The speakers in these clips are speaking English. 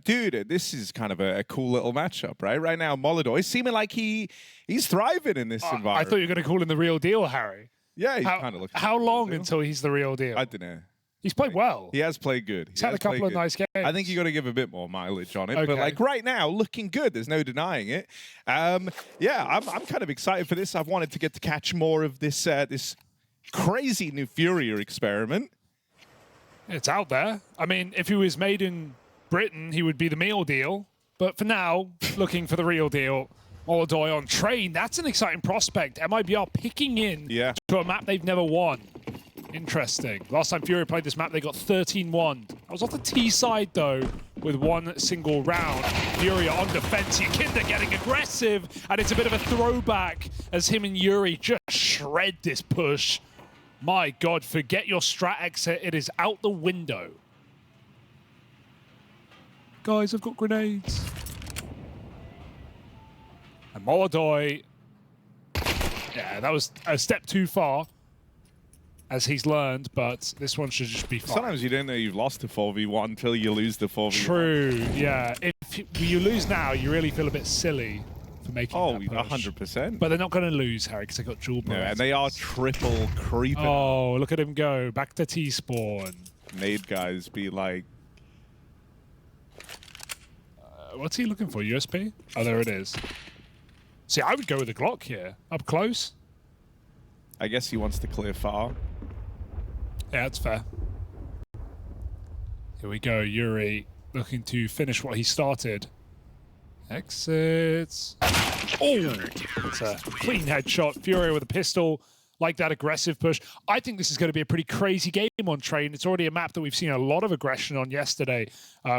Dude, this is kind of a cool little matchup, right? Right now, MongolZ is seeming like he's thriving in this environment. I thought you were going to call him the real deal, Harry. Yeah, he's kind of looking. How long until he's the real deal? I don't know. He's played well. He has played good. He's had a couple of nice games. I think you got to give a bit more mileage on it. Okay. But like right now, looking good. There's no denying it. Yeah, I'm kind of excited for this. I've wanted to get to catch more of this this crazy new FURIA experiment. It's out there. I mean, if he was made in Britain, he would be the meal deal. But for now, looking for the real deal. MongolZ on train. That's an exciting prospect. MIBR picking in to a map they've never won. Interesting. Last time FURIA played this map, they got 13-1. I was off the T side, though, with one single round. FURIA on defense. Yakinda getting aggressive. And it's a bit of a throwback as him and Yuri just shred this push. My God, forget your strat exit. It is out the window. Guys, I've got grenades. And MongolZ, yeah, that was a step too far, as he's learned, but this one should just be fine. Sometimes you don't know you've lost a 4v1 until you lose the 4v1. True, yeah. If you lose now, you really feel a bit silly for making that push. 100%. But they're not going to lose, Harry, because they got dual bullets. No, and they are triple creeping. Oh, look at him go. Back to T-spawn. Nade guys be like... What's he looking for? USP? Oh, there it is. See, I would go with a Glock here. Up close. I guess he wants to clear far. Yeah, that's fair. Here we go. Yuri looking to finish what he started. Exits. Oh! It's a clean headshot. FURIA with a pistol. Like that aggressive push. I think this is going to be a pretty crazy game on Train. It's already a map that we've seen a lot of aggression on yesterday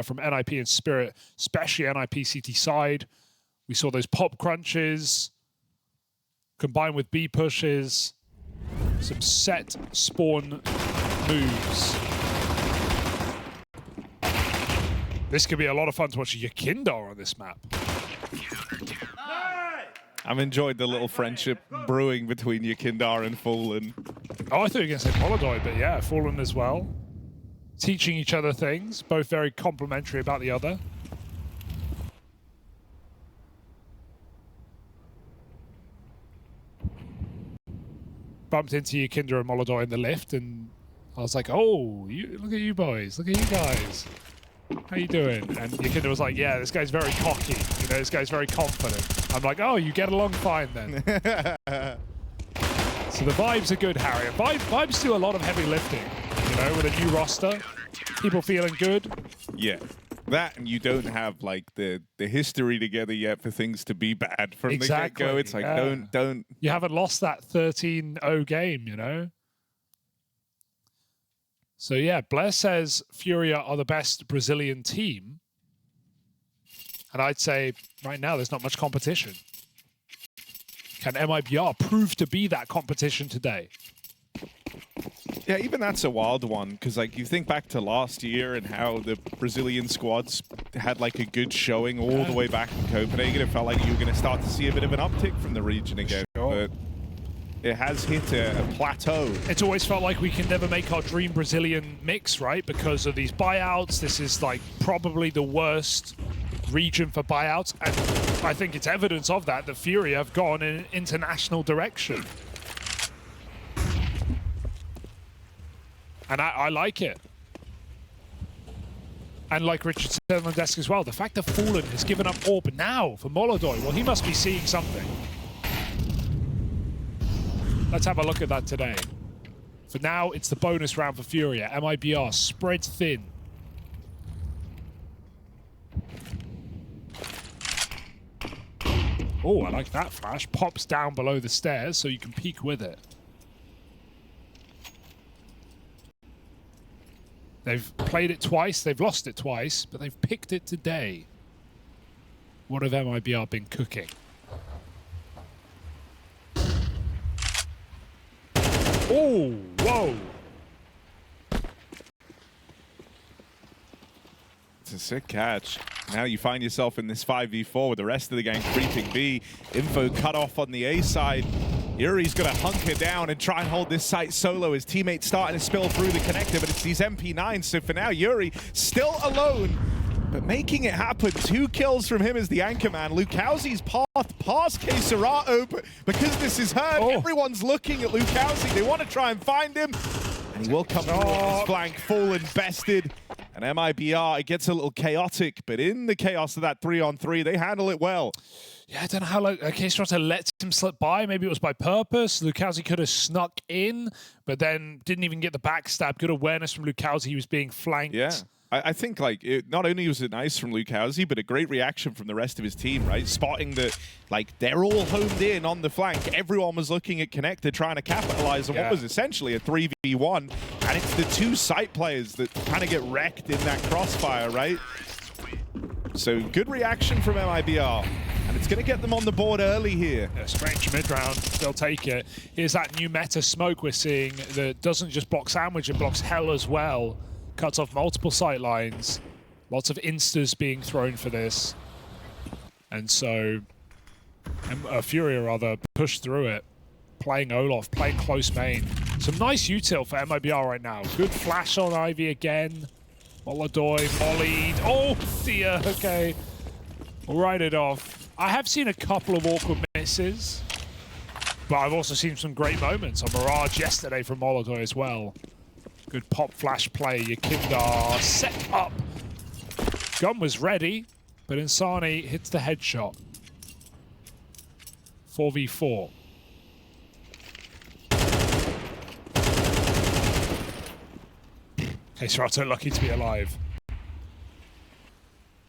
from NIP and Spirit, especially NIP CT side. We saw those pop crunches combined with B pushes. Some set spawn moves. This could be a lot of fun to watch Yakinda on this map. I've enjoyed the little friendship brewing between Yakinda and Fallen. Oh, I thought you were going to say MongolZ, but yeah, Fallen as well. Teaching each other things, both very complimentary about the other. Bumped into Yakinda and MongolZ in the lift, and I was like, oh, look at you boys, look at you guys. How you doing? And Yakinda was like, yeah, this guy's very cocky. You know, this guy's very confident. I'm like, oh, you get along fine then. So the vibes are good, Harry. Vibes do a lot of heavy lifting, you know, with a new roster. People feeling good. Yeah. That, and you don't have like the history together yet for things to be bad from the get-go. It's like, don't. You haven't lost that 13-0 game, you know? So yeah, Blair says FURIA are the best Brazilian team. And I'd say right now there's not much competition. Can MIBR prove to be that competition today? Yeah, even that's a wild one, because like you think back to last year and how the Brazilian squads had like a good showing all the way back in Copenhagen. It felt like you were going to start to see a bit of an uptick from the region again. But it has hit a plateau. It's always felt like we can never make our dream Brazilian mix, right? Because of these buyouts. This is like probably the worst region for buyouts. And I think it's evidence of that FURIA have gone in an international direction. And I like it. And like Richard said on the desk as well, the fact that Fallen has given up AWP now for MongolZ, well, he must be seeing something. Let's have a look at that today. For now, it's the bonus round for FURIA. MIBR spread thin. Oh, I like that flash. Pops down below the stairs so you can peek with it. They've played it twice, they've lost it twice, but they've picked it today. What have MIBR been cooking? Oh, whoa! It's a sick catch. Now you find yourself in this 5v4 with the rest of the gang creeping B. Info cut off on the A side. Yuri's going to hunker down and try and hold this site solo. His teammates starting to spill through the connector, but it's these MP9s. So for now, Yuri still alone. but making it happen. 2 kills from him as the anchor man. Lukowski's path past Kazahstan, but because this is heard, everyone's looking at Lukowski. They want to try and find him, and he will come through on his flank, fallen, bested. And MIBR, it gets a little chaotic, but in the chaos of that 3-on-3, they handle it well. Yeah, I don't know how Kazahstan lets him slip by. Maybe it was by purpose. Lukowski could have snuck in, but then didn't even get the backstab. Good awareness from Lukowski. He was being flanked. Yeah. I think like not only was it nice from Lukowski, but a great reaction from the rest of his team, right? Spotting that like they're all homed in on the flank. Everyone was looking at Connector trying to capitalize on what was essentially a 3v1. And it's the 2 site players that kind of get wrecked in that crossfire, right? So good reaction from MIBR. And it's going to get them on the board early here. Yeah, strange mid-round. They'll take it. Here's that new meta smoke we're seeing that doesn't just block sandwich, it blocks hell as well. Cuts off multiple sight lines. Lots of instas being thrown for this. And so FURIA rather pushed through it. Playing Olaf, playing close main. Some nice util for MIBR right now. Good flash on Ivy again. MongolZ mollied. Oh dear, okay. We'll write it off. I have seen a couple of awkward misses, but I've also seen some great moments on Mirage yesterday from MongolZ as well. Good pop flash play. Yakindar set up. Gun was ready, but Insani hits the headshot. 4v4. Kazahstan lucky to be alive.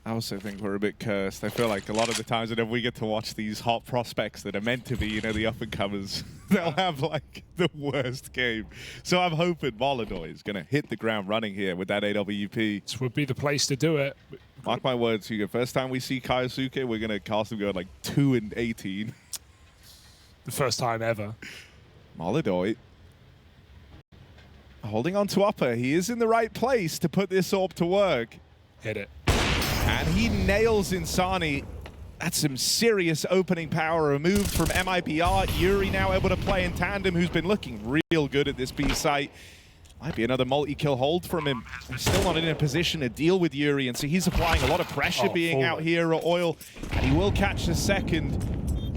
I also think we're a bit cursed. I feel like a lot of the times whenever we get to watch these hot prospects that are meant to be, you know, the up-and-comers, they'll have, like, the worst game. So I'm hoping MongolZ is going to hit the ground running here with that AWP. This would be the place to do it. Mark my words, Hugo. First time we see Kaiosuke, we're going to cast him going, like, 2-18. The first time ever. MongolZ holding on to upper. He is in the right place to put this orb to work. Hit it. And he nails Insani. That's some serious opening power removed from MIBR. Yuri now able to play in tandem, who's been looking real good at this B site. Might be another multi-kill hold from him. He's still not in a position to deal with Yuri, and so he's applying a lot of pressure being out here at Oil, and he will catch the second.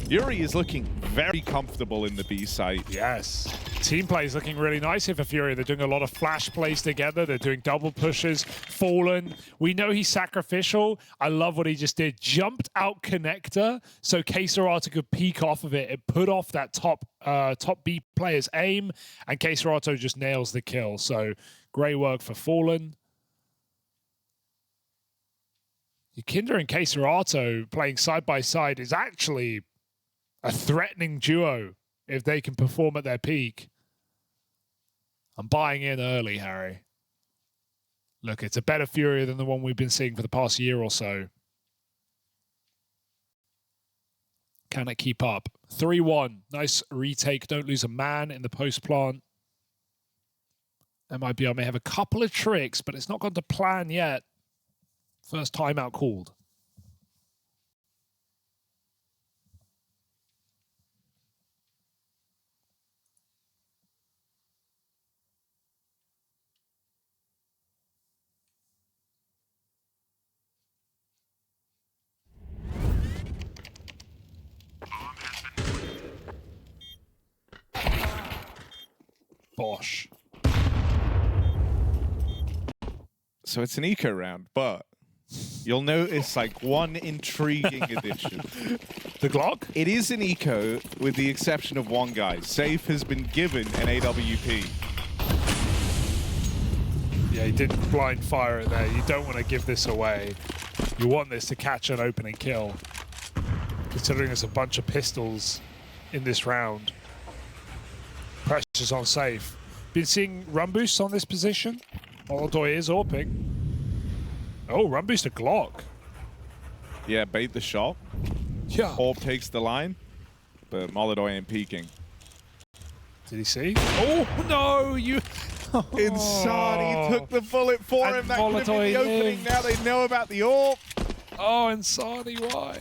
Yuri is looking very comfortable in the B site. Yes. Team play is looking really nice here for FURIA. They're doing a lot of flash plays together. They're doing double pushes. Fallen. We know he's sacrificial. I love what he just did. Jumped out connector so Kazahstan could peek off of it. It put off that top B player's aim, and Kazahstan just nails the kill. So great work for Fallen. Yakinder and Kazahstan playing side by side is actually a threatening duo if they can perform at their peak. I'm buying in early, Harry. Look, it's a better FURIA than the one we've been seeing for the past year or so. Can it keep up? 3-1. Nice retake. Don't lose a man in the post plant. MIBR may have a couple of tricks, but it's not gone to plan yet. First timeout called. Bosh. So it's an eco round, but you'll notice like one intriguing addition. The Glock? It is an eco with the exception of one guy. Safe has been given an AWP. Yeah, he did blind fire it there. You don't want to give this away. You want this to catch an opening kill. Considering there's a bunch of pistols in this round. Pressure's on Safe. Been seeing run boosts on this position. MongolZ is AWPing. Oh, run boost to Glock. Yeah, bait the shot. Yeah. Orb takes the line, but MongolZ ain't peeking. Did he see? Oh, no, you... Insani took the bullet for him. That could have been the opening. Now they know about the orb. Oh, Insani, why?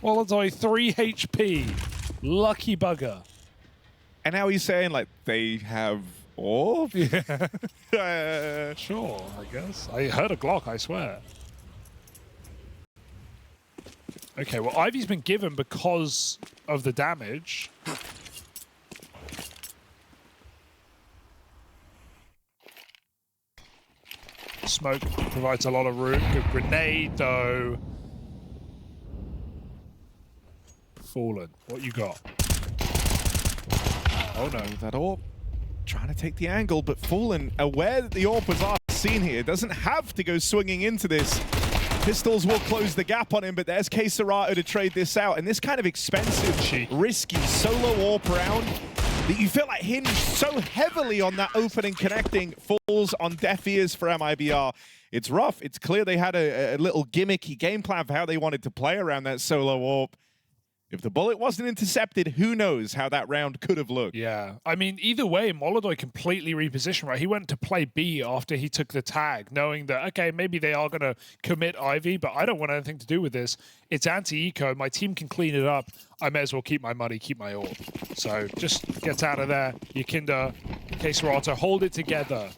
MongolZ 3 HP. Lucky bugger. And now he's saying, like, they have orb? Yeah. Sure, I guess. I heard a Glock, I swear. Okay, well, Ivy's been given because of the damage. Smoke provides a lot of room. Good grenade, though. Fallen. What you got? Oh, no. That AWP trying to take the angle, but Fallen, aware that the AWP was seen here, doesn't have to go swinging into this. Pistols will close the gap on him, but there's Kazahstan to trade this out. And this kind of expensive, risky solo AWP round that you feel like hinged so heavily on that opening connecting falls on deaf ears for MIBR. It's rough. It's clear they had a little gimmicky game plan for how they wanted to play around that solo AWP. If the bullet wasn't intercepted, who knows how that round could have looked. Yeah. I mean, either way, MongolZ completely repositioned, right? He went to play B after he took the tag, knowing that, okay, maybe they are going to commit Ivy, but I don't want anything to do with this. It's anti-eco. My team can clean it up. I may as well keep my money, keep my AWP. So just get out of there. Yakinda, Kazahstan, hold it together.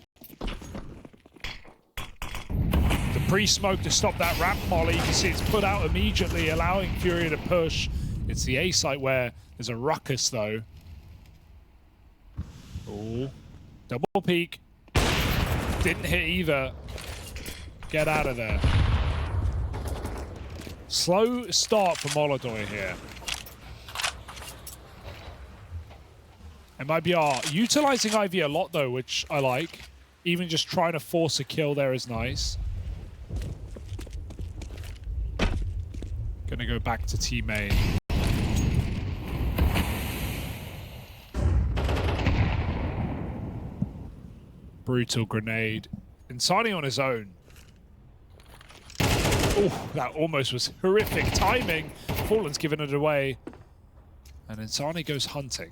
The pre-smoke to stop that ramp molly. You can see it's put out immediately, allowing FURIA to push. It's the A site where there's a ruckus, though. Oh, double peek. Didn't hit either. Get out of there. Slow start for MongolZ here. MIBR utilizing Ivy a lot, though, which I like. Even just trying to force a kill there is nice. Gonna go back to teammate. Brutal grenade. Insani on his own. Oh, that almost was horrific timing. Fallen's given it away. And Insani goes hunting.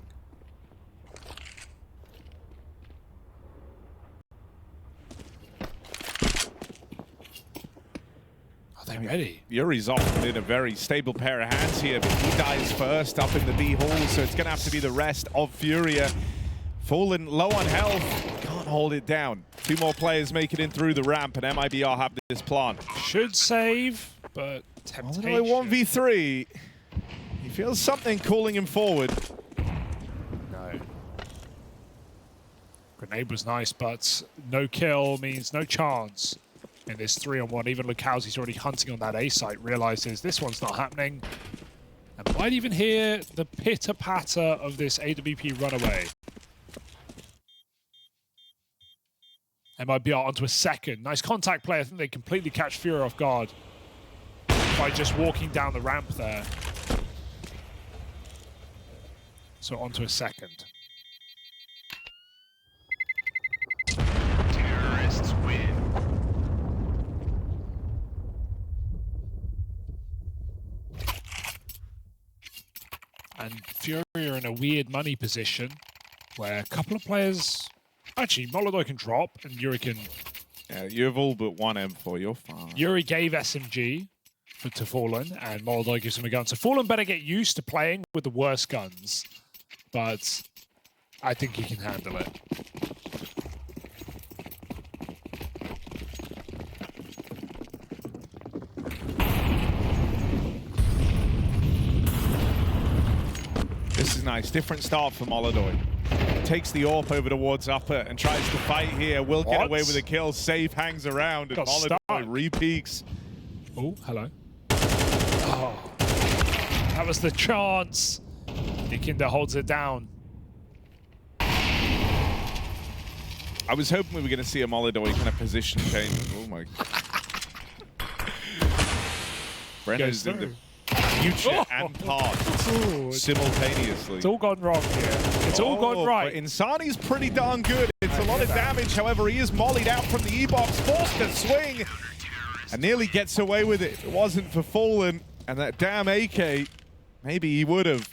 Are they ready? Yuri's often in a very stable pair of hands here, but he dies first up in the B hall, so it's going to have to be the rest of FURIA. Fallen low on health, can't hold it down. Two more players make it in through the ramp, and MIBR have this plant. Should save, but temptation. Only 1v3. He feels something calling him forward. No. Grenade was nice, but no kill means no chance in this 3-on-1. Even Lukowski's already hunting on that A site, realizes this one's not happening. And might even hear the pitter-patter of this AWP runaway. MIBR onto a second. Nice contact play. I think they completely catch FURIA off guard by just walking down the ramp there. So onto a second. Terrorists win. And FURIA are in a weird money position where a couple of players... Actually, MongolZ can drop, and Yuri can... Yeah, you have all but one M4, you're fine. Yuri gave SMG to Fallen, and MongolZ gives him a gun. So Fallen better get used to playing with the worst guns, but I think he can handle it. This is nice. Different start for MongolZ. Takes the AWP over towards upper and tries to fight here. Will get away with a kill. Safe hangs around, and MongolZ re-peaks. Oh, hello. Oh, that was the chance. Yakinda holds it down. I was hoping we were going to see a MongolZ kind of position change. Oh my. Brenner's in the future and past simultaneously. It's all gone wrong here. It's all gone right. But Insani's pretty darn good. It's a lot of damage. However, he is mollied out from the E-box, forced to swing, and nearly gets away with it. If it wasn't for Fallen and that damn AK, maybe he would have.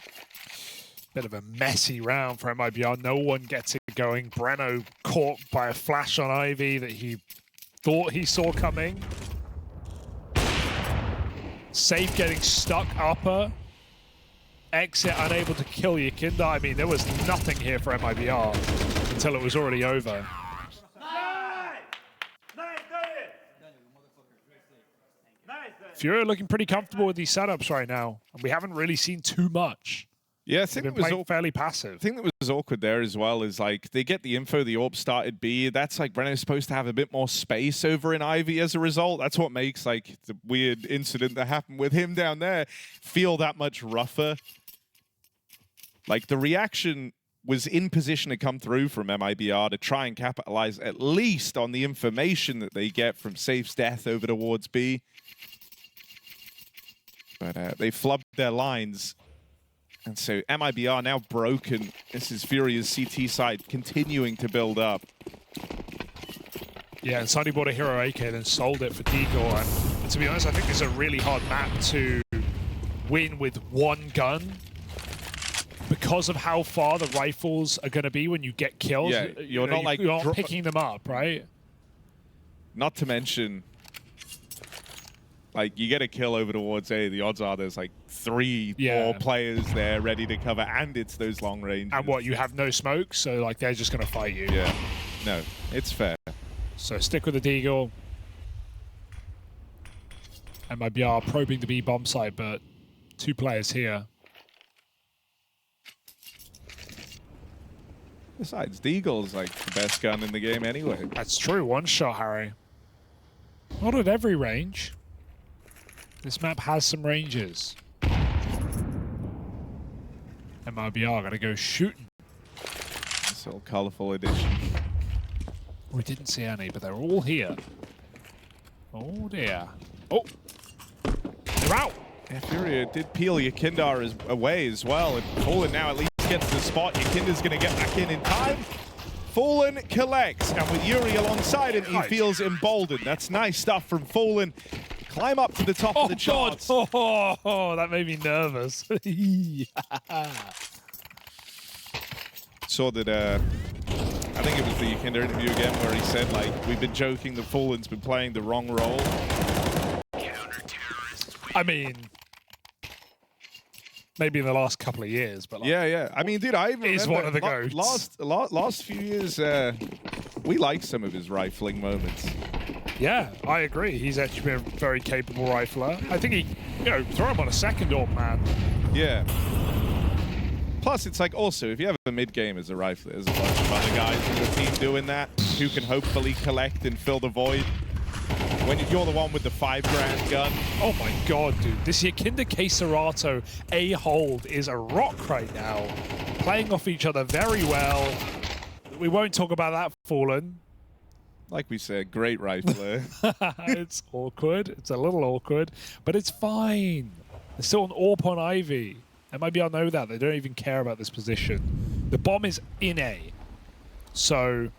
Bit of a messy round for MIBR. No one gets it going. Breno caught by a flash on Ivy that he thought he saw coming. Safe getting stuck upper. Exit unable to kill Yakinda. I mean, there was nothing here for MIBR until it was already over. FURIA looking pretty comfortable with these setups right now. And we haven't really seen too much. Yeah, I think They've been playing fairly passive. I think that was awkward there as well, is like they get the info, the AWP started B. That's like Brenno's supposed to have a bit more space over in Ivy as a result. That's what makes like the weird incident that happened with him down there feel that much rougher. Like the reaction was in position to come through from MIBR to try and capitalize at least on the information that they get from Safe's death over towards B. But they flubbed their lines. And so MIBR now broken. This is FURIA's CT side continuing to build up. Yeah, and Sunny bought a Hero AK and sold it for Deagle. And to be honest, I think it's a really hard map to win with one gun because of how far the rifles are going to be when you get kills. Yeah, you're not like you're not picking them up, right? Not to mention, like you get a kill over towards A, the odds are there's like 3 more players there ready to cover, and it's those long ranges. And what, you have no smoke, so like they're just going to fight you. Yeah, no, it's fair. So stick with the Deagle. MIBR probing the B bomb site, but 2 players here. Besides, Deagle's like the best gun in the game anyway. That's true, one shot, Harry. Not at every range. This map has some ranges. MIBR gonna go shooting. This little colourful addition. We didn't see any, but they're all here. Oh dear. Oh! They're out! Yeah, FURIA did peel Yakindar away as well, and Fallen now at least gets the spot. Yakindar's gonna get back in time. Fallen collects, and with Yuri alongside him, he feels emboldened. That's nice stuff from Fallen. Climb up to the top of the charts. Oh, that made me nervous. Saw that, I think it was the Yakinder interview again where he said, like, we've been joking that Fallen's been playing the wrong role. I mean, maybe in the last couple of years, but like, yeah. I mean, dude, I even he's one of the goats. Last few years, we like some of his rifling moments. Yeah, I agree. He's actually been a very capable rifler. I think he, throw him on a second AWP, man. Yeah. Plus, it's like also, if you have a mid-game as a rifler, there's a bunch of other guys in the team doing that who can hopefully collect and fill the void. When you're the one with the $5 gun. Oh my god, dude. This Yakinder Kazahstan A-hold is a rock right now. Playing off each other very well. We won't talk about that, Fallen. Like we said, great rifler. It's awkward. It's a little awkward, but it's fine. There's still an AWP on Ivy. MIBR know that. They don't even care about this position. The bomb is in A. So,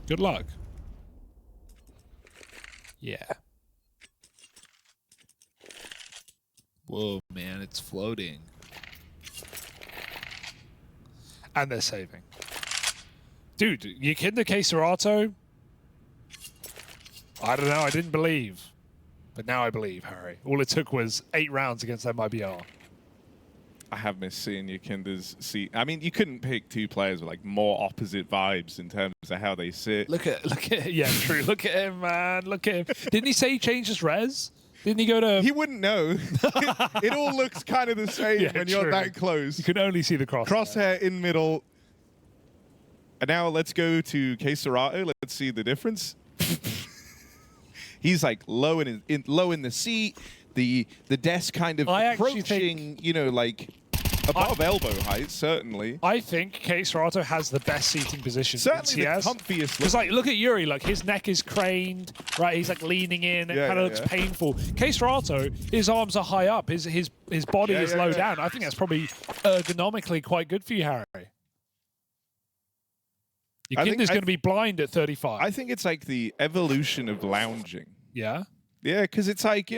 good luck. Yeah. Whoa, man, it's floating. And they're saving. Dude, Yakinder Kazahstan? I don't know, I didn't believe. But now I believe, Harry. All it took was 8 rounds against MIBR. I have missed seeing Yakinder's seat. I mean, you couldn't pick 2 players with like more opposite vibes in terms of how they sit. Look at yeah, true. Look at him, man. Look at him. Didn't he say he changed his res? Didn't he go to... He wouldn't know. It all looks kind of the same when you're that close. You can only see the crosshair. Crosshair in middle. And now let's go to Kazahstan. Let's see the difference. He's like low in the seat. The desk kind of approaching, like above elbow height, certainly. I think Kazahstan has the best seating position. Certainly the comfiest. Because like, look at Yuri, like his neck is craned, right? He's like leaning in. It kind of looks painful. Kazahstan, his arms are high up. His body is low down. I think that's probably ergonomically quite good for you, Harry. Yakinder's going to be blind at 35. I think it's like the evolution of lounging. Yeah? Yeah, because it's like,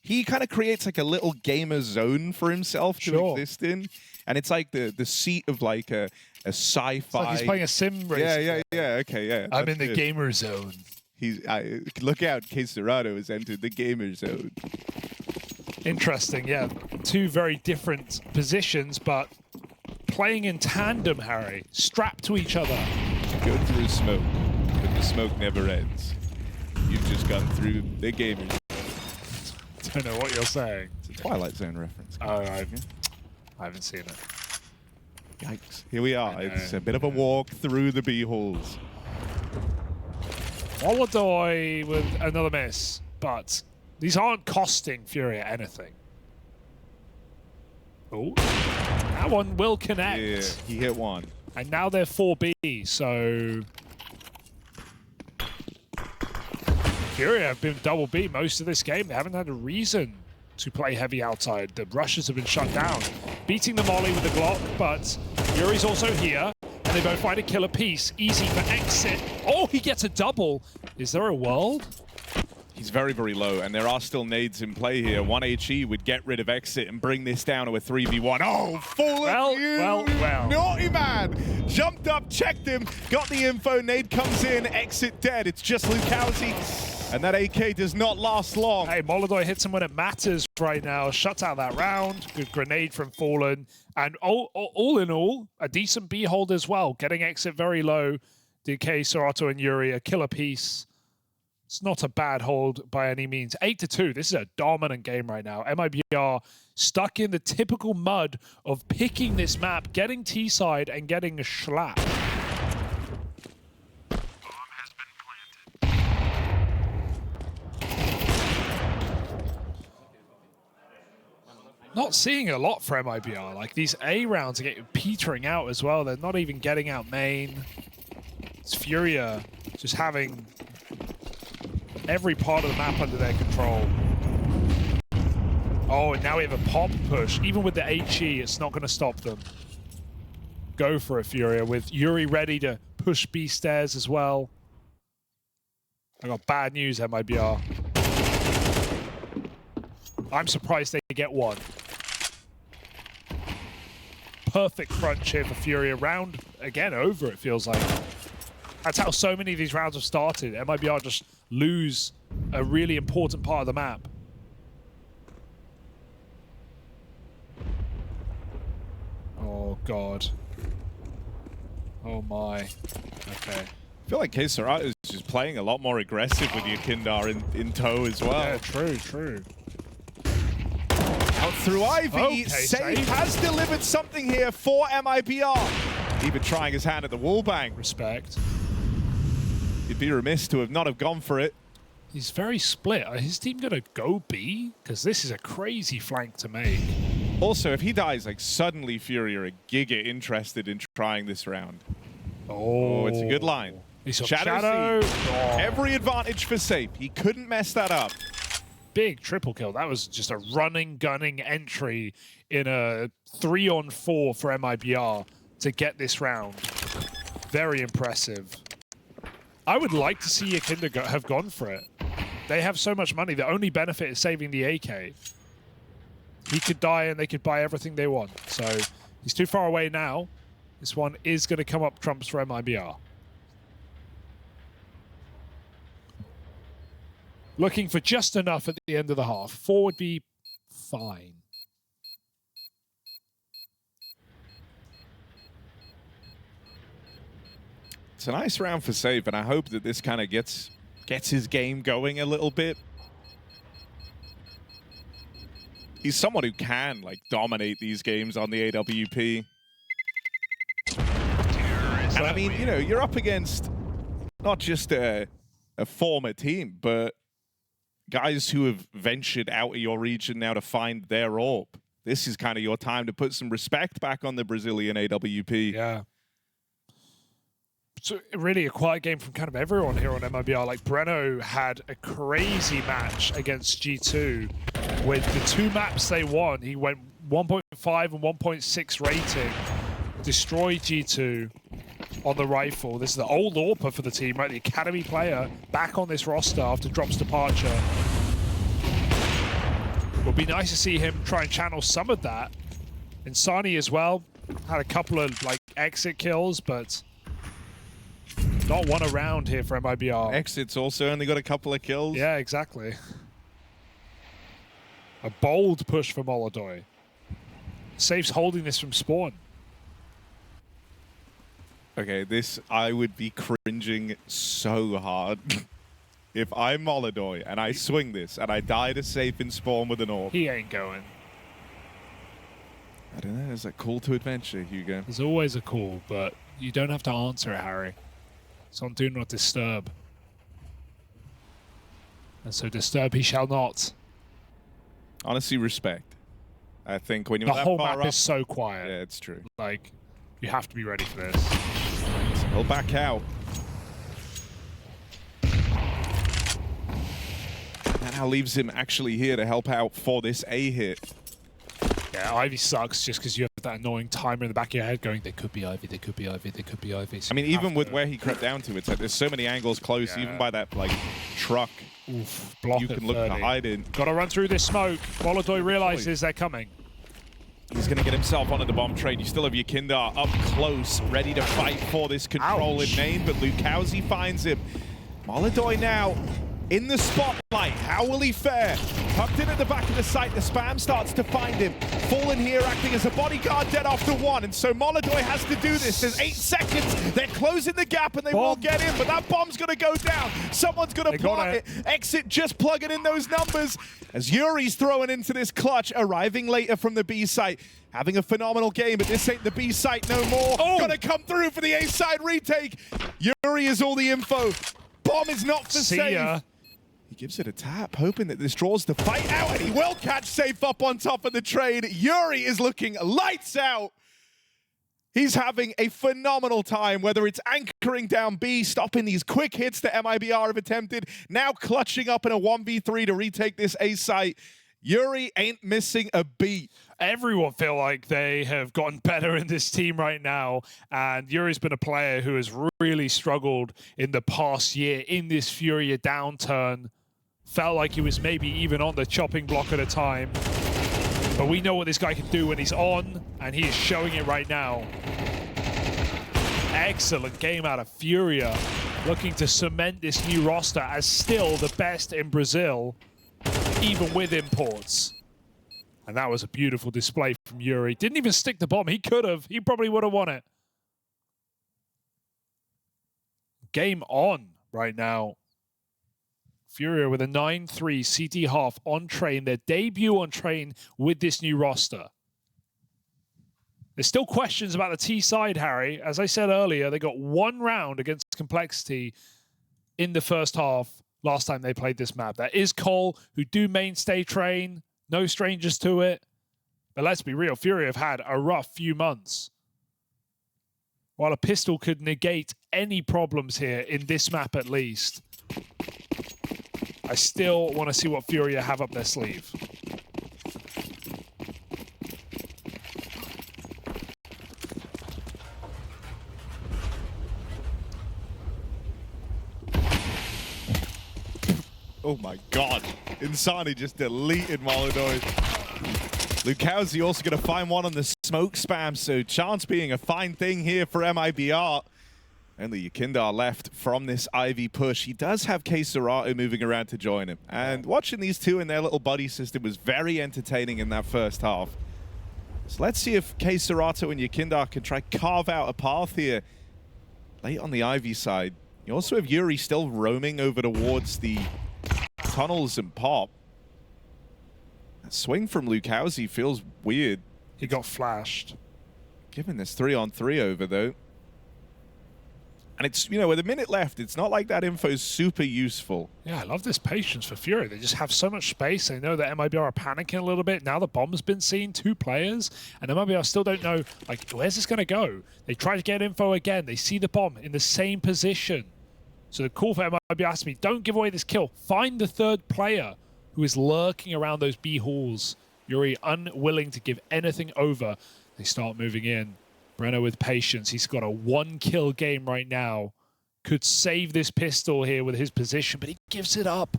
he kind of creates like a little gamer zone for himself to exist in. And it's like the seat of like a sci-fi. It's like he's playing a sim race. Yeah, okay, yeah. I'm in the gamer zone. Look out, Kazahstan has entered the gamer zone. Interesting, yeah. 2 very different positions, but playing in tandem, Harry. Strapped to each other. Go through smoke, but the smoke never ends. You've just gone through the gamer zone. don't know what you're saying. It's a Twilight Zone reference. Oh, I haven't seen it. Yikes. Here we are. It's a bit of a walk through the B halls. MongolZ with another miss, but these aren't costing FURIA anything. Oh, that one will connect. Yeah, he hit one. And now they're 4B, so FURIA have been double B most of this game. They haven't had a reason to play heavy outside. The rushes have been shut down. Beating the molly with the Glock, but Yuri's also here. And they both find a kill apiece. Easy for exit. Oh, he gets a double. Is there a world? He's very, very low, and there are still nades in play here. 1 HE would get rid of exit and bring this down to a 3v1. Oh, fallen well. Naughty man. Jumped up, checked him, got the info. Nade comes in, exit dead. It's just Lukowski. And that AK does not last long. Hey, MongolZ hits him when it matters right now. Shuts out that round. Good grenade from Fallen. And all in all, a decent B hold as well. Getting exit very low. DK, Serato, and Yuri, a killer piece. It's not a bad hold by any means. 8-2. This is a dominant game right now. MIBR stuck in the typical mud of picking this map, getting T-side, and getting a schlap. Not seeing a lot for MIBR. Like, these A rounds are getting petering out as well. They're not even getting out main. It's FURIA just having every part of the map under their control. Oh, and now we have a pop push. Even with the HE, it's not going to stop them. Go for it, FURIA, with Yuri ready to push B stairs as well. I got bad news, MIBR. I'm surprised they get one. Perfect crunch here for FURIA. Round, again, over, it feels like. That's how so many of these rounds have started. MIBR just lose a really important part of the map. Oh, God. Oh, my. Okay. I feel like Kazahstan is just playing a lot more aggressive with Yakindar in tow as well. Yeah, true. Out through Ivy, Okay, Save has delivered something here for MIBR. Even trying his hand at the wallbang. Respect. He'd be remiss to have not have gone for it. He's very split. Are his team going to go B? Because this is a crazy flank to make. Also, if he dies, like suddenly FURIA are giga interested in trying this round. Oh, it's a good line. Shadow. Oh. Every advantage for Safe. He couldn't mess that up. Big triple kill. That was just a running, gunning entry in a 3-on-4 for MIBR to get this round. Very impressive. I would like to see Yakinda have gone for it. They have so much money. The only benefit is saving the AK. He could die and they could buy everything they want. So he's too far away now. This one is going to come up trumps for MIBR. Looking for just enough at the end of the half. 4 would be fine. It's a nice round for Save, and I hope that this kind of gets his game going a little bit. He's someone who can like dominate these games on the AWP. And I mean, you know, you're up against not just a former team, but guys who have ventured out of your region now to find their orb. This is kind of your time to put some respect back on the Brazilian AWP. Yeah. So really a quiet game from kind of everyone here on MIBR. Like Breno had a crazy match against G2 with the 2 maps they won. He went 1.5 and 1.6 rating, destroyed G2 on the rifle. This is the old AWPer for the team, right? The academy player back on this roster after Drop's departure. Would be nice to see him try and channel some of that. Insani as well had a couple of like exit kills, but not one around here for MIBR. Exit's also only got a couple of kills. Yeah, exactly. A bold push for MongolZ. Safe's holding this from spawn. Okay, this, I would be cringing so hard. if I'm MongolZ and I swing this and I die to safe in spawn with an orb. He ain't going. I don't know, is that call to adventure, Hugo? There's always a call, but you don't have to answer it, Harry. It's on Do Not Disturb. And so disturb he shall not. Honestly, respect. I think when you're The that whole far map up, is so quiet. yeah, it's true. Like, you have to be ready for this. So he'll back out. That now leaves him actually here to help out for this A hit. Yeah, Ivy sucks just because you have that annoying timer in the back of your head going, they could be Ivy, they could be Ivy, they could be Ivy. So I mean, even with where he crept down to, it's like there's so many angles close, even by that like truck. Oof, block You can look to hide in. Gotta run through this smoke. MongolZ realizes they're coming. He's going to get himself onto the bomb train. You still have your Kindar up close, ready to fight for this control in main, but Lukowski finds him. MongolZ now in the spotlight. How will he fare? Tucked in at the back of the site, the spam starts to find him. Fallen here acting as a bodyguard dead after one, and so MongolZ has to do this. There's 8 seconds. They're closing the gap and they will get in, but that bomb's going to go down. Someone's going to plant it. Exit just plugging in those numbers as Yuri's throwing into this clutch, arriving later from the B site. Having a phenomenal game, but this ain't the B site no more. Gonna come through for the A side retake. Yuri is all the info. Bomb is not for safe. He gives it a tap, hoping that this draws the fight out, and he will catch safe up on top of the trade. Yuri is looking lights out. He's having a phenomenal time, whether it's anchoring down B, stopping these quick hits that MIBR have attempted, now clutching up in a 1v3 to retake this A site. Yuri ain't missing a beat. Everyone feel like they have gotten better in this team right now, and Yuri's been a player who has really struggled in the past year in this FURIA downturn. Felt like he was maybe even on the chopping block at a time. But we know what this guy can do when he's on, and he is showing it right now. Excellent game out of FURIA, looking to cement this new roster as still the best in Brazil, even with imports. And that was a beautiful display from Yuri. Didn't even stick the bomb. He could have. He probably would have won it. Game on right now. FURIA with a 9-3 CT half on train. Their debut on train with this new roster. There's still questions about the T side, Harry. As I said earlier, they got 1 round against Complexity in the first half last time they played this map. That is Cole, who do mainstay train. No strangers to it. But let's be real, FURIA have had a rough few months. While a pistol could negate any problems here in this map at least, I still want to see what FURIA have up their sleeve. Oh my god. Insani just deleted MongolZ. Lukowski also going to find one on the smoke spam, so chance being a fine thing here for MIBR. Only Yakindar left from this Ivy push. He does have Kazahstan moving around to join him. And watching these two in their little buddy system was very entertaining in that first half. So let's see if Kazahstan and Yakindar can try carve out a path here late on the Ivy side. You also have Yuri still roaming over towards the tunnels and pop. That swing from Lukowski feels weird. He got flashed. Given this 3-on-3 over though. And it's, you know, with a minute left, it's not like that info is super useful. Yeah, I love this patience for FURIA. They just have so much space. They know that MIBR are panicking a little bit. Now the bomb's been seen, 2 players, and MIBR still don't know, like, where's this going to go? They try to get info again. They see the bomb in the same position. So the call for MIBR has to be, don't give away this kill. Find the 3rd player who is lurking around those B halls. Yuri unwilling to give anything over. They start moving in. Brenner with patience. He's got a 1-kill game right now. Could save this pistol here with his position, but he gives it up.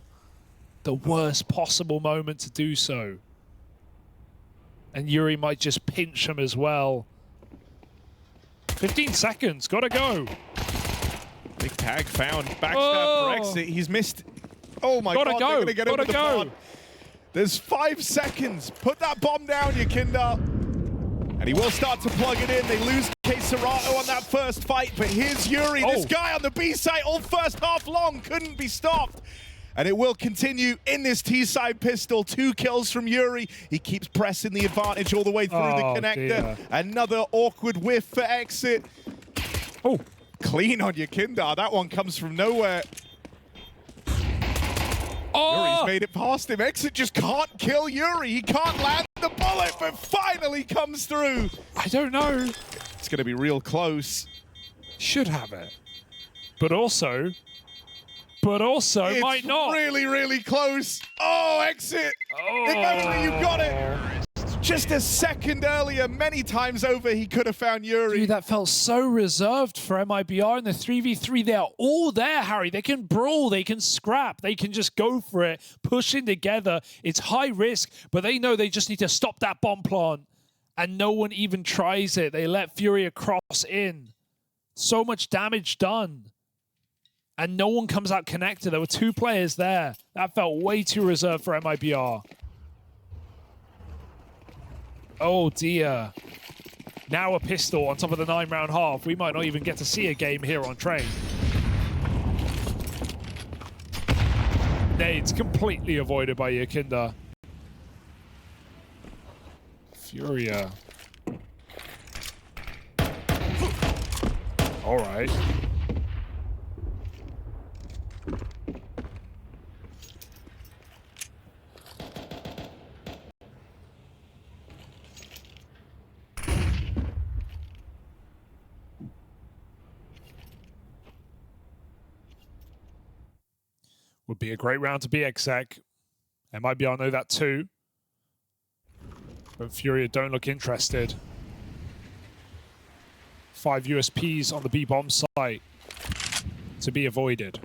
The worst possible moment to do so. And Yuri might just pinch him as well. 15 seconds. Gotta go. Big tag found. Backstab for exit. He's missed. Oh my god. They're going to get over the pod. There's 5 seconds. Put that bomb down, Yakindar. And he will start to plug it in. They lose Kazahstan on that first fight, but here's Yuri. This guy on the B side all first half long couldn't be stopped. And it will continue in this T-side pistol. 2 kills from Yuri. He keeps pressing the advantage all the way through the connector. Dear. Another awkward whiff for Exit. Oh, clean on you, Kindar. That one comes from nowhere. Yuri's made it past him. Exit just can't kill Yuri. He can't land the bullet, but finally comes through. I don't know. It's going to be real close. Should have it. But also it's might not. Really, really close. Oh, Exit. Oh. If only you got it. Just a second earlier, many times over, he could have found Yuri. Dude, that felt so reserved for MIBR in the 3v3. They're all there, Harry. They can brawl, they can scrap, they can just go for it, pushing together. It's high risk, but they know they just need to stop that bomb plant. And no one even tries it. They let FURIA cross in. So much damage done. And no one comes out connected. There were 2 players there. That felt way too reserved for MIBR. Oh dear. Now a pistol on top of the 9-round half. We might not even get to see a game here on Train. Nades completely avoided by Yakinda. FURIA. All right. Would be a great round to be exec. MIBR know that too. But FURIA don't look interested. 5 USPs on the B-bomb site to be avoided.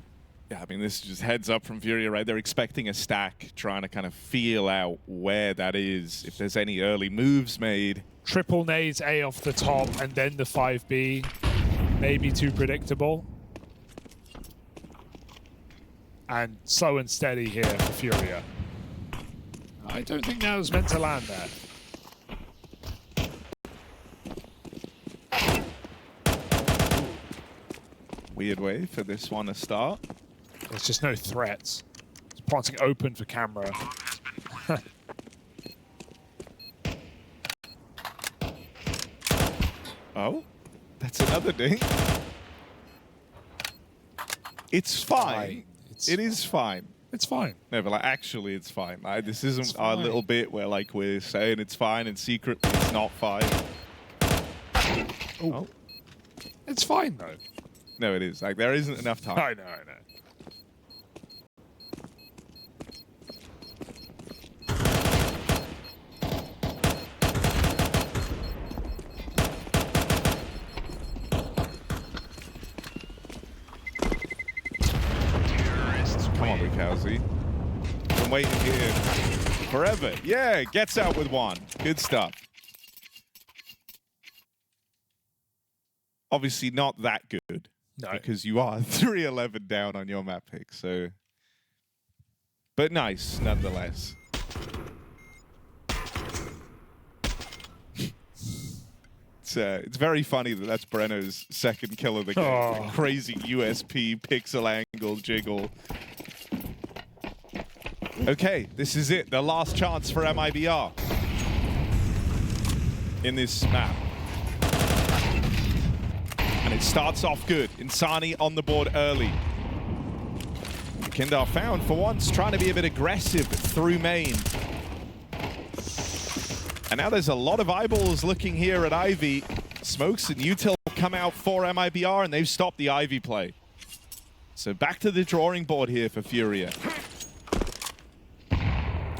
Yeah, I mean, this is just heads up from FURIA, right? They're expecting a stack, trying to kind of feel out where that is, if there's any early moves made. Triple nades A off the top, and then the 5B. Maybe too predictable. And slow and steady here for FURIA. I don't think that was meant to land there. Weird way for this one to start. There's just no threats. It's planting open for camera. Oh, that's another ding. It's fine. It is fine. It's fine. No, but like, actually, it's fine. Like, this isn't our little bit where like we're saying it's fine and secretly it's not fine. Ooh. Oh. It's fine though. No, it is. Like, there isn't enough time. I know. Come on, Lukowski. Been waiting here forever. Yeah, gets out with 1. Good stuff. Obviously not that good. No. Because you are 3-11 down on your map pick, so... But nice, nonetheless. It's very funny that that's Brenno's second kill of the game. Oh. Crazy USP pixel angle jiggle. Okay, this is it. The last chance for MIBR in this map. And it starts off good. Insani on the board early. Kindar found for once, trying to be a bit aggressive through main. And now there's a lot of eyeballs looking here at Ivy. Smokes and Util come out for MIBR and they've stopped the Ivy play. So back to the drawing board here for FURIA.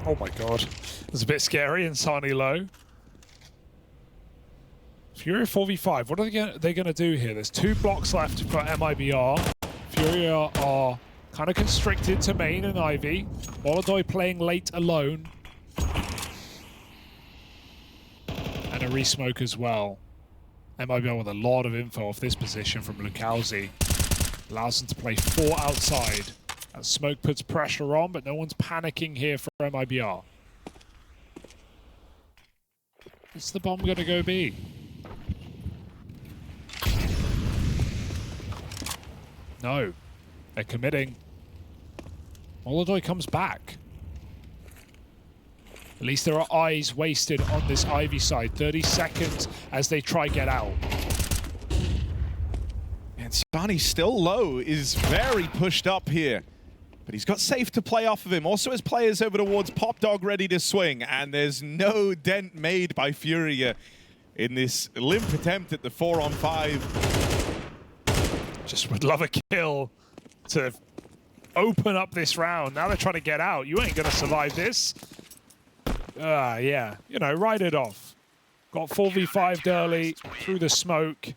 Oh my god. It's a bit scary, Insani low. FURIA 4v5, what are they going to do here? There's 2 blocks left for MIBR. FURIA are kind of constricted to main and Ivy. MongolZ playing late alone. And a resmoke as well. MIBR with a lot of info off this position from MongolZ. Allows them to play 4 outside. That smoke puts pressure on, but no one's panicking here for MIBR. What's the bomb gonna go be? No. They're committing. MongolZ comes back. At least there are eyes wasted on this Ivy side. 30 seconds as they try get out. And Sani still low, is very pushed up here. But he's got safe to play off of him. Also his players over towards Pop Dog ready to swing. And there's no dent made by FURIA in this limp attempt at the 4-on-5. Just would love a kill to open up this round. Now they're trying to get out. You ain't gonna survive this. Yeah, you know, ride it off. Got 4v5'd early through the smoke,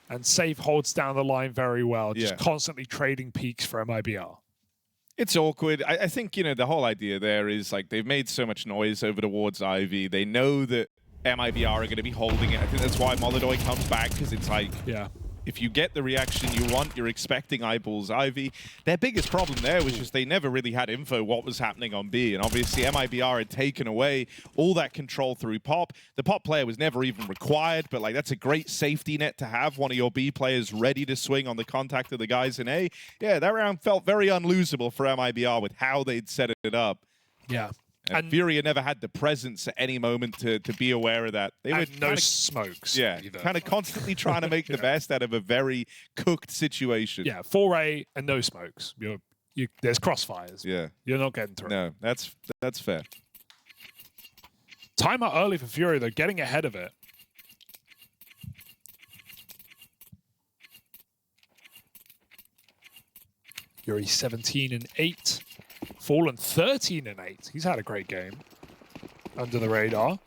and Safe holds down the line very well. Just constantly trading peaks for MIBR. It's awkward. I think, you know, the whole idea there is like they've made so much noise over towards Ivy. They know that MIBR are going to be holding it. I think that's why MongolZ comes back, because it's like, if you get the reaction you want, you're expecting eyeballs Ivy. Their biggest problem there was just they never really had info what was happening on B. And obviously MIBR had taken away all that control through Pop. The Pop player was never even required, but like that's a great safety net to have. One of your B players ready to swing on the contact of the guys in A. Yeah, that round felt very unlosable for MIBR with how they'd set it up. Yeah. And FURIA never had the presence at any moment to be aware of that. They were no smokes. Yeah, kind of constantly trying to make the best out of a very cooked situation. Yeah, 4A and no smokes. There's crossfires. Yeah. You're not getting through. No, that's fair. Timeout early for FURIA, though, getting ahead of it. Yuri 17-8. Fallen 13-8. He's had a great game. Under the radar.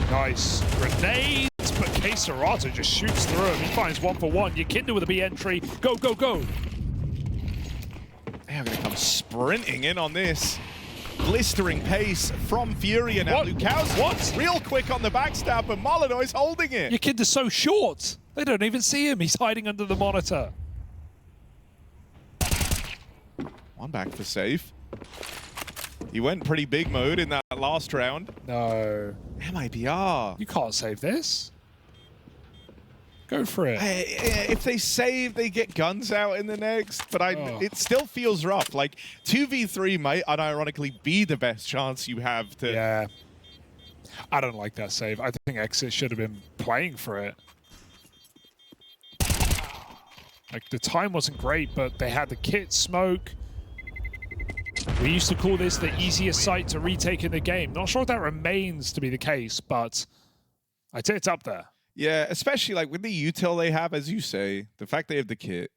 Nice. Grenades, but Kazahstan just shoots through him. He finds 1-for-1. Yakinda with a B entry. Go, go, go. They're going to come sprinting in on this. Blistering pace from FURIA now. What? Real quick on the backstab, but MongolZ's holding it. Yakinda's so short. They don't even see him. He's hiding under the monitor. One back for Safe. He went pretty big mode in that last round. No. MIBR. You can't save this. Go for it. If they save, they get guns out in the next, but it still feels rough. Like, 2v3 might unironically be the best chance you have to... Yeah. I don't like that save. I think Exit should have been playing for it. Like, the time wasn't great, but they had the kit smoke. We used to call this the easiest site to retake in the game. Not sure if that remains to be the case, but I'd say it's up there. Yeah, especially like with the util they have, as you say, the fact they have the kit.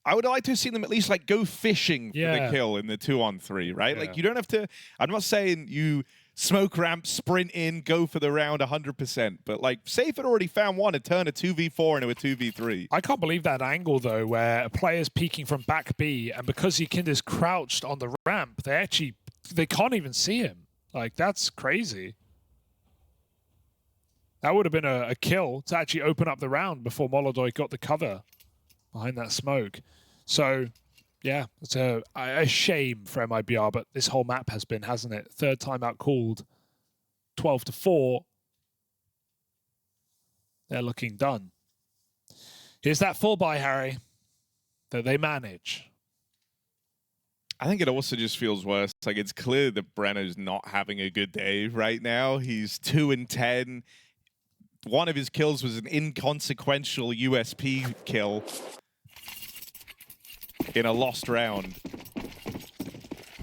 I would like to have seen them at least like go fishing for the kill in the 2-on-3, right? Like you don't have to, I'm not saying you smoke ramp, sprint in, go for the round 100%, but like Safe had already found one to turn a 2v4 into a 2v3. I can't believe that angle though, where a player's peeking from back B, and because Yakinda's crouched on the ramp, they can't even see him. Like, that's crazy. That would have been a kill to actually open up the round before MongolZ got the cover behind that smoke. So, yeah, it's a shame for MIBR, but this whole map has been, hasn't it? Third time out called, 12-4. They're looking done. Here's that full buy, Harry, that they manage. I think it also just feels worse. Like, it's clear that Brenner's not having a good day right now. He's 2-10. One of his kills was an inconsequential USP kill in a lost round.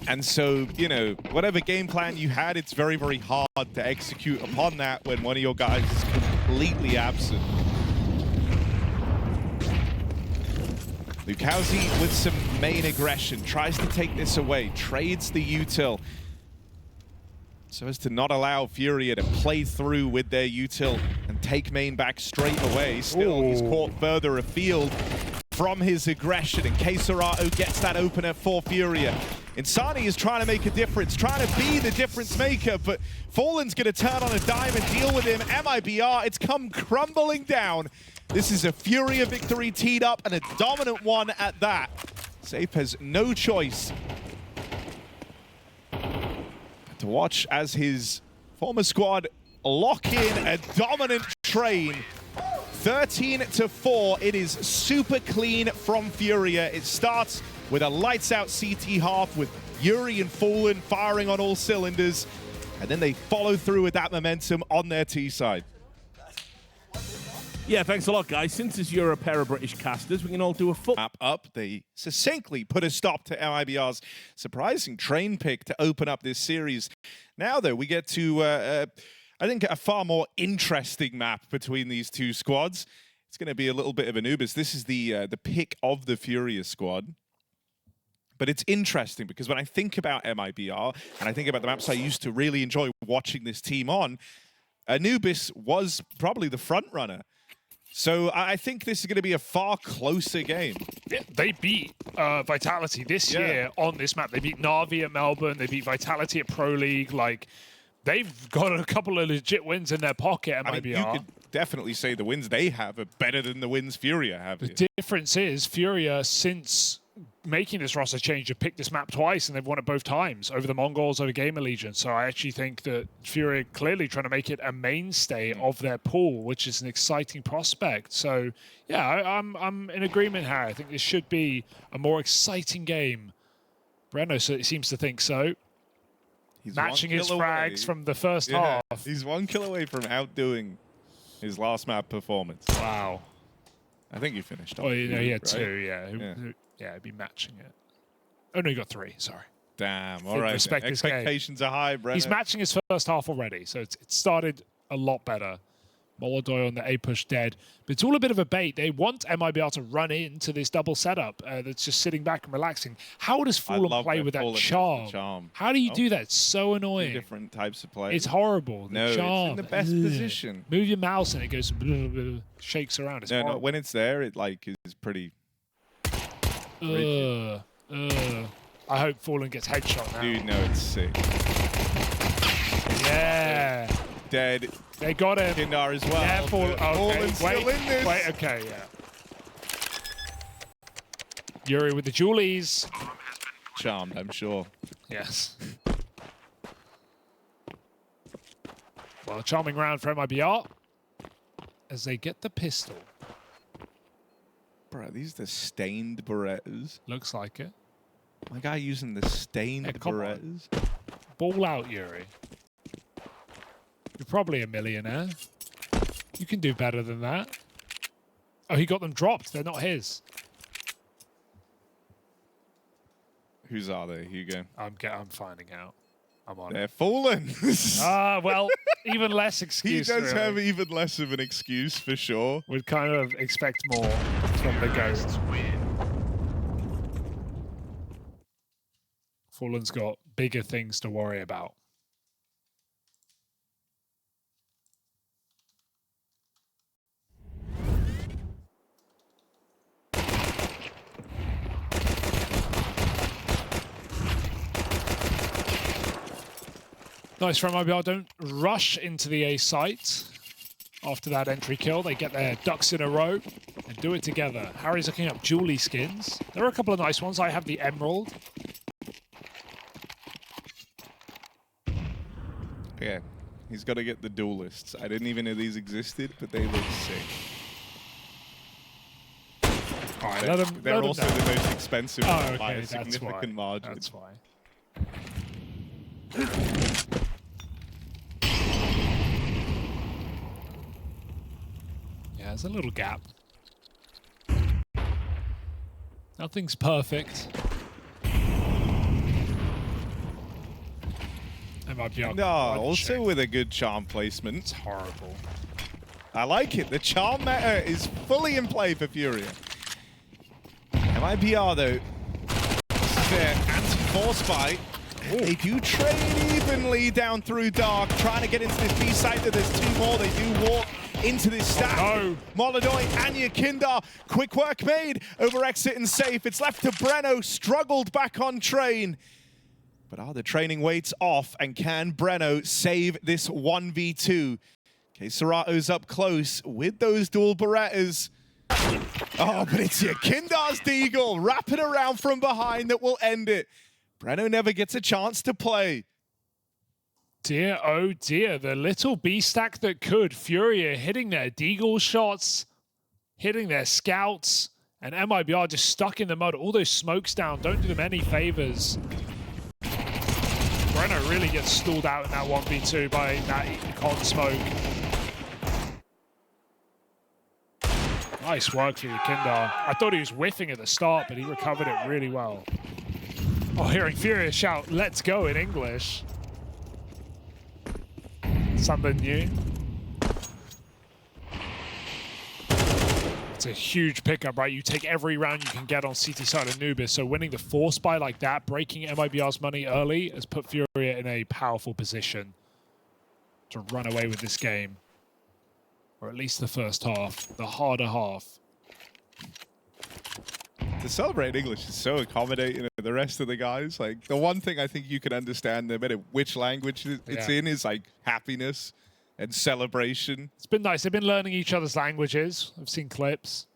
And so, you know, whatever game plan you had, it's very, very hard to execute upon that when one of your guys is completely absent. Lukowski with some main aggression, tries to take this away, trades the util so as to not allow FURIA to play through with their util and take main back straight away. Still, he's caught further afield from his aggression, and Kazahstan gets that opener for FURIA. Insani is trying to make a difference, trying to be the difference maker, but Fallen's going to turn on a dime and deal with him. MIBR, it's come crumbling down. This is a FURIA victory teed up, and a dominant one at that. Safe has no choice to watch as his former squad lock in a dominant train. 13-4. It is super clean from FURIA. It starts with a lights-out CT half with Yuri and Fallen firing on all cylinders, and then they follow through with that momentum on their T side. Yeah, thanks a lot, guys. Since you're a pair of British casters, we can all do a foot Map up. They succinctly put a stop to MIBR's surprising train pick to open up this series. Now, though, we get to, I think, a far more interesting map between these two squads. It's going to be a little bit of Anubis. This is the pick of the FURIA squad. But it's interesting because when I think about MIBR and I think about the maps I used to really enjoy watching this team on, Anubis was probably the front runner. So I think this is going to be a far closer game. Yeah, they beat Vitality this year on this map. They beat Na'Vi at Melbourne. They beat Vitality at Pro League. Like, they've got a couple of legit wins in their pocket at MIBR. I mean, you could definitely say the wins they have are better than the wins FURIA have. The difference is FURIA, since making this roster change, have picked this map twice and they've won it both times over the MongolZ, over GamerLegion. So I actually think that FURIA clearly trying to make it a mainstay of their pool, which is an exciting prospect. So yeah, I'm in agreement here. I think this should be a more exciting game. Breno seems to think so. He's matching his frags from the first half. He's 1 kill away from outdoing his last map performance. Wow. I think you finished. Oh, you know, he had right? 2, yeah, he'd be matching it. Oh, no, he got 3, sorry. Damn, all right. Respect his game. Expectations are high, Breno. He's matching his first half already, so it started a lot better. MongolZ on the A push dead. But it's all a bit of a bait. They want MIBR to run into this double setup that's just sitting back and relaxing. How does Fallen play with that charm? How do you do that? It's so annoying. 2 different types of play. It's horrible. The charm. It's in the best position. Move your mouse and it goes shakes around. It's no, when it's there, it like is pretty. I hope Fallen gets headshot now. Dude, no, it's sick. Yeah. Dead. They got him. Kindar as well. Yeah, Fallen's still in this. Wait, okay, yeah. Yuri with the Julies. Charmed, I'm sure. Yes. Well, a charming round for MIBR as they get the pistol. Bro, these are the stained Berettas. Looks like it. My guy using the stained Berettas. Ball out, Yuri. You're probably a millionaire. You can do better than that. Oh, he got them dropped. They're not his. Whose are they, Hugo? I'm finding out. I'm on They're it. Fallen. Well, even less excuse. He does really. have even less of an excuse for sure. Would kind of expect more from the ghost. Fallen's got bigger things to worry about. Nice from MIBR. Don't rush into the A site after that entry kill. They get their ducks in a row and do it together. Harry's looking up Julie skins. There are a couple of nice ones. I have the Emerald. Yeah, he's got to get the duelists. I didn't even know these existed, but they look sick. All right, they're also the most expensive by a that's significant margin. That's why. Yeah, there's a little gap. Nothing's perfect. No, also with a good charm placement. It's horrible. I like it. The charm meta is fully in play for FURIA. MIBR, though, this is their anti-force fight. They do trade evenly down through Dark, trying to get into this B site. There's 2 more. They do walk into this stack. Oh, no. MongolZ, Anya, Kindar. Quick work made over exit and safe. It's left to Breno, struggled back on train. But are the training weights off, and can Breno save this 1v2? Okay, Serato's up close with those dual Berettas. Oh, but it's your Kindar's Deagle wrapping around from behind that will end it. Breno never gets a chance to play. dear, oh dear. The little B stack that could. FURIA hitting their deagle shots, hitting their scouts, and MIBR just stuck in the mud. All those smokes down don't do them any favors. Breno really gets stalled out in that 1v2 by that cotton smoke. Nice work for Yakindar. I thought he was whiffing at the start, but he recovered it really well. Oh, hearing FURIA shout, "Let's go" in English. Something new. It's a huge pickup, right? You take every round you can get on CT side Anubis, so winning the force buy like that, breaking MIBR's money early, has put FURIA in a powerful position to run away with this game. Or at least the first half, the harder half. To celebrate English is so accommodating to the rest of the guys. Like, the one thing I think you can understand no matter which language it's in is like happiness and celebration. It's been nice. They've been learning each other's languages. I've seen clips.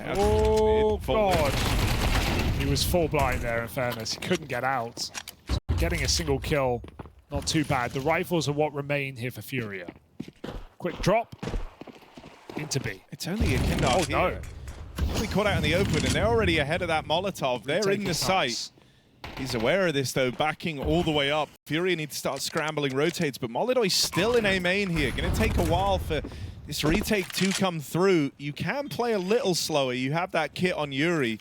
Oh, God. He was full blind there, in fairness. He couldn't get out. So getting a single kill, not too bad. The rifles are what remain here for FURIA. Quick drop into B. It's only a Kindar Oh, here. no. Really caught out in the open, and they're already ahead of that Molotov. They're in the site. He's aware of this, though, backing all the way up. FURIA need to start scrambling rotates, but MongolZ still in A main here. Going to take a while for this retake to come through. You can play a little slower. You have that kit on Yuri.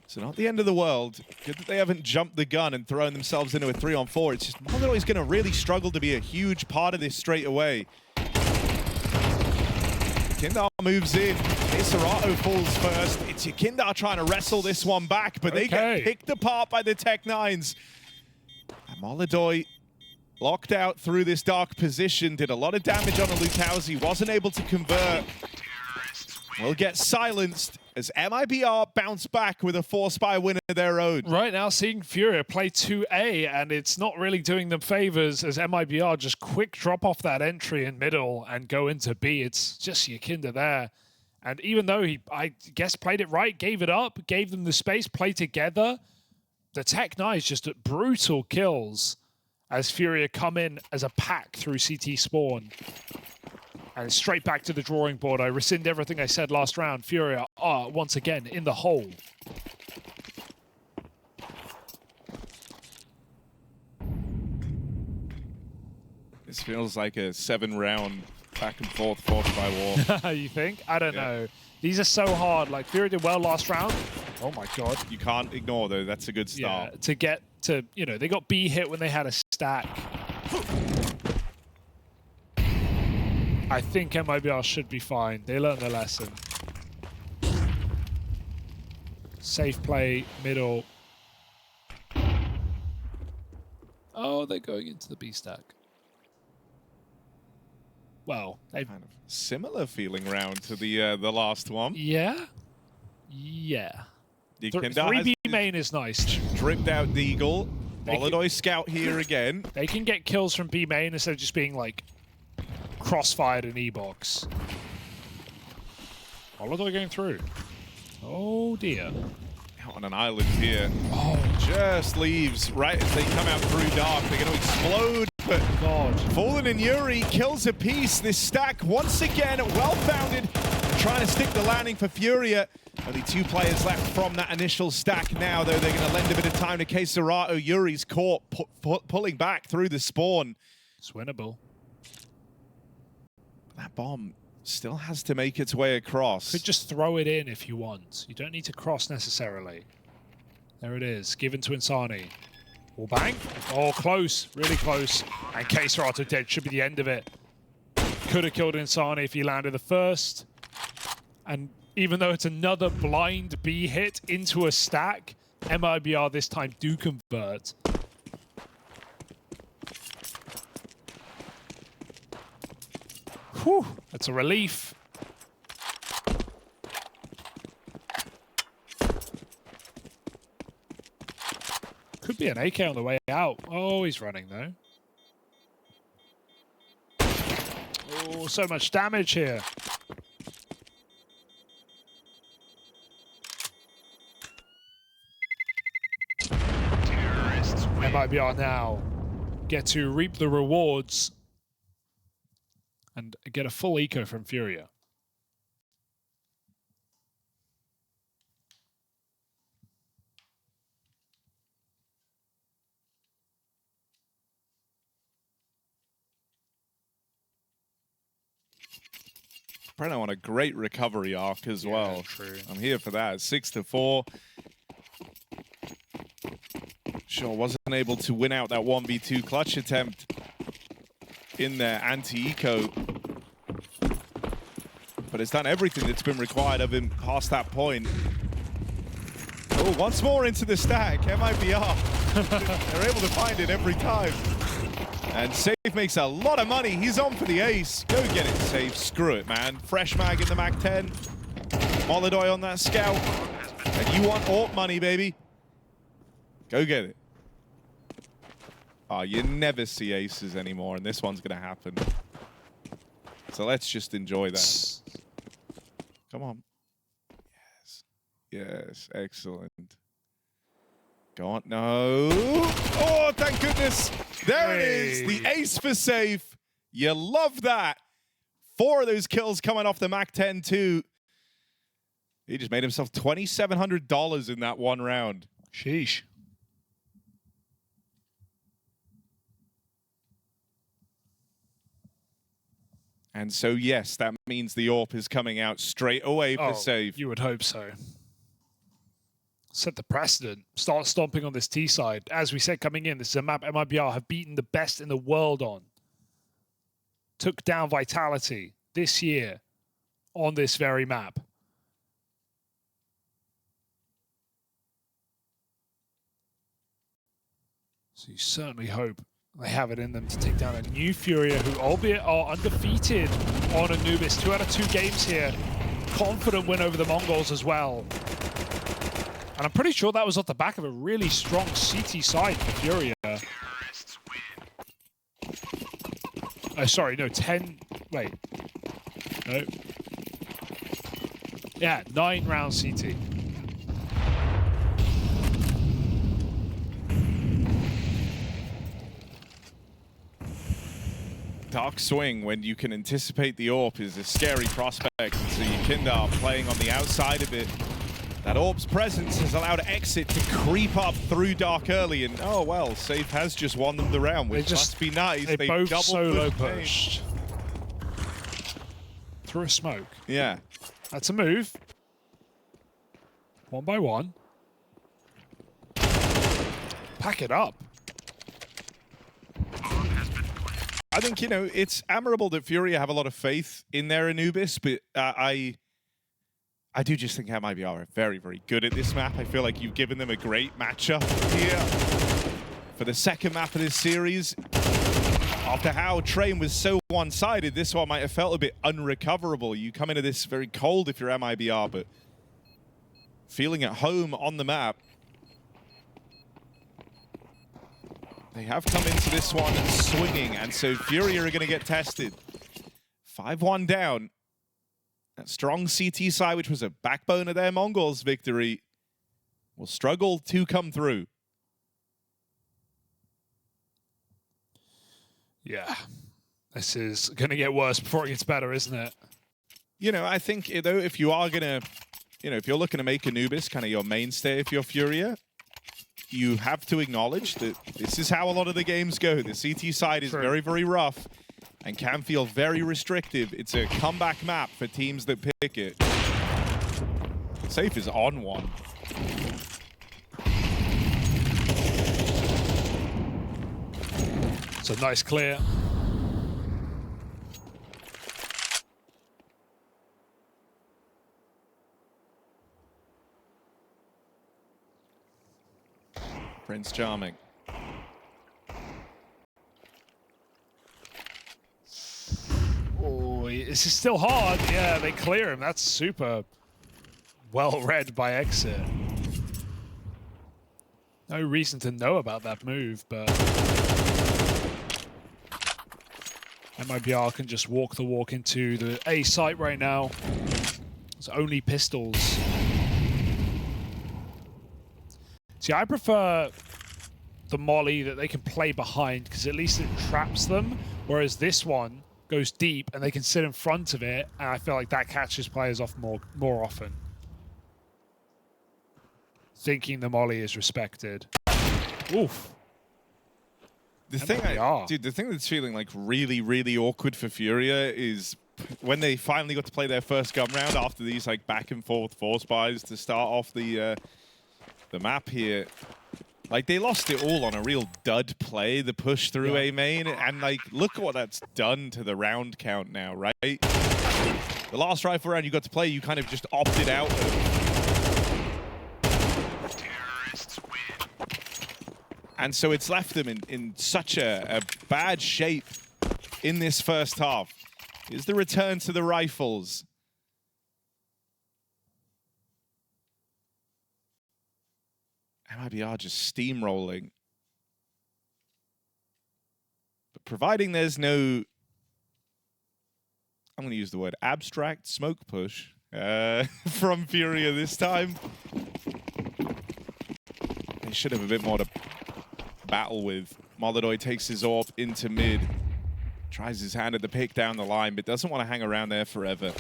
So not the end of the world. Good that they haven't jumped the gun and thrown themselves into a 3-on-4. It's just MongolZ is going to really struggle to be a huge part of this straight away. Yakindar moves in. Serato falls first. It's Yakindar trying to wrestle this one back, but they get picked apart by the Tech-9s. And MongolZ locked out through this dark position, did a lot of damage on a Lukowski, wasn't able to convert. Will get silenced as MIBR bounce back with a force-buy win of their own. Right now, seeing FURIA play 2A, and it's not really doing them favors as MIBR just quick drop off that entry in middle and go into B. It's just Yakindar there. And even though he, I guess, played it right, gave it up, gave them the space, play together, the Tech-9s just at brutal kills as FURIA come in as a pack through CT spawn. And straight back to the drawing board. I rescind everything I said last round. FURIA are once again in the hole. This feels like a 7-round back and forth by war. You think? I don't know. These are so hard. Like, FURIA did well last round. Oh my God. You can't ignore, though. That's a good start. Yeah, to get to, you know, they got B hit when they had a stack. I think MIBR should be fine. They learned their lesson. Safe play, middle. Oh, they're going into the B stack. Well, they've Kind of similar feeling round to the last one. yeah. Yeah. Yakindar 3B main is nice. Dripped out the Eagle. MongolZ scout here again. They can get kills from B main instead of just being like crossfired in E-box. MongolZ going through. Oh dear. Out on an island here. Oh, Just leaves right as they come out through dark. They're going to explode, but God. Fallen and Yuri kills a piece. This stack once again well-founded. Trying to stick the landing for FURIA. Only 2 players left from that initial stack now, though they're going to lend a bit of time to Kazahstan. Yuri's caught, pulling back through the spawn. It's winnable. That bomb still has to make its way across. Could just throw it in if you want. You don't need to cross necessarily. There it is, given to Insani. Wall bang. Oh, close, really close. And Kazahstan dead, should be the end of it. Could have killed Insani if he landed the first. And even though it's another blind B hit into a stack, MIBR this time do convert. Whew, that's a relief. Could be an AK on the way out. Oh, he's running though. Oh, so much damage here. MIBR now get to reap the rewards and get a full eco from FURIA. Brennan on a great recovery arc as well. True. I'm here for that. 6-4. Sure, wasn't able to win out that 1v2 clutch attempt in their anti-eco. But it's done everything that's been required of him past that point. Oh, once more into the stack. MIBR. They're able to find it every time. And Safe makes a lot of money. He's on for the ace. Go get it, Safe. Screw it, man. Fresh mag in the Mac 10. MongolZ on that scout. And you want AWP money, baby. Go get it. Oh, you never see aces anymore, and this one's going to happen. So let's just enjoy that. Come on. Yes. Yes. Excellent. Go on. No. Oh, thank goodness. There it is. The ace for Safe. You love that. 4 of those kills coming off the Mac 10 too. He just made himself $2,700 in that one round. Sheesh. And so, yes, that means the AWP is coming out straight away for Safe. You would hope so. Set the precedent. Start stomping on this T side. As we said coming in, this is a map MIBR have beaten the best in the world on. Took down Vitality this year on this very map. So you certainly hope they have it in them to take down a new FURIA, who albeit are undefeated on Anubis. 2 out of 2 games here. Confident win over the MongolZ as well. And I'm pretty sure that was off the back of a really strong CT side for FURIA. Oh, sorry, no, 10... Wait. No. Yeah, 9 round CT. Dark swing when you can anticipate the AWP is a scary prospect. So Yekindar playing on the outside of it. That AWP's presence has allowed Exit to creep up through Dark early, and oh well, Safe has just won them the round, which must be nice. They both solo pushed. Through a smoke. Yeah. That's a move. 1 by 1. Pack it up. I think, you know, it's admirable that FURIA have a lot of faith in their Anubis, but I do just think MIBR are very, very good at this map. I feel like you've given them a great matchup here for the second map of this series. After how Train was so one-sided, this one might have felt a bit unrecoverable. You come into this very cold if you're MIBR, but feeling at home on the map. They have come into this one swinging, and so FURIA are going to get tested. 5-1 down. That strong CT side, which was a backbone of their MongolZ victory, will struggle to come through. Yeah. This is going to get worse before it gets better, isn't it? You know, I think, though, if you are going to, you know, if you're looking to make Anubis kind of your mainstay if you're FURIA, you have to acknowledge that this is how a lot of the games go. The CT side is very, very rough and can feel very restrictive. It's a comeback map for teams that pick it. Safe is on one. It's a nice clear. Prince Charming. Oh, this is still hard. Yeah, they clear him. That's super well read by Exit. No reason to know about that move, but MIBR can just walk the walk into the A site right now. It's only pistols. See, I prefer the molly that they can play behind, because at least it traps them, whereas this one goes deep and they can sit in front of it, and I feel like that catches players off more often. Thinking the molly is respected. Oof. The thing, dude, the thing that's feeling like really, really awkward for FURIA is when they finally got to play their first gun round after these like back and forth force buys to start off the map here. Like, they lost it all on a real dud play, the push through A main, and like, look at what that's done to the round count now, right? The last rifle round you got to play, you kind of just opted out of. And so it's left them in such a bad shape in this first half. Is the return to the rifles. MIBR just steamrolling. But providing there's no, I'm going to use the word abstract smoke push from FURIA this time. They should have a bit more to battle with. MongolZ takes his AWP into mid. Tries his hand at the pick down the line, but doesn't want to hang around there forever.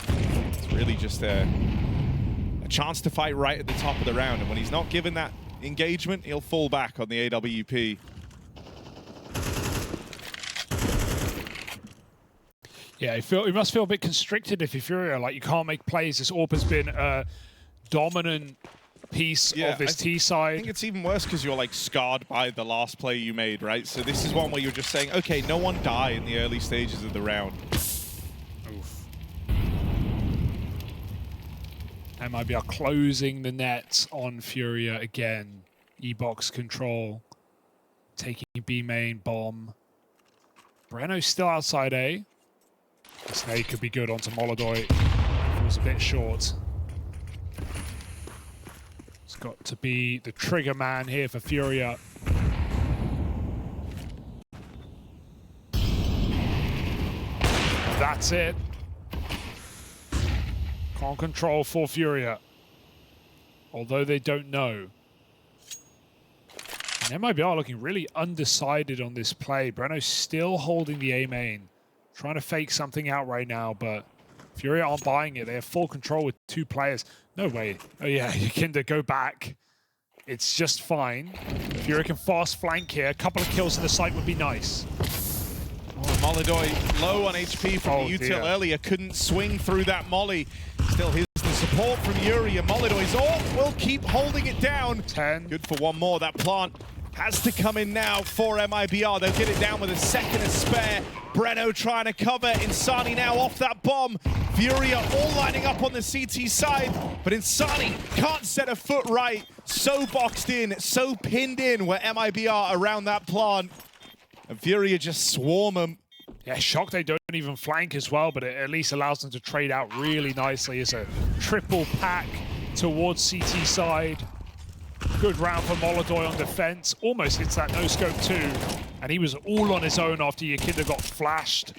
It's really just a chance to fight right at the top of the round, and when he's not given that engagement, he'll fall back on the AWP. Yeah, you must feel a bit constricted if you're FURIA. Like, you can't make plays. This AWP has been a dominant piece of this T side. I think it's even worse because you're like scarred by the last play you made, right? So this is one where you're just saying, okay, no one die in the early stages of the round. Oof. MIBR closing the net on FURIA again. E-box control. Taking B main, bomb. Breno's still outside A. This nade could be good onto MongolZ. It was a bit short. It's got to be the trigger man here for FURIA. And that's it. Can't control for FURIA. Although they don't know. And MIBR looking really undecided on this play. Breno's still holding the A main. Trying to fake something out right now, but FURIA aren't buying it. They have full control with 2 players. No way. Oh yeah, Yakinda, go back. It's just fine. FURIA can fast flank here. A couple of kills to the site would be nice. Oh, MongolZ low on HP from the util earlier. Couldn't swing through that molly. Still, here's the support from Yuri, and MongolZ's AWP will keep holding it down. 10. Good for one more. That plant has to come in now for MIBR. They'll get it down with a second to spare. Breno trying to cover. Insani now off that bomb. FURIA all lining up on the CT side, but Insani can't set a foot right. So boxed in, so pinned in where MIBR around that plant. And FURIA just swarm them. Yeah, shocked they don't even flank as well, but it at least allows them to trade out really nicely. It's a triple pack towards CT side. Good round for MongolZ on defense. Almost hits that no-scope too. And he was all on his own after Yakinda got flashed.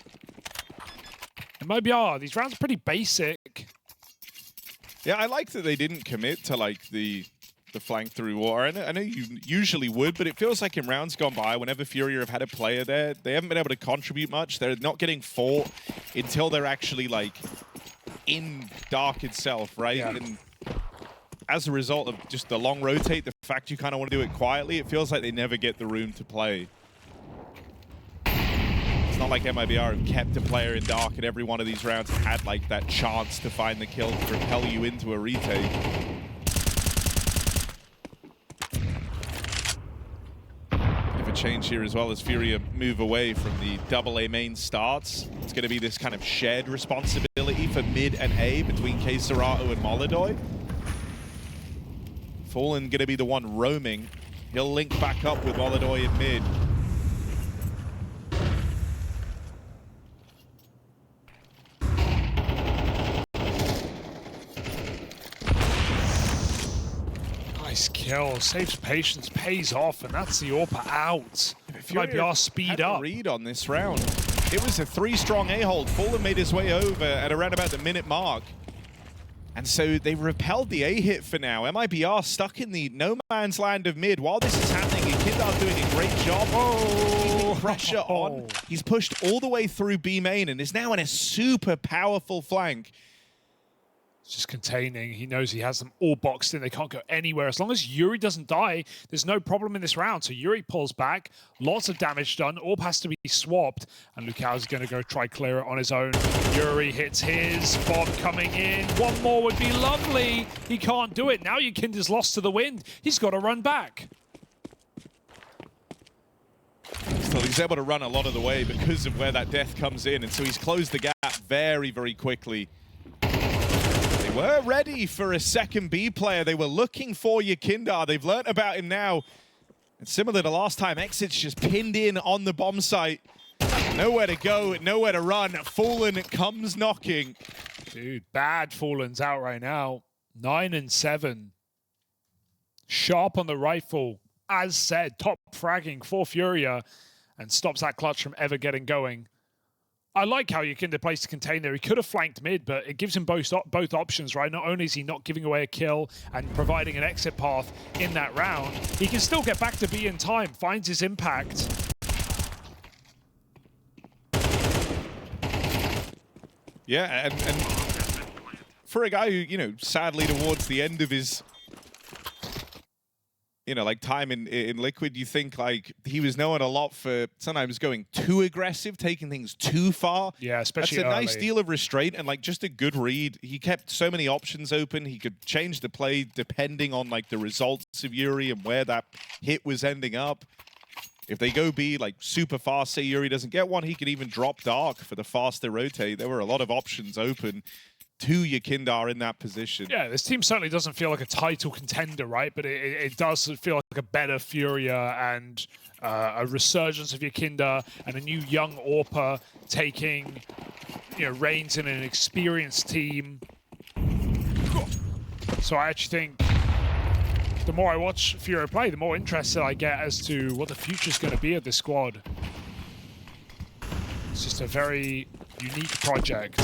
And MIBR, these rounds are pretty basic. Yeah, I like that they didn't commit to like the flank through water. I know you usually would, but it feels like in rounds gone by, whenever FURIA have had a player there, they haven't been able to contribute much. They're not getting fought until they're actually like in Dark itself, right? Yeah. And as a result of just the long rotate, the fact you kind of want to do it quietly, it feels like they never get the room to play. It's not like MIBR have kept a player in Dark and every one of these rounds had like that chance to find the kill to propel you into a retake. Bit of a change here as well as FURIA move away from the double A main starts. It's going to be this kind of shared responsibility for mid and A between Kazahstan and MongolZ. Fallen going to be the one roaming. He'll link back up with MongolZ in mid. Nice kill. Saves patience, pays off, and that's the AWP out. MIBR speed up. Read on this round. It was a 3-strong A-hold. Fallen made his way over at around about the minute mark. And so they repelled the A hit for now. MIBR stuck in the no man's land of mid. While this is happening, Kindar's doing a great job. Keeping pressure on. He's pushed all the way through B main and is now in a super powerful flank. Just containing. He knows he has them all boxed in. They can't go anywhere. As long as Yuri doesn't die, there's no problem in this round. So Yuri pulls back. Lots of damage done. Orb has to be swapped. And Lukau's going to go try clear it on his own. Yuri hits his. Bomb coming in. One more would be lovely. He can't do it. Now Yukinda's lost to the wind. He's got to run back. Still, he's able to run a lot of the way because of where that death comes in. And so he's closed the gap very, very quickly. Were ready for a second B player. They were looking for Yukindar. They've learnt about him now. And similar to last time, Exit's just pinned in on the bomb site. Nowhere to go, nowhere to run. Fallen comes knocking. Dude, bad Fallen's out right now. 9 and 7. Sharp on the rifle. As said, top fragging for FURIA and stops that clutch from ever getting going. I like how Yukinda plays to contain there. He could have flanked mid, but it gives him both options, right? Not only is he not giving away a kill and providing an exit path in that round, he can still get back to B in time, finds his impact. Yeah, and for a guy who, you know, sadly towards the end of his, you know, like time in Liquid, you think like he was known a lot for sometimes going too aggressive, taking things too far. Yeah, especially That's a early. nice deal of restraint and like just a good read. He kept so many options open. He could change the play depending on like the results of Yuri and where that hit was ending up. If they go B like super fast, say Yuri doesn't get one, he could even drop Dark for the faster rotate. There were a lot of options open to Yukindar in that position. Yeah, this team certainly doesn't feel like a title contender, right? But it does feel like a better FURIA and a resurgence of Yukinda and a new young Orpa taking, you know, reins in an experienced team. So I actually think the more I watch FURIA play, the more interested I get as to what the future's going to be of this squad. It's just a very unique project.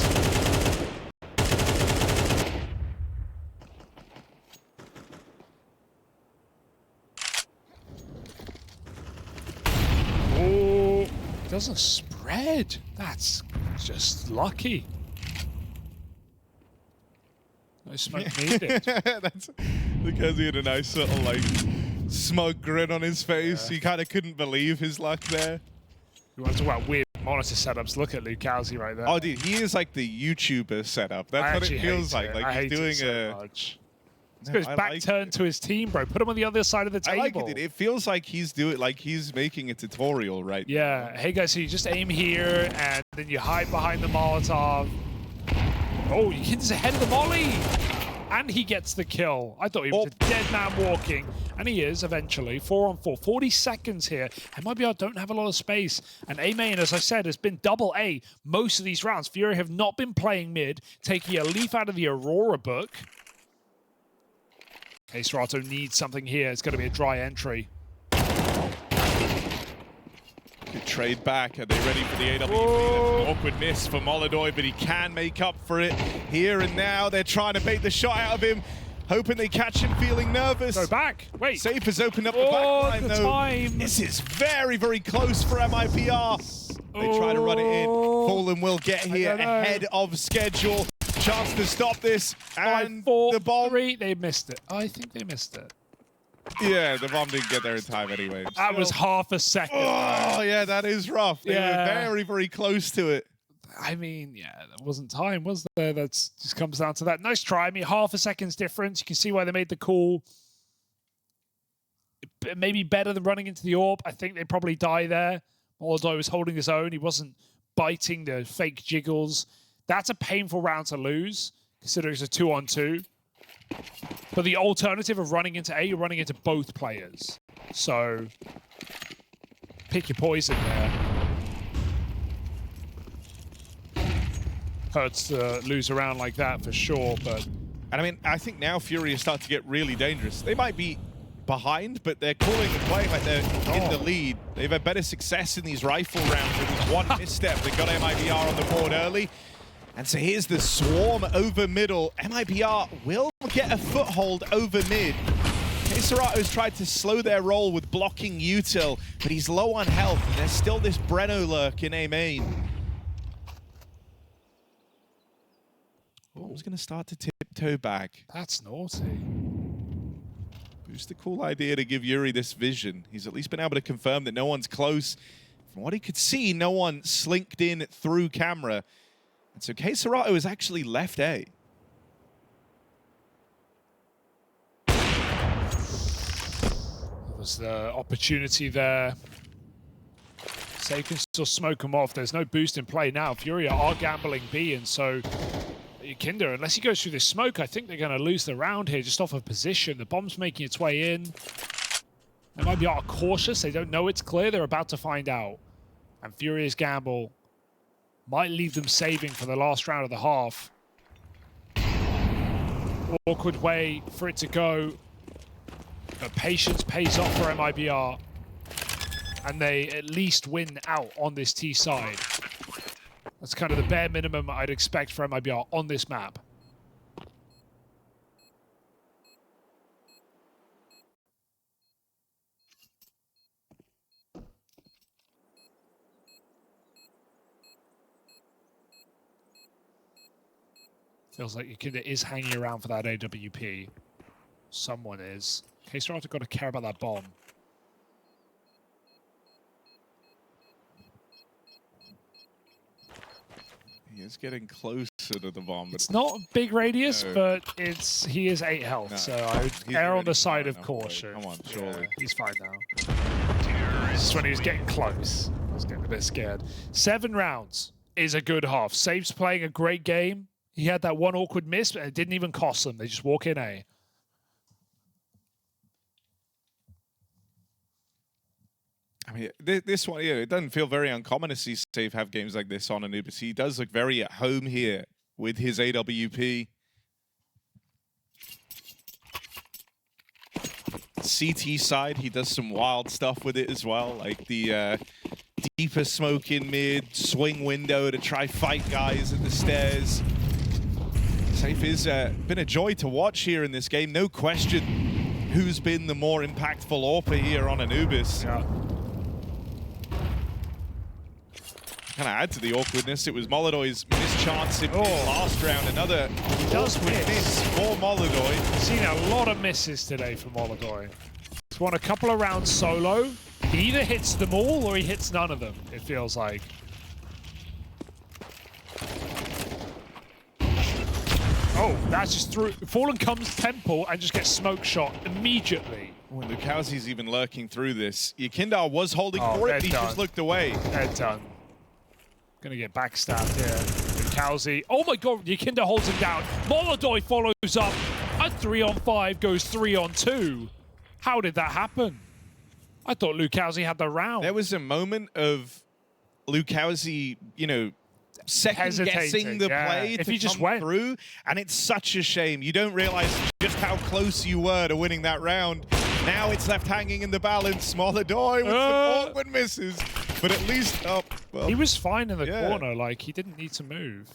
Doesn't spread. That's just lucky. No smoke needed. That's because he had a nice little like smug grin on his face. Yeah. He kind of couldn't believe his luck there. You want to talk about weird monitor setups? Look at Lukowski right there. Oh, dude, he is like the YouTuber setup. That's what it feels like. Like he's doing so much. Let's go his back turn to his team, bro. Put him on the other side of the table. I like it, dude. It feels like he's doing like he's making a tutorial right now. Yeah. Hey guys, so you just aim here and then you hide behind the Molotov. Oh, Yukinda's ahead of the molly. And he gets the kill. I thought he was a dead man walking. And he is eventually. 4 on 4. 40 seconds here. MIBR don't have a lot of space. And A main, as I said, has been double A most of these rounds. FURIA have not been playing mid, taking a leaf out of the Aurora book. Okay, Serato needs something here. It's going to be a dry entry. Good trade back. Are they ready for the AWP? That's an awkward miss for MongolZ, but he can make up for it here and now. They're trying to bait the shot out of him, hoping they catch him feeling nervous. Go back. Wait. Safe has opened up the back line, though. Time. This is very, very close for MIBR. They try to run it in. Fallen will get here ahead of schedule. Chance to stop this, and 5, 4, the bomb. 3. They missed it. I think they missed it. Yeah, the bomb didn't get there in time anyway. That was half a second. Oh, yeah, that is rough. They were very, very close to it. I mean, yeah, there wasn't time, was there? That just comes down to that. Nice try. I mean, half a second's difference. You can see why they made the call. Maybe better than running into the AWP. I think they probably die there. MongolZ was holding his own. He wasn't biting the fake jiggles. That's a painful round to lose, considering it's a 2-on-2. But the alternative of running into A, you're running into both players. So, pick your poison there. Hurts to lose a round like that for sure, but... And I mean, I think now FURIA start to get really dangerous. They might be behind, but they're calling and playing like they're in the lead. They've had better success in these rifle rounds. It was one misstep that got MIBR on the board early. And so here's the swarm over middle. MIBR will get a foothold over mid. Kazahstan tried to slow their roll with blocking Util, but he's low on health, and there's still this Breno lurk in A main. Bomb's going to start to tiptoe back. That's naughty. It's the cool idea to give Yuri this vision. He's at least been able to confirm that no one's close. From what he could see, no one slinked in through camera. And so Kazahstan is actually left A. There was the opportunity there. Safe can still smoke him off. There's no boost in play now. FURIA are gambling B, and so Kinder, unless he goes through this smoke, I think they're going to lose the round here just off of position. The bomb's making its way in. They might be cautious. They don't know it's clear. They're about to find out. And FURIA's gamble might leave them saving for the last round of the half. Awkward way for it to go. But patience pays off for MIBR. And they at least win out on this T side. That's kind of the bare minimum I'd expect for MIBR on this map. Feels like Yukunda is hanging around for that AWP. Someone is. Kazahstan have got to care about that bomb. He is getting closer to the bomb. It's not a big radius, No. but he is 8 health, No. so I would He's err on already the side fine of now, caution. Come on, surely. Yeah, he's fine now. This is when he was getting close. I was getting a bit scared. 7 rounds is a good half. Safe's playing a great game. He had that one awkward miss, but it didn't even cost them. They just walk in A. I mean, this one, yeah, it doesn't feel very uncommon to see Safe have games like this on Anubis. He does look very at home here with his AWP. CT side, he does some wild stuff with it as well, like the deeper smoke in mid, swing window to try fight guys at the stairs. Safe has been a joy to watch here in this game. No question who's been the more impactful AWPer here on Anubis. Yeah. Kind of add to the awkwardness. It was MongolZ's mischance in his last round. Another awkward miss for MongolZ. Seen a lot of misses today from MongolZ. He's won a couple of rounds solo. He either hits them all or he hits none of them, it feels like. Oh, that's just through. Fallen comes Temple and just gets smoke shot immediately. When Lukowski's even lurking through this. Yakindar was holding for it, but he just looked away. They're done. Gonna get backstabbed here. Lukowski. Oh my god, Yakinda holds him down. MongolZ follows up. A 3-on-5 goes 3-on-2. How did that happen? I thought Lukowski had the round. There was a moment of Lukowski, you know, second-guessing the play if to he just come went through, and it's such a shame. You don't realize just how close you were to winning that round. Now it's left hanging in the balance. MongolZ with some awkward misses, but at least well, he was fine in the corner. Like, he didn't need to move.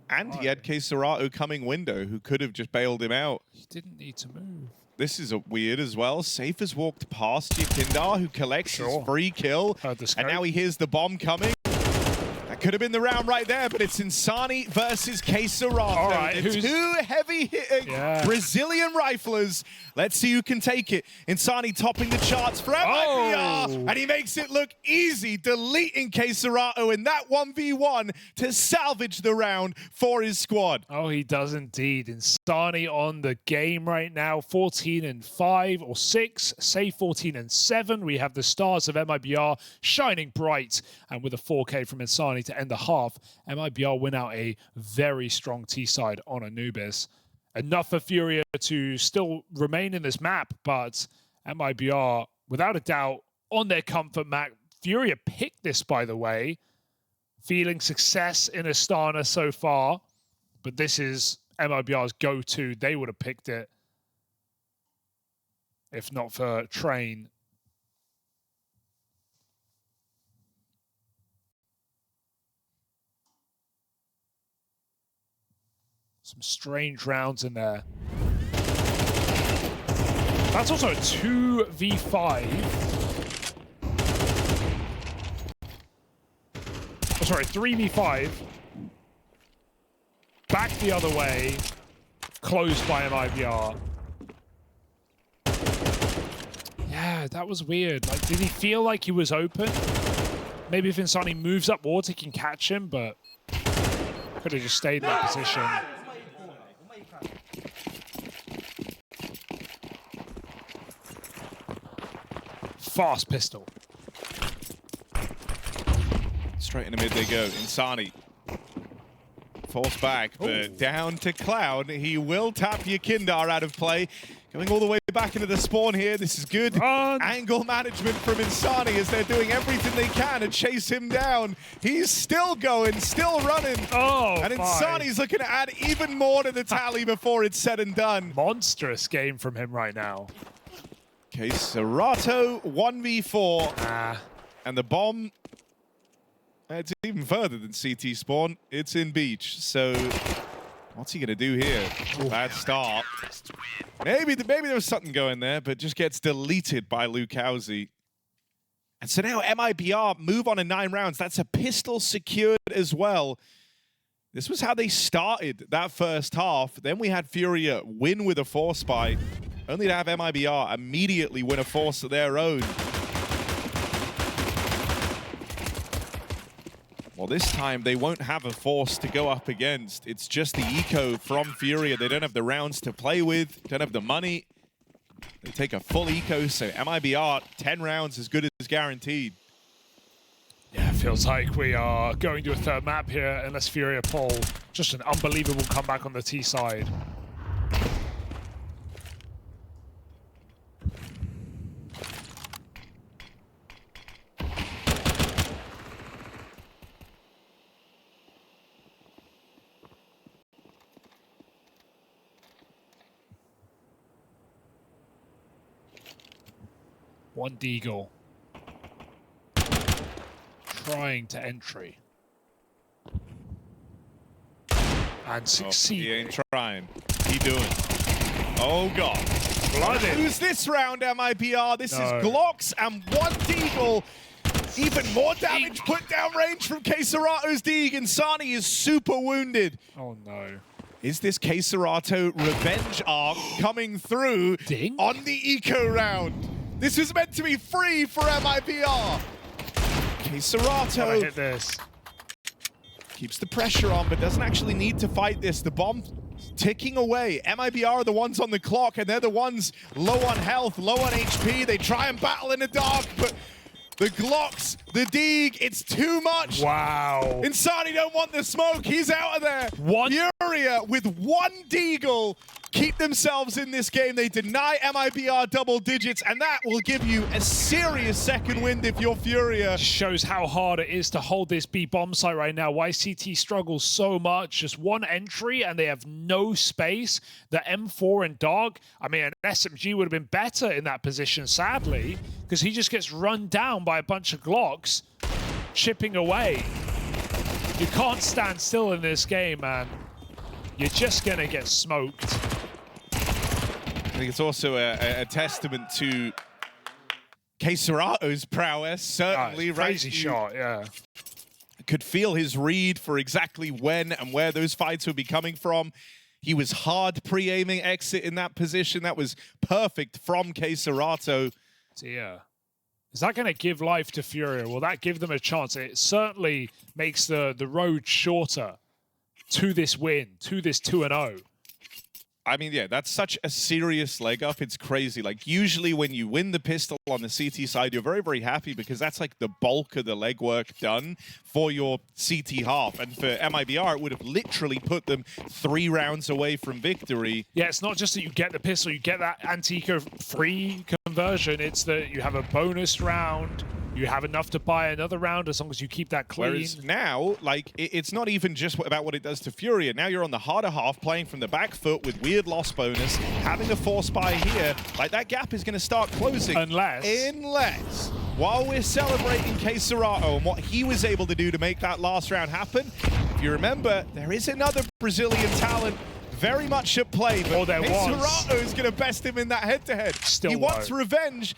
And he had Kazahstan coming window, who could have just bailed him out. He didn't need to move. This is weird as well. Safe has walked past Yakindar, who collects his free kill, and now he hears the bomb coming. That could have been the round right there, but it's Insani versus Kazahstan. All right, two heavy-hitting Brazilian riflers. Let's see who can take it. Insani topping the charts for MIBR, and he makes it look easy, deleting Kazahstan in that 1v1 to salvage the round for his squad. Oh, he does indeed. Insani on the game right now, 14-5 or 6, Safe 14-7. We have the stars of MIBR shining bright, and with a 4K from Insani to end the half, MIBR win out a very strong T-side on Anubis. Enough for FURIA to still remain in this map, but MIBR, without a doubt, on their comfort map. FURIA picked this, by the way, feeling success in Astana so far, but this is MIBR's go-to. They would have picked it if not for Train. Some strange rounds in there. That's also a 2v5. Oh, sorry, 3v5. Back the other way. Closed by MIBR. Yeah, that was weird. Like, did he feel like he was open? Maybe if Insani moves up wards, he can catch him, but could have just stayed in that position. Fast pistol. Straight in the mid they go. Insani. Force back, but down to Cloud. He will tap Yakindar out of play. Going all the way back into the spawn here. This is good angle management from Insani as they're doing everything they can to chase him down. He's still going, still running. And Insani's looking to add even more to the tally before it's said and done. Monstrous game from him right now. Okay, Serato 1v4. And the bomb, it's even further than CT spawn. It's in beach. So what's he gonna do here? Bad start. Maybe there was something going there, but just gets deleted by Lukowski. And so now MIBR move on in 9 rounds. That's a pistol secured as well. This was how they started that first half. Then we had FURIA win with a force buy, only to have MIBR immediately win a force of their own. Well, this time they won't have a force to go up against. It's just the eco from FURIA. They don't have the rounds to play with, don't have the money. They take a full eco, so MIBR 10 rounds as good as guaranteed. Yeah, it feels like we are going to a third map here unless FURIA pull. Just an unbelievable comeback on the T side. One Deagle. Trying to entry. And succeeding. He ain't trying. He doing. Oh, God. Blooded. Lose this round, MIBR. This is Glocks and one Deagle. Even more damage put down range from Kazahstan's Deeg. Insani is super wounded. Oh, no. Is this Kazahstan revenge arc coming through on the eco round? This was meant to be free for MIBR. Kazahstan hit this. Keeps the pressure on, but doesn't actually need to fight this. The bomb ticking away. MIBR are the ones on the clock, and they're the ones low on health, low on HP. They try and battle in the dark, but the Glocks, the Deeg, it's too much. Wow. Insani don't want the smoke. He's out of there. FURIA with one Deagle keep themselves in this game. They deny MIBR double digits, and that will give you a serious second wind if you're FURIA. Shows how hard it is to hold this B bomb site right now. Why CT struggles so much. Just one entry, and they have no space. The M4 and Dog, I mean, an SMG would have been better in that position, sadly, because he just gets run down by a bunch of Glocks, chipping away. You can't stand still in this game, man. You're just going to get smoked. I think it's also a testament to Kazahstan's prowess, certainly. Crazy shot, yeah. Could feel his read for exactly when and where those fights would be coming from. He was hard pre-aiming exit in that position. That was perfect from Kazahstan. So, yeah. Is that going to give life to FURIA? Will that give them a chance? It certainly makes the road shorter to this win, to this 2-0. I mean, yeah, that's such a serious leg up. It's crazy. Like, usually when you win the pistol on the CT side, you're very, very happy because that's like the bulk of the legwork done for your CT half. And for MIBR, it would have literally put them 3 rounds away from victory. Yeah, it's not just that you get the pistol, you get that anti-eco free conversion. It's that you have a bonus round. You have enough to buy another round as long as you keep that clean. Whereas now, like, it's not even just about what it does to FURIA. Now you're on the harder half, playing from the back foot with weird loss bonus, having a force buy here. Like, that gap is going to start closing. Unless, while we're celebrating Kazahstan and what he was able to do to make that last round happen, if you remember, there is another Brazilian talent very much at play, but there was. is going to best him in that head-to-head. Still he wants revenge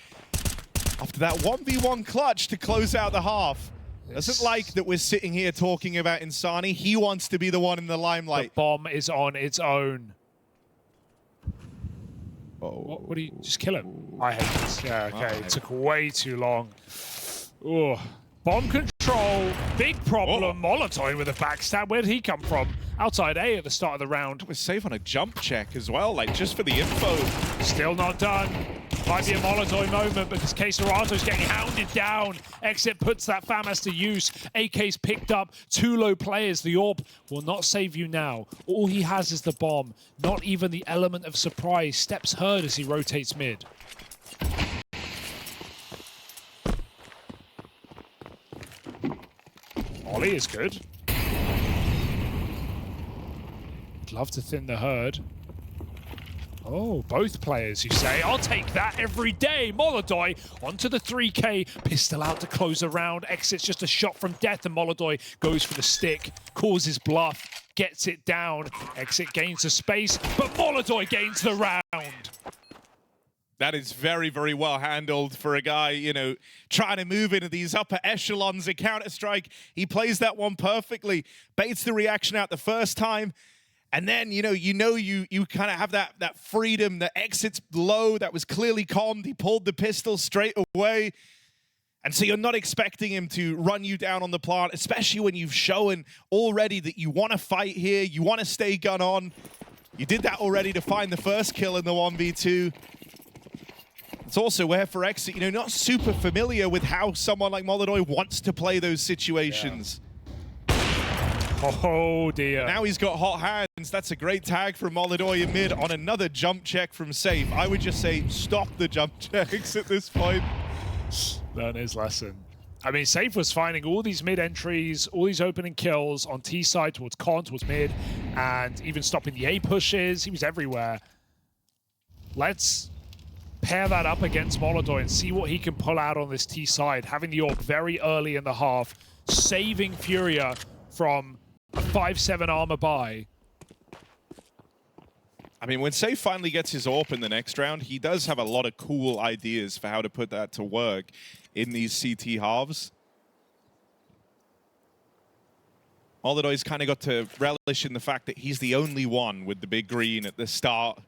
after that 1v1 clutch to close out the half. Doesn't like that we're sitting here talking about Insani. He wants to be the one in the limelight. The bomb is on its own. Oh. What do you just kill him? I hate this. Yeah, okay. It took way too long. Ooh. Bomb control, big problem. Molotov with a backstab. Where did he come from? Outside A at the start of the round. Was safe on a jump check as well, like just for the info. Still not done. Might be a Molotov moment because Kazahstan's getting hounded down. Exit puts that FAMAS to use. AK's picked up. 2 low players. The AWP will not save you now. All he has is the bomb. Not even the element of surprise. Steps heard as he rotates mid. Ollie is good. I'd love to thin the herd. Oh, both players, you say? I'll take that every day. Molodoi onto the 3K. Pistol out to close the round. Exits just a shot from death, and Molodoi goes for the stick. Calls his bluff. Gets it down. Exit gains the space, but Molodoi gains the round. That is very, very well handled for a guy, you know, trying to move into these upper echelons of Counter-Strike. He plays that one perfectly. Baits the reaction out the first time. And then, you kind of have that freedom. The exit's low. That was clearly calmed. He pulled the pistol straight away. And so you're not expecting him to run you down on the plant, especially when you've shown already that you want to fight here. You want to stay gun on. You did that already to find the first kill in the 1v2. It's also where for Exit, not super familiar with how someone like Molodoi wants to play those situations. Yeah. Oh dear. Now he's got hot hands. That's a great tag from Molodoi in mid on another jump check from Safe. I would just say stop the jump checks at this point. Learn his lesson. I mean, Safe was finding all these mid entries, all these opening kills on T side towards con, towards mid, and even stopping the A pushes. He was everywhere. Let's pair that up against Molodoi and see what he can pull out on this T side. Having the AWP very early in the half, saving FURIA from a 5-7 armor buy. I mean, when Safe finally gets his AWP in the next round, he does have a lot of cool ideas for how to put that to work in these CT halves. Molodoi's kind of got to relish in the fact that he's the only one with the big green at the start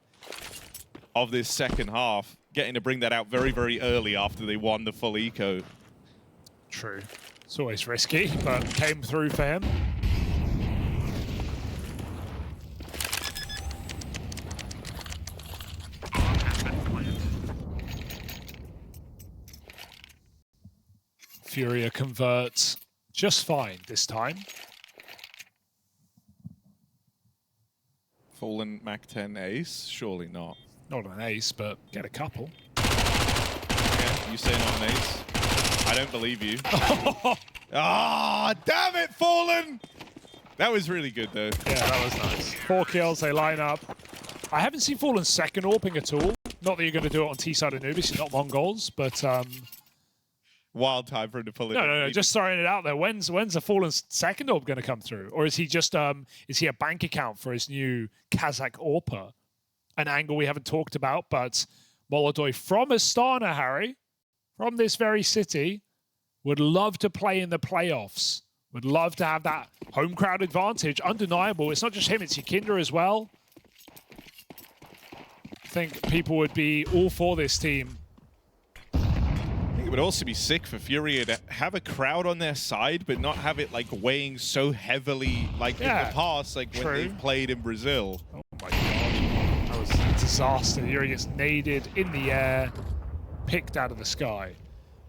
of this second half, getting to bring that out very, very early after they won the full eco. True. It's always risky, but came through for him. FURIA converts just fine this time. Fallen Mac 10 ace? Surely not. Not an ace, but get a couple. Yeah, you say not an ace. I don't believe you. Ah, damn it, Fallen! That was really good, though. Yeah, that was nice. 4 kills, they line up. I haven't seen Fallen's second AWPing at all. Not that you're going to do it on T-side Anubis, he's not MongolZ, but... wild time for him to pull it. No, just throwing it out there. When's a Fallen's second AWP going to come through? Or is he just, is he a bank account for his new Kazakh AWPer? An angle we haven't talked about, but Molodoi from Astana, Harry, from this very city, would love to play in the playoffs. Would love to have that home crowd advantage. Undeniable. It's not just him, it's Yakinda as well. I think people would be all for this team. I think it would also be sick for FURIA to have a crowd on their side, but not have it like weighing so heavily like in the past, like when they've played in Brazil. Oh my god. That was a disaster. Yuri gets naded in the air, picked out of the sky.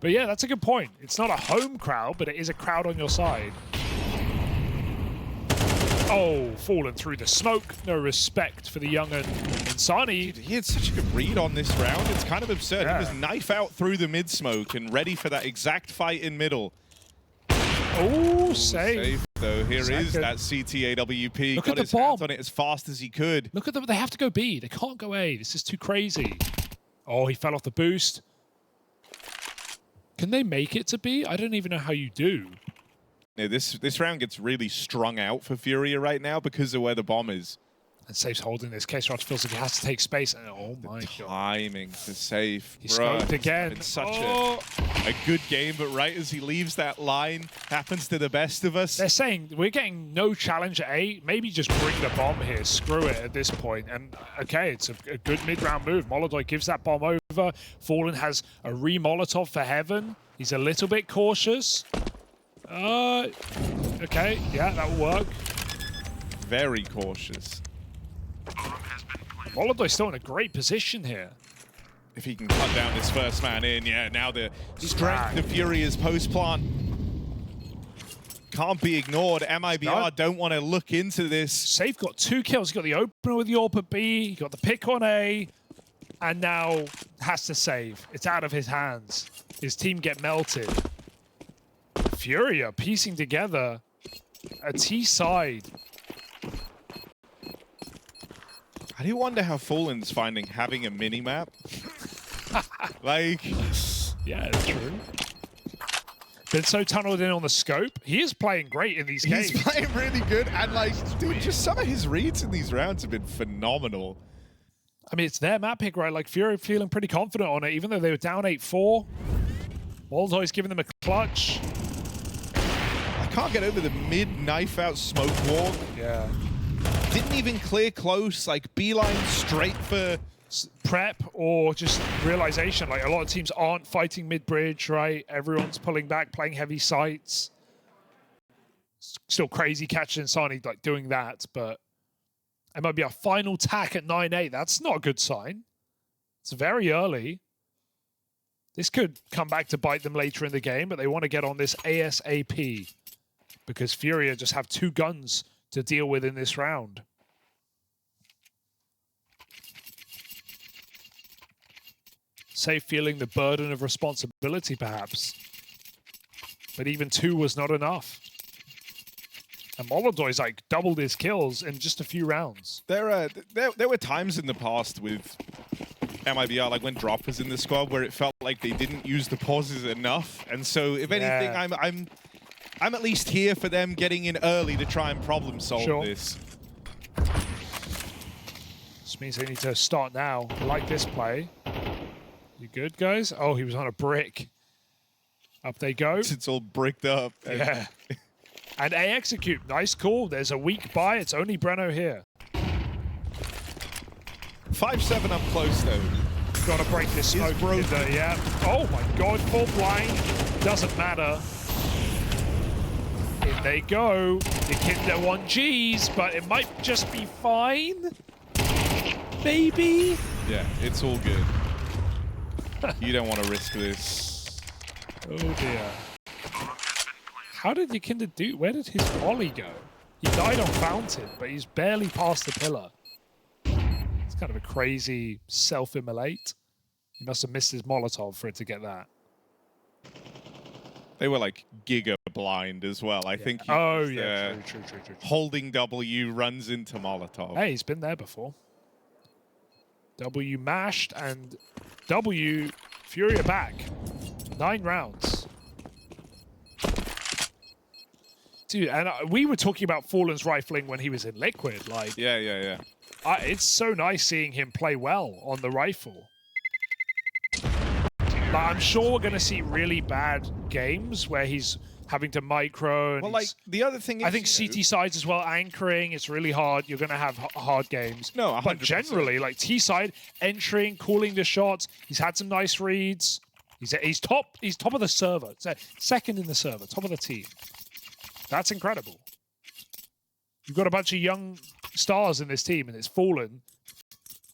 But yeah, that's a good point. It's not a home crowd, but it is a crowd on your side. Oh, fallen through the smoke. No respect for the young Insani. He had such a good read on this round. It's kind of absurd. Yeah. He was knife out through the mid smoke and ready for that exact fight in middle. Oh, safe. Though here is that CT-AWP. Look got at his the bomb. hands on it as fast as he could. Look at them. They have to go B. They can't go A. This is too crazy. Oh, he fell off the boost. Can they make it to B? I don't even know how you do. Yeah, this round gets really strung out for FURIA right now because of where the bomb is. And Safe's holding this. K-Sriracha feels like he has to take space. And oh my god. Timing to Safe. He scoped again. It's such a good game, but right as he leaves that line, happens to the best of us. They're saying we're getting no challenge at A. Maybe just bring the bomb here. Screw it at this point. And okay, it's a good mid-round move. MongolZ gives that bomb over. Fallen has a re-Molotov for Heaven. He's a little bit cautious. Okay, yeah, that will work. Very cautious. MongolZ's still in a great position here. If he can cut down this first man in, yeah, now the strength of FURIA's post-plant can't be ignored. MIBR don't want to look into this. Safe got 2 kills. He got the opener with the AWP at B, he got the pick on A, and now has to save. It's out of his hands. His team get melted. FURIA piecing together a T side. I do wonder how Fallen's finding having a mini-map. Like... Yeah, it's true. Been so tunneled in on the scope. He is playing great in these games. He's playing really good, and like, dude, just some of his reads in these rounds have been phenomenal. I mean, it's their map pick, right? Like, FURIA feeling pretty confident on it, even though they were down 8-4. MongolZ's giving them a clutch. I can't get over the mid-knife out smoke walk. Yeah. Didn't even clear close, like beeline straight for prep or just realization. Like, a lot of teams aren't fighting mid-bridge, right? Everyone's pulling back, playing heavy sights. Still crazy catching Sani like doing that, but it might be a final tack at 9-8. That's not a good sign. It's very early. This could come back to bite them later in the game, but they want to get on this ASAP because FURIA just have 2 guns to deal with in this round. Safe feeling the burden of responsibility, perhaps. But even 2 was not enough. And MongolZ's like doubled his kills in just a few rounds. There were times in the past with MIBR, like when Drop was in the squad, where it felt like they didn't use the pauses enough. And so, if anything, I'm at least here for them getting in early to try and problem solve this. This means they need to start now. I like this play. You good, guys? Oh, he was on a brick. Up they go. It's all bricked up. Yeah. And A execute. Nice call. There's a weak buy. It's only Breno here. 5-7 up close, though. Gotta break this smoke. Yeah. Oh my god, full blind. Doesn't matter. In they go. The Kinder 1Gs, but it might just be fine. Maybe. Yeah, it's all good. You don't want to risk this. Oh dear. How did the Kinder do? Where did his volley go? He died on Fountain, but he's barely past the pillar. It's kind of a crazy self-immolate. He must have missed his Molotov for it to get that. They were like giga blind as well. I think he true. holding W runs into Molotov. Hey, he's been there before. W mashed and W FURIA back. 9 rounds. Dude, and we were talking about Fallen's rifling when he was in Liquid. Like, yeah. It's so nice seeing him play well on the rifle. Like, I'm sure we're going to see really bad games where he's having to micro. And well, like, the other thing is, I think CT sides as well, anchoring, it's really hard. You're going to have hard games. No, 100%. But generally, like, T side, entering, calling the shots. He's had some nice reads. He's top of the server. So second in the server, top of the team. That's incredible. You've got a bunch of young stars in this team, and it's Fallen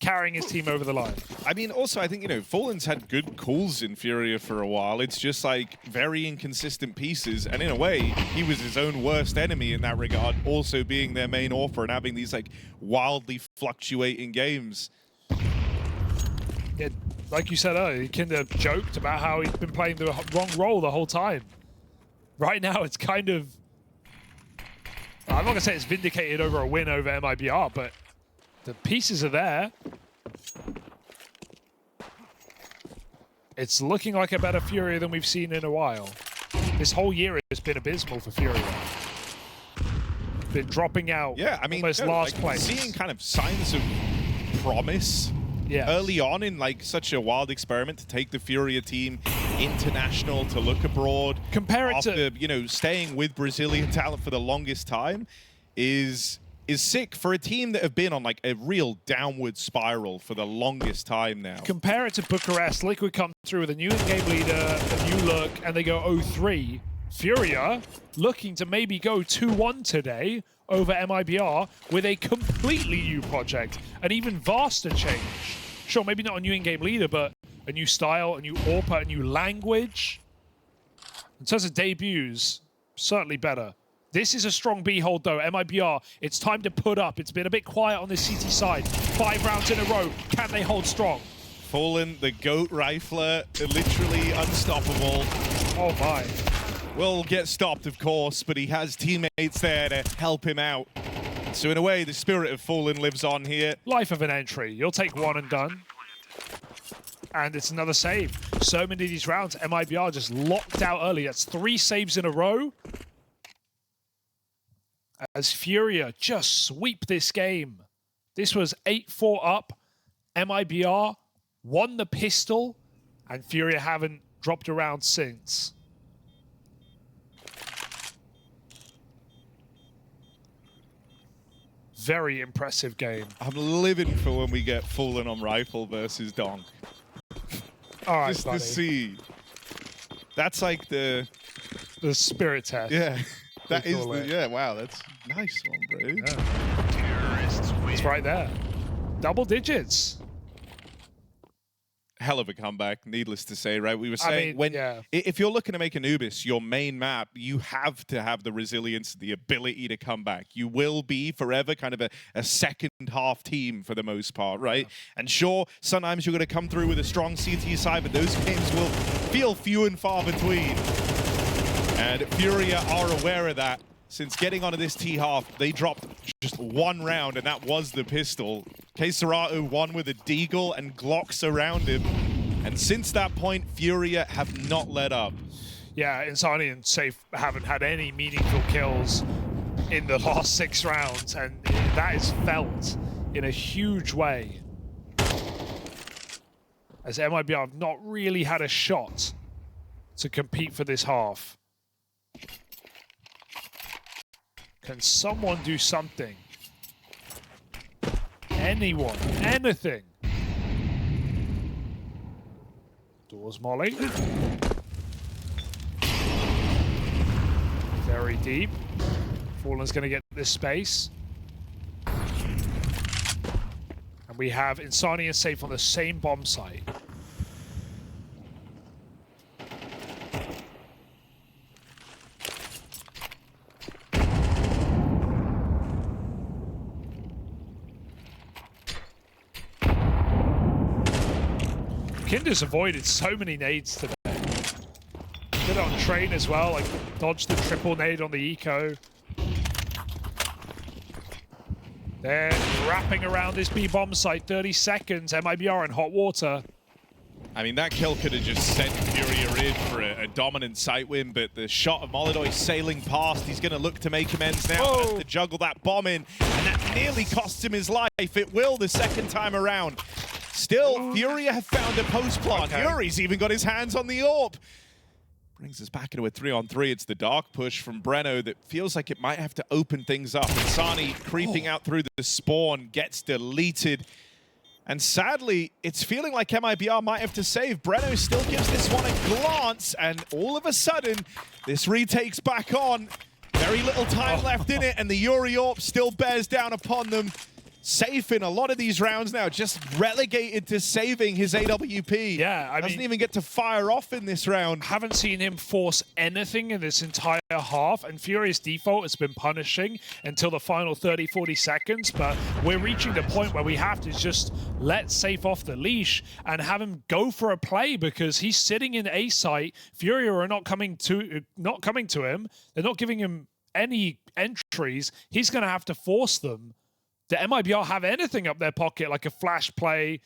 carrying his team over the line. I mean, also, I think, you know, Fallen's had good calls in FURIA for a while. It's just, like, very inconsistent pieces. And in a way, he was his own worst enemy in that regard, also being their main AWPer and having these, like, wildly fluctuating games. Yeah, like you said earlier, he kind of joked about how he's been playing the wrong role the whole time. Right now, it's kind of... I'm not going to say it's vindicated over a win over MIBR, but the pieces are there. It's looking like a better FURIA than we've seen in a while. This whole year has been abysmal for FURIA. been dropping out. Yeah, I mean, almost no, last like, place. seeing kind of signs of promise early on in like such a wild experiment to take the FURIA team international, to look abroad. Compare it after, to, you know, staying with Brazilian talent for the longest time is sick for a team that have been on like a real downward spiral for the longest time now. compare it to Bucharest. Liquid come through with a new in-game leader, a new look, and they go 0-3. FURIA looking to maybe go 2-1 today over MIBR with a completely new project, an even vaster change. Sure, maybe not a new in-game leader, but a new style, a new AWPA, a new language. In terms of debuts, certainly better. This is a strong B-hold, though. MIBR, it's time to put up. It's been a bit quiet on the CT side. 5 rounds in a row. Can they hold strong? Fallen, the GOAT rifler, literally unstoppable. Oh, my. Will get stopped, of course, but he has teammates there to help him out. So in a way, the spirit of Fallen lives on here. Life of an entry. You'll take one and done. And it's another save. So many of these rounds, MIBR just locked out early. That's 3 saves in a row. As FURIA just sweep this game. This was 8-4 up. MIBR won the pistol, and FURIA haven't dropped a round since. Very impressive game. I'm living for when we get Fallen on rifle versus Donk. All right, Just buddy. to see. That's like the spirit test. Yeah. That is call the it. yeah, wow, that's a nice one, bro. Yeah. It's right there. Double digits. Hell of a comeback, needless to say, right? We were I saying mean, yeah. if you're looking to make Anubis your main map, you have to have the resilience, the ability to come back. You will be forever kind of a second half team for the most part, right? Yeah. And sure, sometimes you're going to come through with a strong CT side, but those games will feel few and far between. And FURIA are aware of that. Since getting onto this T-half, they dropped just 1 round, and that was the pistol. Kazahstan won with a deagle and Glocks around him. And since that point, FURIA have not let up. Yeah, Insani and Safe haven't had any meaningful kills in the last 6 rounds, and that is felt in a huge way. As MIBR have not really had a shot to compete for this half. Can someone do something? Anyone, anything. Doors molly. Very deep. Fallen's going to get this space. And we have Insani and Safe on the same bomb site. Kinder's avoided so many nades today. Did it on train as well, like dodged the triple nade on the eco. They're wrapping around this B-bomb site, 30 seconds, MIBR in hot water. I mean, that kill could have just sent FURIA in for a dominant site win, but the shot of MongolZ sailing past, he's going to look to make amends now. Oh. Has to juggle that bomb in, and that nearly cost him his life. It will the second time around. Still, FURIA have found a post plant. Okay. Fury's even got his hands on the AWP. Brings us back into a 3-on-3. It's the dark push from Breno that feels like it might have to open things up. Insani creeping out through the spawn, gets deleted. And sadly, it's feeling like MIBR might have to save. Breno still gives this one a glance, and all of a sudden, this retake's back on. Very little time left in it, and the Yuri AWP still bears down upon them. Safe in a lot of these rounds now, just relegated to saving his AWP. Yeah, I Doesn't mean, even get to fire off in this round. haven't seen him force anything in this entire half, and FURIA's default has been punishing until the final 30, 40 seconds, but we're reaching the point where we have to just let Safe off the leash and have him go for a play, because he's sitting in A site. FURIA are not coming to him. They're not giving him any entries. He's going to have to force them. Do MIBR have anything up their pocket, like a flash play,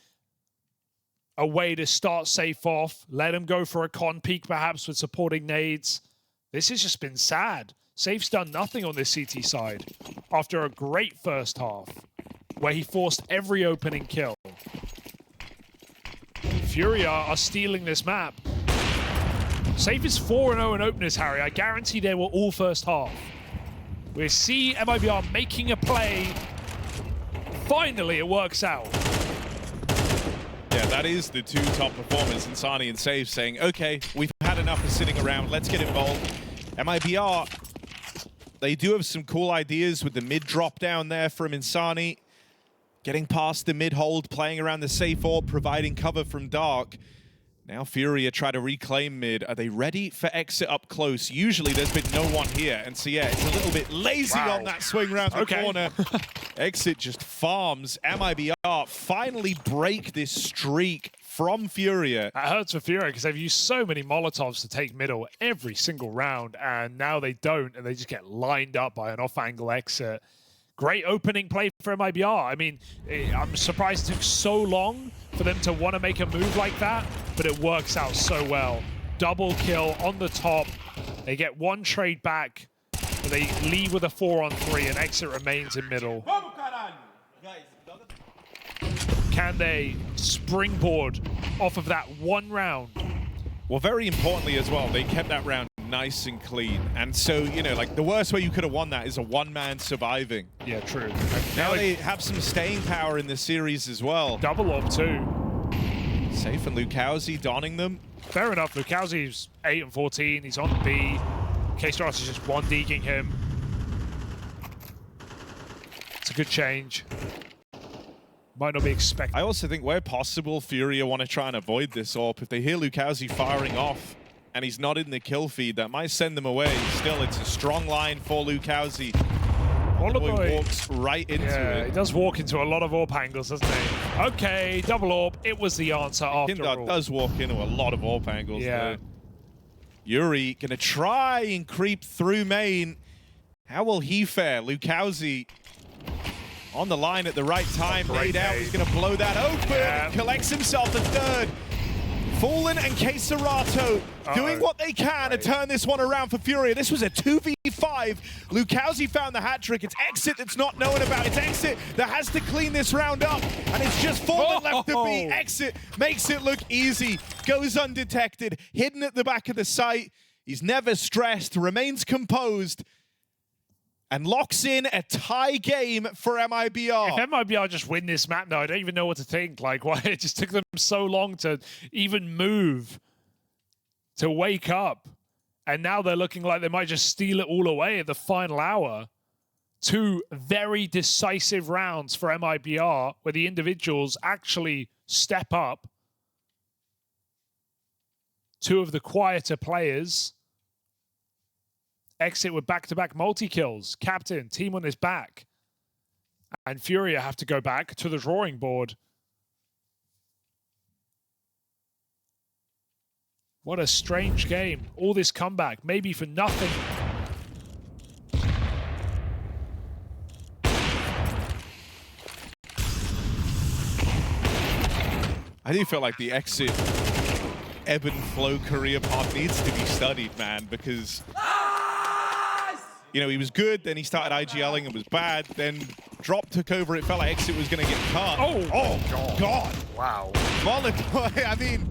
a way to start Safe off, let him go for a con peek perhaps with supporting nades? This has just been sad. Safe's done nothing on this CT side after a great first half where he forced every opening kill. FURIA are stealing this map. Safe is 4-0 in openers, Harry. I guarantee they were all first half. We see MIBR making a play. Finally, it works out. Yeah, that is the two top performers, Insani and Save, saying, okay, we've had enough of sitting around, let's get involved. MIBR, they do have some cool ideas with the mid drop down there from Insani. Getting past the mid hold, playing around the safe orb, providing cover from Dark. Now FURIA try to reclaim mid. Are they ready for exit up close? Usually there's been no one here. And so yeah, it's a little bit lazy on that swing round the corner. Exit just farms. MIBR finally break this streak from FURIA. That hurts for FURIA because they've used so many Molotovs to take middle every single round, and now they don't, and they just get lined up by an off-angle exit. Great opening play for MIBR. I mean, I'm surprised it took so long for them to want to make a move like that, but it works out so well. Double kill on the top. They get one trade back, but they leave with a 4-on-3, and exit remains in middle. Can they springboard off of that one round? Well, very importantly as well, they kept that round nice and clean. And so, you know, like the worst way you could have won that is a one-man surviving. Yeah, true. Now they have some staying power in the series as well. Double orb too. Safe and Lukowski donning them. Fair enough. Lukowski's 8-14. He's on B. K-Stars is just 1-deking him. It's a good change. Might not be expected. I also think where possible, FURIA want to try and avoid this AWP. If they hear Lukowski firing off and he's not in the kill feed, that might send them away. Still, it's a strong line for Lukowski. Boy walks right into it. He does walk into a lot of AWP angles, doesn't he? Okay, double AWP. It was the answer after all. Does walk into a lot of AWP angles though. Yuri gonna try and creep through main. How will he fare? Lukowski on the line at the right time, laid out. He's going to blow that open. Collects himself a third. Fallen and Keserato doing what they can to turn this one around for FURIA. This was a 2v5. Lukowski found the hat trick. It's Exit that's not known about. It's Exit that has to clean this round up. And it's just Fallen left to be. Exit makes it look easy. Goes undetected. Hidden at the back of the site. He's never stressed. Remains composed. And locks in a tie game for MIBR. If MIBR just win this map now, I don't even know what to think. Like, why it just took them so long to even move, to wake up. And now they're looking like they might just steal it all away at the final hour. Two very decisive rounds for MIBR, where the individuals actually step up. Two of the quieter players. Exit with back-to-back multi-kills. Captain, team on his back. And FURIA have to go back to the drawing board. What a strange game. All this comeback, maybe for nothing. I do feel like the Exit ebb and flow career path needs to be studied, man, because you know, he was good, then he started IGLing and was bad, then Drop took over, it felt like Exit was going to get cut. Oh God. Wow. Molotov, I mean,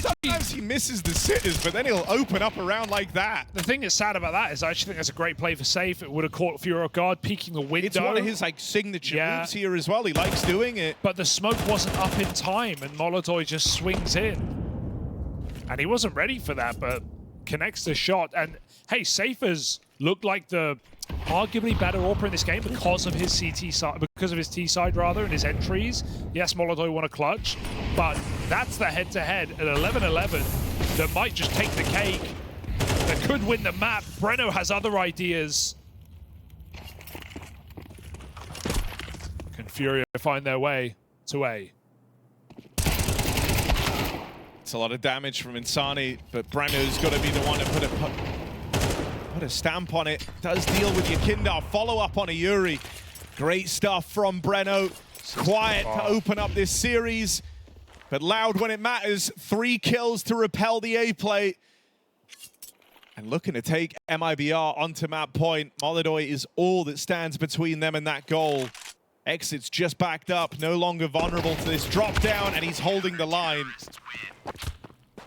sometimes he misses the sitters, but then he'll open up around like that. The thing that's sad about that is I actually think that's a great play for Safe. It would have caught FURIA off guard, peeking the window. It's one of his like signature moves here as well. He likes doing it. But the smoke wasn't up in time, and MongolZ just swings in. And he wasn't ready for that, but connects the shot. And hey, Safe has looked like the arguably better AWPer in this game because of his CT side, because of his T side rather, and his entries. Yes, MongolZ won a clutch, but that's the head-to-head at 11-11 that might just take the cake, that could win the map. Breno has other ideas. Can FURIA find their way to A? It's a lot of damage from Insani, but Breno's got to be the one to put a stamp on it. Does deal with Yakindar. Follow up on a Yuri. Great stuff from Breno. Quiet to open up this series, but loud when it matters. 3 kills to repel the A play. And looking to take MIBR onto map point. MongolZ is all that stands between them and that goal. Exit's just backed up, no longer vulnerable to this drop down, and he's holding the line.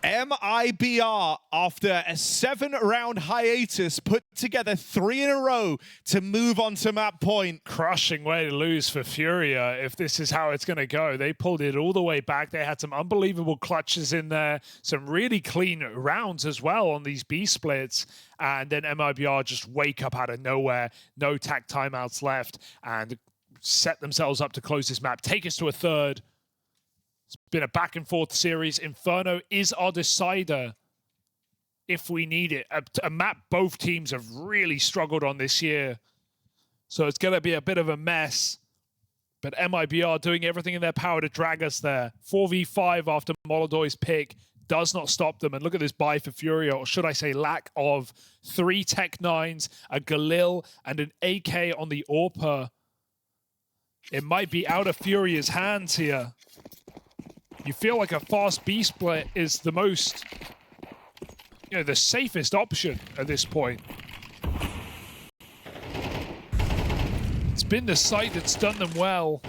MIBR, after a 7-round hiatus, put together 3 in a row to move on to map point. Crushing way to lose for FURIA if this is how it's going to go. They pulled it all the way back. They had some unbelievable clutches in there, some really clean rounds as well on these B splits. And then MIBR just wake up out of nowhere, no tack timeouts left, and set themselves up to close this map, take us to a third. It's been a back and forth series. Inferno is our decider if we need it. A map both teams have really struggled on this year. So it's going to be a bit of a mess. But MIBR doing everything in their power to drag us there. 4v5 after MongolZ's pick does not stop them. And look at this buy for FURIA, or should I say lack of. 3 Tech 9s, a Galil, and an AK on the AWP. It might be out of FURIA's hands here. You feel like a fast B split is the most, the safest option at this point. It's been the site that's done them well.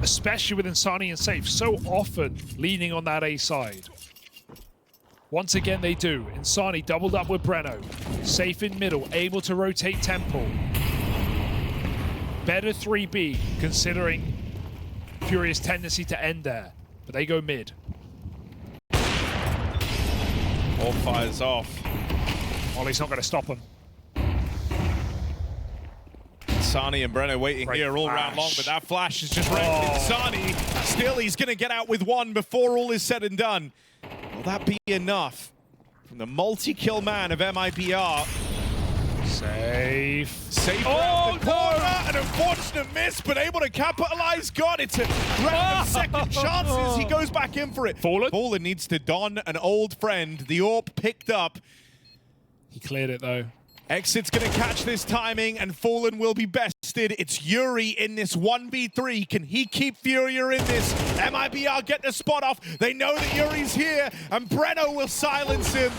Especially with Insani and Safe, so often leaning on that A side. Once again they do. Insani doubled up with Breno. Safe in middle, able to rotate Temple. Better 3B, considering FURIA's tendency to end there, but they go mid. All fires off. Ollie's not going to stop him. Sani and Breno waiting Great here all flash. round long, but that flash is just wrecked. Sani, still he's going to get out with 1 before all is said and done. Will that be enough from the multi-kill man of MIBR? Safe. Safe around the corner, an unfortunate miss, but able to capitalize. God, it's a round of second chances. He goes back in for it. Fallen needs to don an old friend. The AWP picked up. He cleared it though. Exit's going to catch this timing, and Fallen will be bested. It's Yuri in this 1v3. Can he keep FURIA in this? MIBR get the spot off. They know that Yuri's here, and Breno will silence him.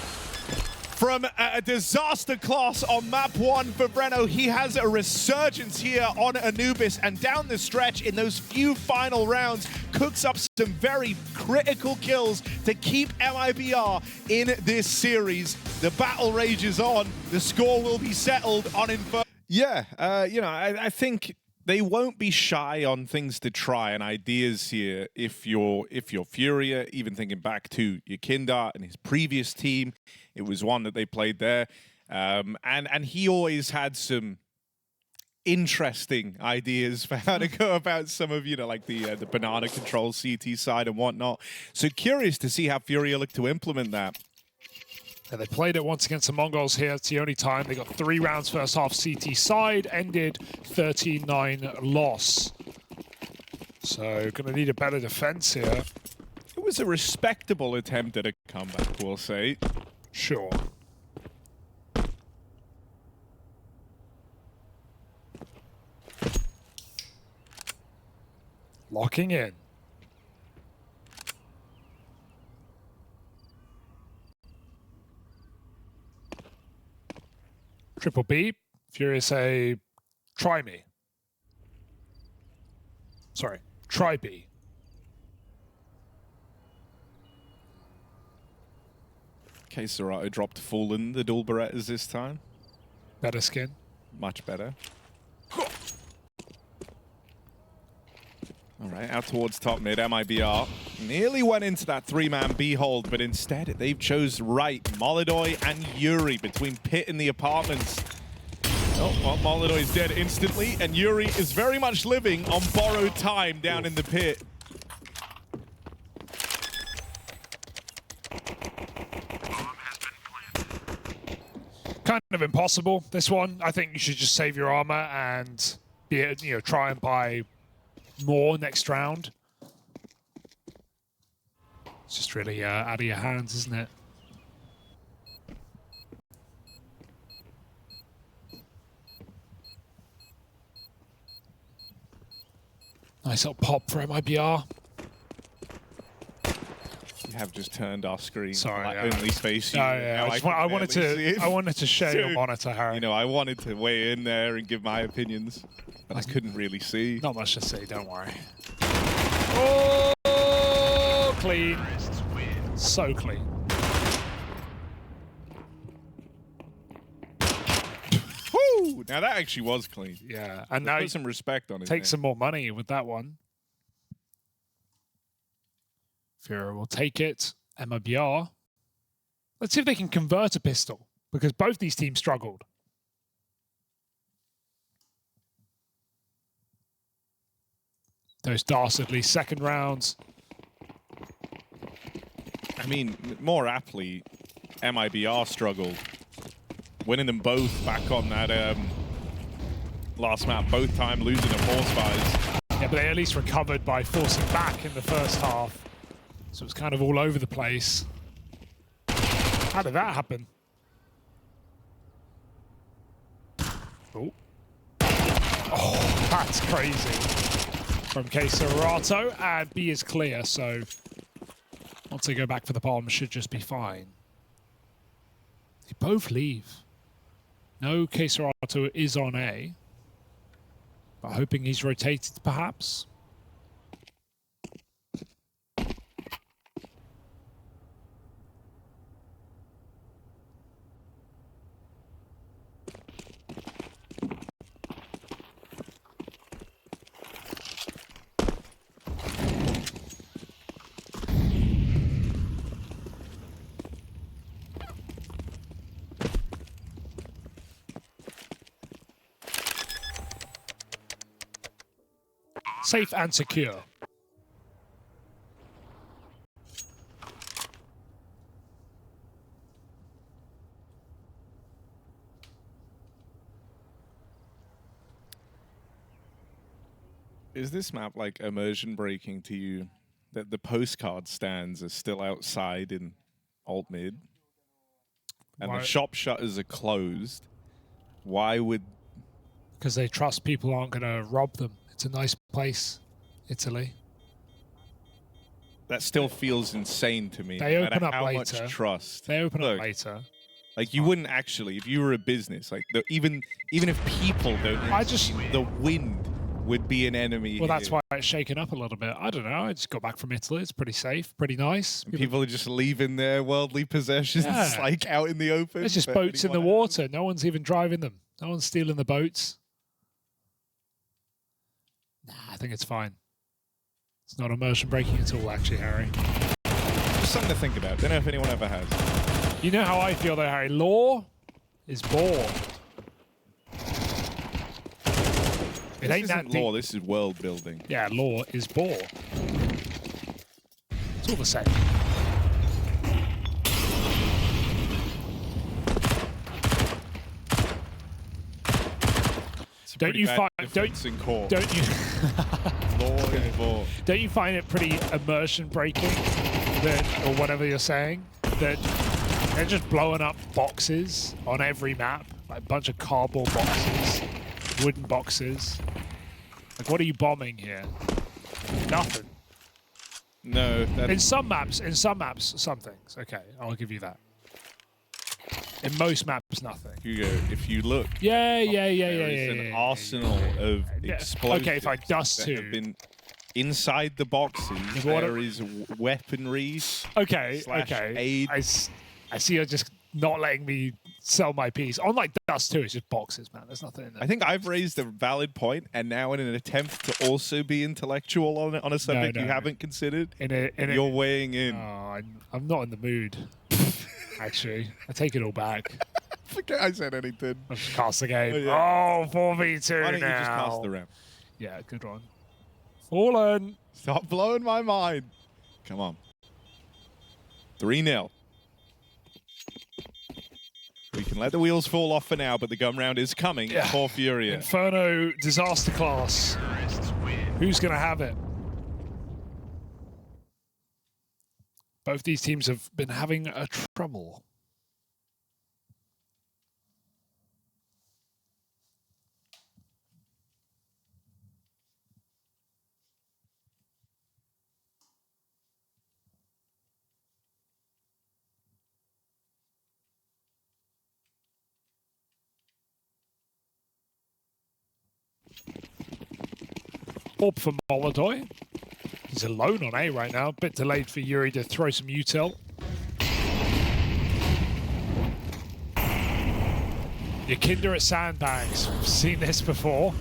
From a disaster class on map 1 for Breno, he has a resurgence here on Anubis, and down the stretch in those few final rounds, cooks up some very critical kills to keep MIBR in this series. The battle rages on. The score will be settled on Inferno. Yeah, I think they won't be shy on things to try and ideas here if you're FURIA, even thinking back to Yakinda and his previous team. It was one that they played there. And he always had some interesting ideas for how to go about some of, like the banana control CT side and whatnot. So curious to see how FURIA look to implement that. And they played it once against the Mongols here. It's the only time. They got 3 rounds first half CT side, ended 13-9 loss. So gonna need a better defense here. It was a respectable attempt at a comeback, we'll say. Sure. Locking in. Triple B. FURIA say, try me. Sorry, try B. Kazahstan dropped Fallen the dual Berettas this time. Better skin. Much better. All right, out towards top mid, MIBR. Nearly went into that 3-man B hold, but instead they've chose right. MongolZ and Yuri between pit and the apartments. Oh, well, MongolZ is dead instantly, and Yuri is very much living on borrowed time down in the pit. Kind of impossible, this one. I think you should just save your armor and try and buy more next round. It's just really out of your hands, isn't it? Nice little pop for MIBR. have just turned our screen Sorry, to only face you. Yeah, I wanted to share your monitor, Harry. You know, I wanted to weigh in there and give my opinions, but I couldn't really see. Not much to say, don't worry. Oh, clean. So clean. Woo! Now that actually was clean. Yeah, and now put some respect on it. Take some more money with that one. FURIA will take it. MIBR. Let's see if they can convert a pistol, because both these teams struggled. Those dastardly second rounds. I mean, more aptly, MIBR struggled. Winning them both back on that last map, both time losing a force buys. Yeah, but they at least recovered by forcing back in the first half. So it's kind of all over the place. How did that happen? Oh. Oh, that's crazy. From Kazahstan, and B is clear, so once they go back for the bomb, should just be fine. They both leave. No, Kazahstan is on A, but hoping he's rotated perhaps. Safe and secure. Is this map like immersion breaking to you? That the postcard stands are still outside in alt mid, and Why? The shop shutters are closed. Why would? Because they trust people aren't going to rob them. It's a nice place, Italy. That still feels insane to me. They no open matter up how later. much trust. They open Look, up later. Like you wouldn't actually, if you were a business, like even if people don't, the wind would be an enemy. Well, that's here. why it's shaken up a little bit. I don't know. I just got back from Italy. It's pretty safe, pretty nice. People are just leaving their worldly possessions like out in the open. There's just boats in the water. No one's even driving them. No one's stealing the boats. Nah, I think it's fine. It's not immersion breaking at all, actually, Harry. Just something to think about. Don't know if anyone ever has. You know how I feel, though, Harry. Law is bore. It ain't that deep. Law. This is world building. Yeah, law is bore. It's all the same. Don't you find don't you don't you find it pretty immersion breaking that, or whatever you're saying, that they're just blowing up boxes on every map, like a bunch of cardboard boxes, wooden boxes. Like, what are you bombing here? Nothing. No. In some maps, some things. Okay, I'll give you that. In most maps, nothing. Hugo, if you look, yeah. An arsenal of explosives. Okay, fine. Dust that too. have been inside the boxes. There is weaponry. Okay. Aid. I see you're just not letting me sell my piece. Unlike Dust 2, it's just boxes, man. There's nothing in there. I think I've raised a valid point, and now in an attempt to also be intellectual on a subject you haven't considered, you're weighing in. Oh, I'm not in the mood. Actually, I take it all back. Forget I said anything. Let's just cast the game. Oh, yeah. 4v2 Why don't now. you just cast the round? Yeah, good one. Fallen. Stop blowing my mind. Come on. 3-0. We can let the wheels fall off for now, but the gun round is coming for FURIA. Inferno disaster class. Who's going to have it? Both these teams have been having a trouble. Orb for MongolZ. He's alone on A right now. Bit delayed for Yuri to throw some util. Yakinda at sandbags. We've seen this before.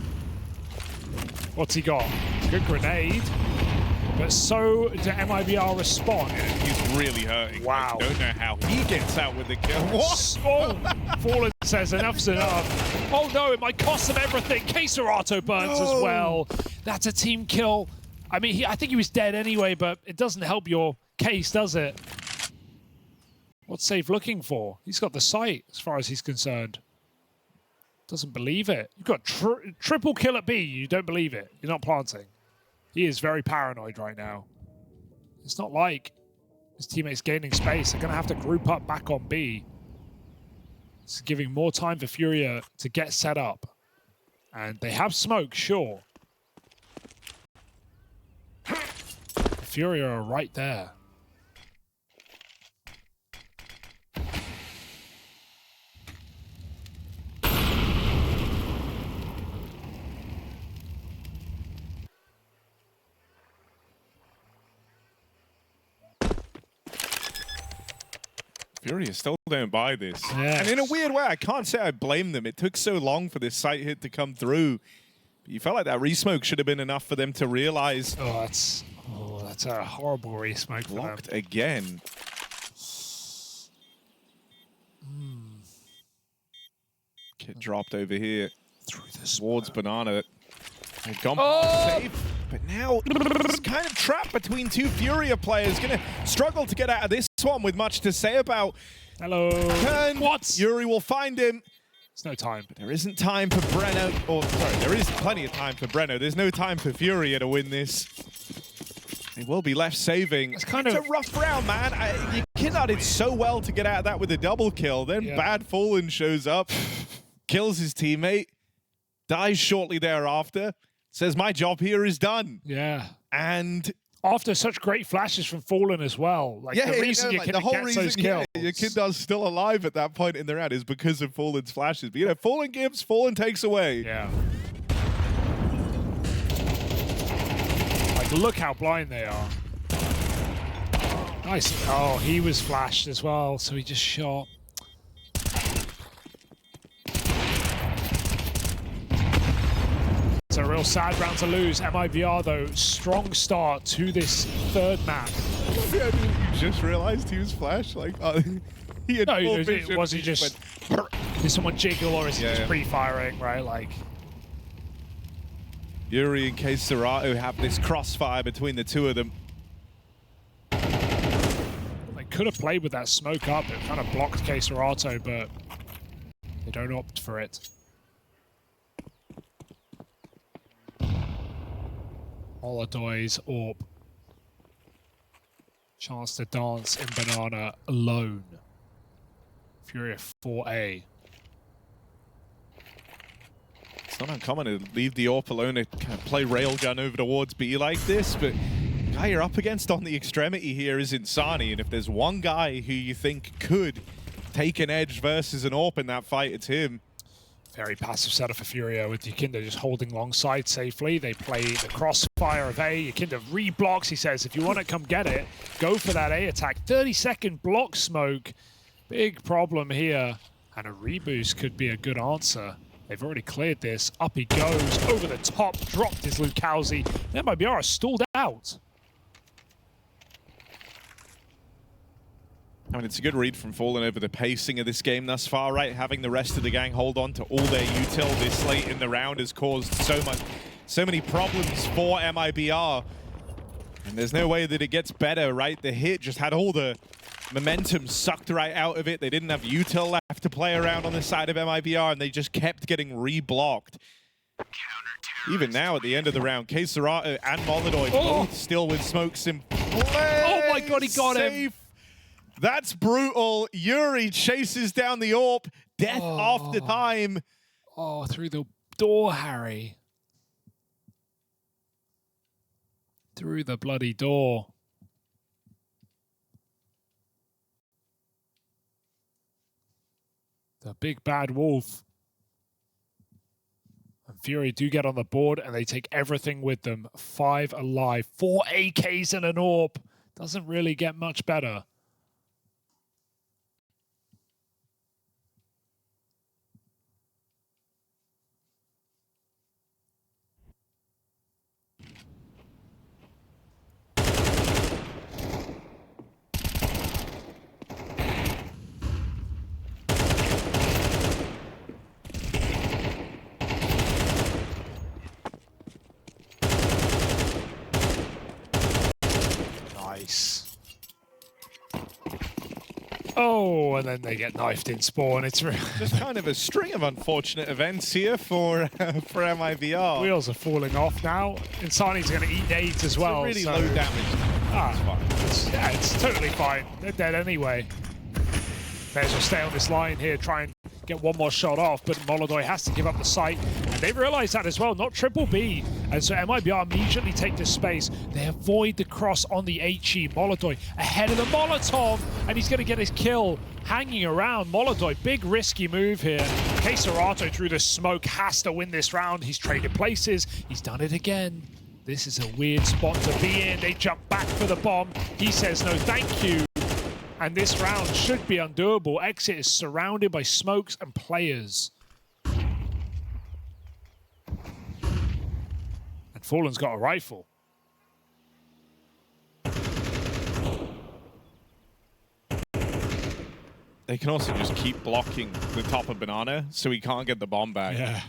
What's he got? Good grenade. But so do MIBR respond. Yeah, he's really hurting. Wow. I don't know how he gets out with the kill. What? Oh, Fallen says enough's enough. Oh no, it might cost them everything. Kazahstan burns as well. That's a team kill. I mean, I think he was dead anyway, but it doesn't help your case, does it? What's Save looking for? He's got the sight as far as he's concerned. Doesn't believe it. You've got triple kill at B. You don't believe it. You're not planting. He is very paranoid right now. It's not like his teammates gaining space. They're going to have to group up back on B. It's giving more time for FURIA to get set up. And they have smoke, sure. FURIA are right there. FURIA still don't buy this. Yes. And in a weird way, I can't say I blame them. It took so long for this sight hit to come through. But you felt like that resmoke should have been enough for them to realize. Oh, that's a horrible resmoke for them. Blocked again. Kit dropped over here towards Banana. They've gone safe, but now it's kind of trapped between two FURIA players. Gonna struggle to get out of this one with much to say about. Hello. Turn. What? Yuri will find him. There's no time. But there isn't time for Breno. Or sorry, there is plenty of time for Breno. There's no time for FURIA to win this. They will be left saving. It's a rough round, man. Yakinda did so well to get out of that with a double kill. Then Bad Fallen shows up, kills his teammate, dies shortly thereafter. Says, my job here is done. Yeah. And after such great flashes from Fallen as well. Like the reason you can get those kills. Yakinda's still alive at that point in the round is because of Fallen's flashes. But you know, Fallen gives, Fallen takes away. Yeah. Like, look how blind they are. Nice. Oh, he was flashed as well, so he just shot. It's a real sad round to lose. MIBR, though, strong start to this third map. Yeah, you just realized he was flashed? Like, he had full vision. Was he just... Did someone jiggle, or is he just pre-firing, right? Like... Yuri and Kazahstan have this crossfire between the two of them. They could have played with that smoke up. It kind of blocked Kazahstan, but they don't opt for it. MongolZ's AWP. Chance to dance in Banana alone. FURIA 4A. It's not uncommon to leave the AWP alone to kind of play railgun over towards B like this, but the guy you're up against on the extremity here is Insani, and if there's one guy who you think could take an edge versus an AWP in that fight, it's him. Very passive setup for FURIA with Yakinda just holding alongside safely. They play the crossfire of A. Yakinda re-blocks. He says, if you want to come get it, go for that A attack. 30-second block smoke. Big problem here. And a reboost could be a good answer. They've already cleared this. Up he goes. Over the top. Dropped his Lukowski. MIBR stalled out. I mean, it's a good read from Fallen over the pacing of this game thus far, right? Having the rest of the gang hold on to all their util this late in the round has caused so many problems for MIBR. And there's no way that it gets better, right? The hit just had all the momentum sucked right out of it. They didn't have util left to play around on the side of MIBR, and they just kept getting re-blocked. Even now, at the end of the round, Kazahstan and MongolZ both still with smokes in play. Oh my god, he got him. That's brutal. Yuri chases down the AWP. Death after time. Oh, through the door, Harry. Through the bloody door. The big bad wolf. And Fury do get on the board, and they take everything with them. 5 alive, 4 AKs and an AWP. Doesn't really get much better. Nice. Oh, and then they get knifed in spawn. It's just kind of a string of unfortunate events here for MIBR. Wheels are falling off now. Insani's going to eat nades as well. It's a so really low damage. Yeah, it's totally fine. They're dead anyway. Bears will stay on this line here, try and get one more shot off, but MongolZ has to give up the site. And they realize that as well, not triple B. And so MIBR immediately take this space. They avoid the cross on the HE. MongolZ ahead of the Molotov, and he's going to get his kill hanging around. MongolZ, big risky move here. Kazahstan through the smoke has to win this round. He's traded places. He's done it again. This is a weird spot to be in. They jump back for the bomb. He says no thank you. And this round should be undoable. Exit is surrounded by smokes and players. And Fallen's got a rifle. They can also just keep blocking the top of Banana so he can't get the bomb back. Yeah.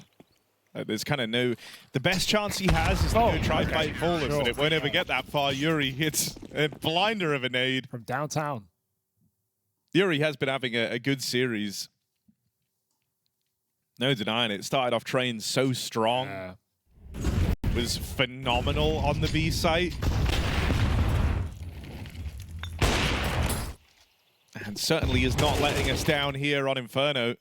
There's kind of no... The best chance he has is to go try fight Fallen, but it won't ever get that far. Yuri hits a blinder of a nade. From downtown. Yuri has been having a good series. No denying it. Started off train so strong. Was phenomenal on the B site. And certainly is not letting us down here on Inferno.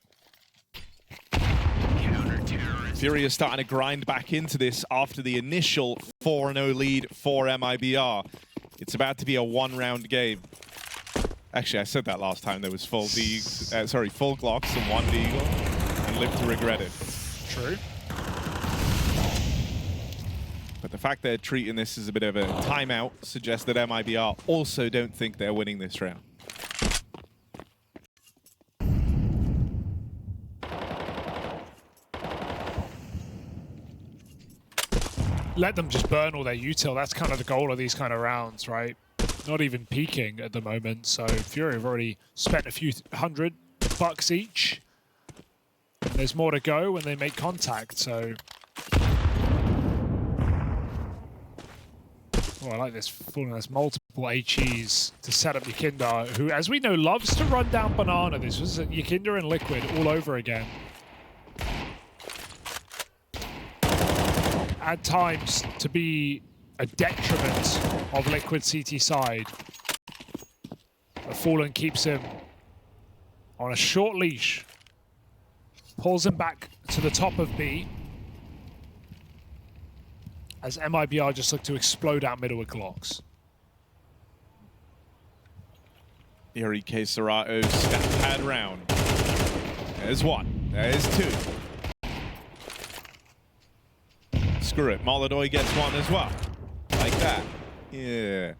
FURIA starting to grind back into this after the initial 4-0 lead for MIBR. It's about to be a one-round game. Actually, I said that last time. There was full Glocks and 1 Deagle, and live to regret it. True. But the fact they're treating this as a bit of a timeout suggests that MIBR also don't think they're winning this round. Let them just burn all their util. That's kind of the goal of these kind of rounds, right? Not even peaking at the moment, so FURIA have already spent a few $100 each. And there's more to go when they make contact, so... Oh, I like this. Fallen has multiple HEs to set up Yakinda, who, as we know, loves to run down Banana. This was Yakinda and Liquid all over again. At times to be a detriment of Liquid CT side. But Fallen keeps him on a short leash. Pulls him back to the top of B. As MIBR just look to explode out middle with Glocks. Yuri Kazahstan stat pad round. There's one. There's two. Screw it. MongolZ gets one as well. Like that. Yeah.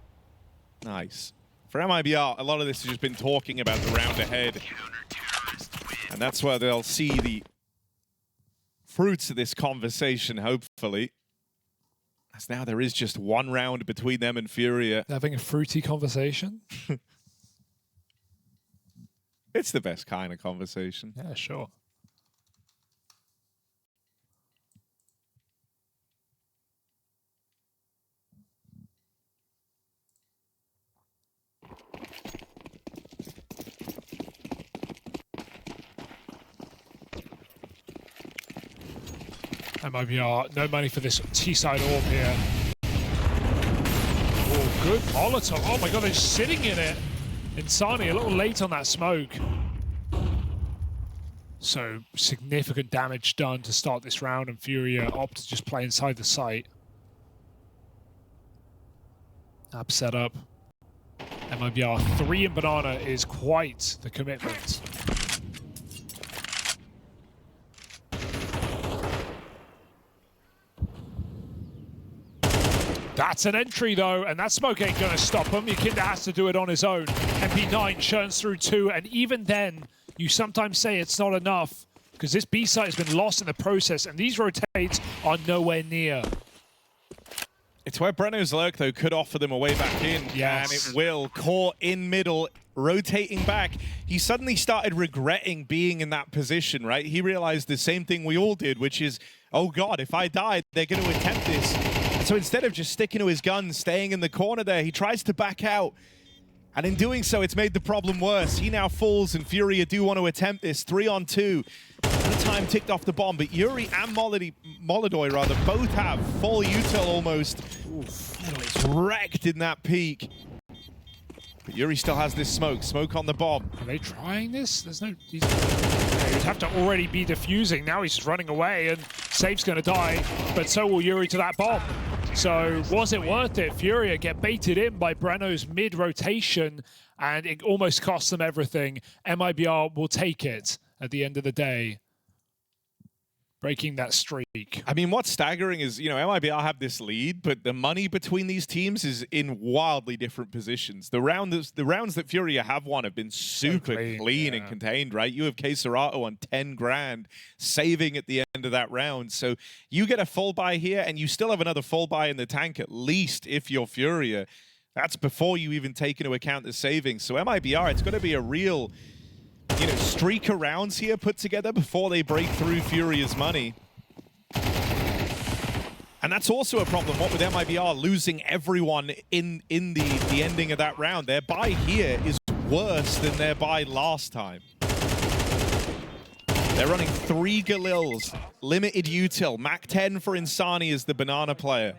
Nice. For MIBR, a lot of this has just been talking about the round ahead. And that's where they'll see the fruits of this conversation, hopefully. As now there is just one round between them and FURIA. Having a fruity conversation? It's the best kind of conversation. Yeah, sure. MIBR, no money for this T-side orb here. Oh, good Molotov. Oh my god, they're sitting in it. Insani a little late on that smoke. So significant damage done to start this round, and FURIA opt to just play inside the site. App set up. MIBR 3 in Banana is quite the commitment. That's an entry, though, and that smoke ain't going to stop him. Yikinda has to do it on his own. MP9 churns through 2, and even then, you sometimes say it's not enough, because this B site has been lost in the process, and these rotates are nowhere near. It's where Brenno's lurk, though, could offer them a way back in. Yes. And it will. Caught in middle, rotating back. He suddenly started regretting being in that position, right? He realized the same thing we all did, which is, oh God, if I die, they're going to attempt this. So instead of just sticking to his guns, staying in the corner there, he tries to back out. And in doing so, it's made the problem worse. He now falls, and FURIA do want to attempt this 3-on-2. The time ticked off the bomb, but Yuri and Molodoy both have full util almost. It's wrecked in that peak. But Yuri still has this smoke on the bomb. Are they trying this? There's no... He'd have to already be defusing. Now he's just running away, and Safe's going to die, but so will Yuri to that bomb. So was it worth it? FURIA get baited in by Brenno's mid-rotation, and it almost costs them everything. MIBR will take it at the end of the day, breaking that streak. I mean, what's staggering is, you know, MIBR have this lead, but the money between these teams is in wildly different positions. The rounds that FURIA have won have been super clean and contained, right? You have Kazahstan on 10 grand, saving at the end of that round. So you get a full buy here, and you still have another full buy in the tank, at least if you're FURIA. That's before you even take into account the savings. So MIBR, it's going to be a real... you know, streak of rounds here put together before they break through FURIA's money. And that's also a problem, what with MIBR losing everyone in the ending of that round. Their buy here is worse than their buy last time. They're running 3 Galils, limited util, Mac 10 for Insani as the banana player.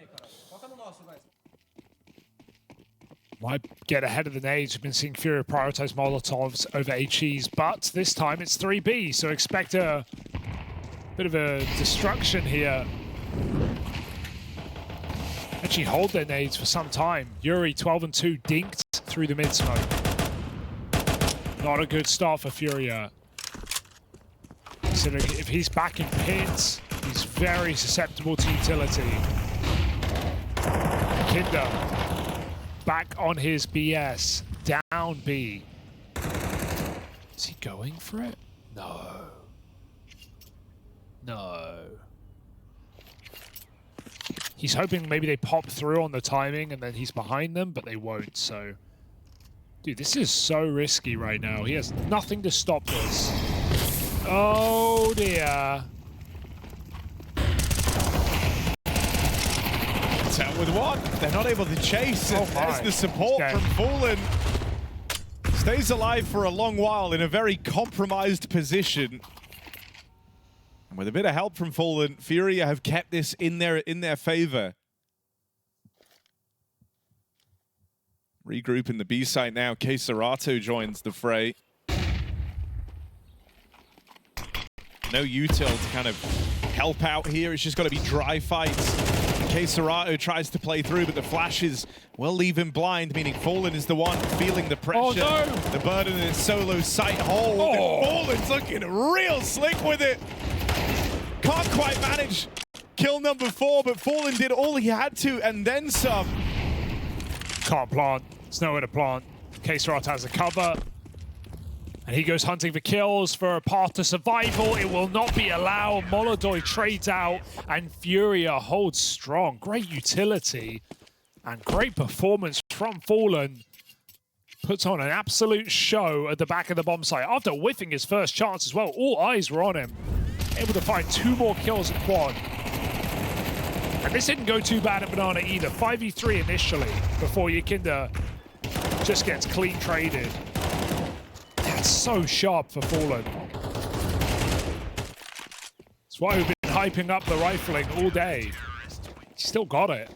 Might get ahead of the nades. We've been seeing FURIA prioritize Molotovs over HEs, but this time it's 3B, so expect a bit of a destruction here. Actually hold their nades for some time. Yuri, 12-2, dinked through the mid-smoke. Not a good start for FURIA. Considering if he's back in pits, he's very susceptible to utility. Kinder. Back on his BS, down B. Is he going for it? No. No. He's hoping maybe they pop through on the timing and then he's behind them, but they won't, so... Dude, this is so risky right now. He has nothing to stop this. Oh dear. Out with one. They're not able to chase. Oh There's the support from Fallen. Stays alive for a long while in a very compromised position. And with a bit of help from Fallen, FURIA have kept this in their favor. Regroup in the B site now. Kazahstan joins the fray. No util to kind of help out here. It's just got to be dry fights. Kazahstan tries to play through, but the flashes will leave him blind, meaning Fallen is the one feeling the pressure. Oh, no. The burden in his solo sight hold. Oh. Fallen's looking real slick with it. Can't quite manage kill number 4, but Fallen did all he had to and then some. Can't plant. There's nowhere to plant. Kazahstan has a cover. And he goes hunting for kills for a path to survival. It will not be allowed. Molodoy trades out and FURIA holds strong. Great utility and great performance from Fallen. Puts on an absolute show at the back of the bomb site after whiffing his first chance as well. All eyes were on him. Able to find 2 more kills in quad. And this didn't go too bad at Banana either. 5v3 initially before Yikinda just gets clean traded. That's so sharp for Fallen. That's why we've been hyping up the rifling all day. Still got it.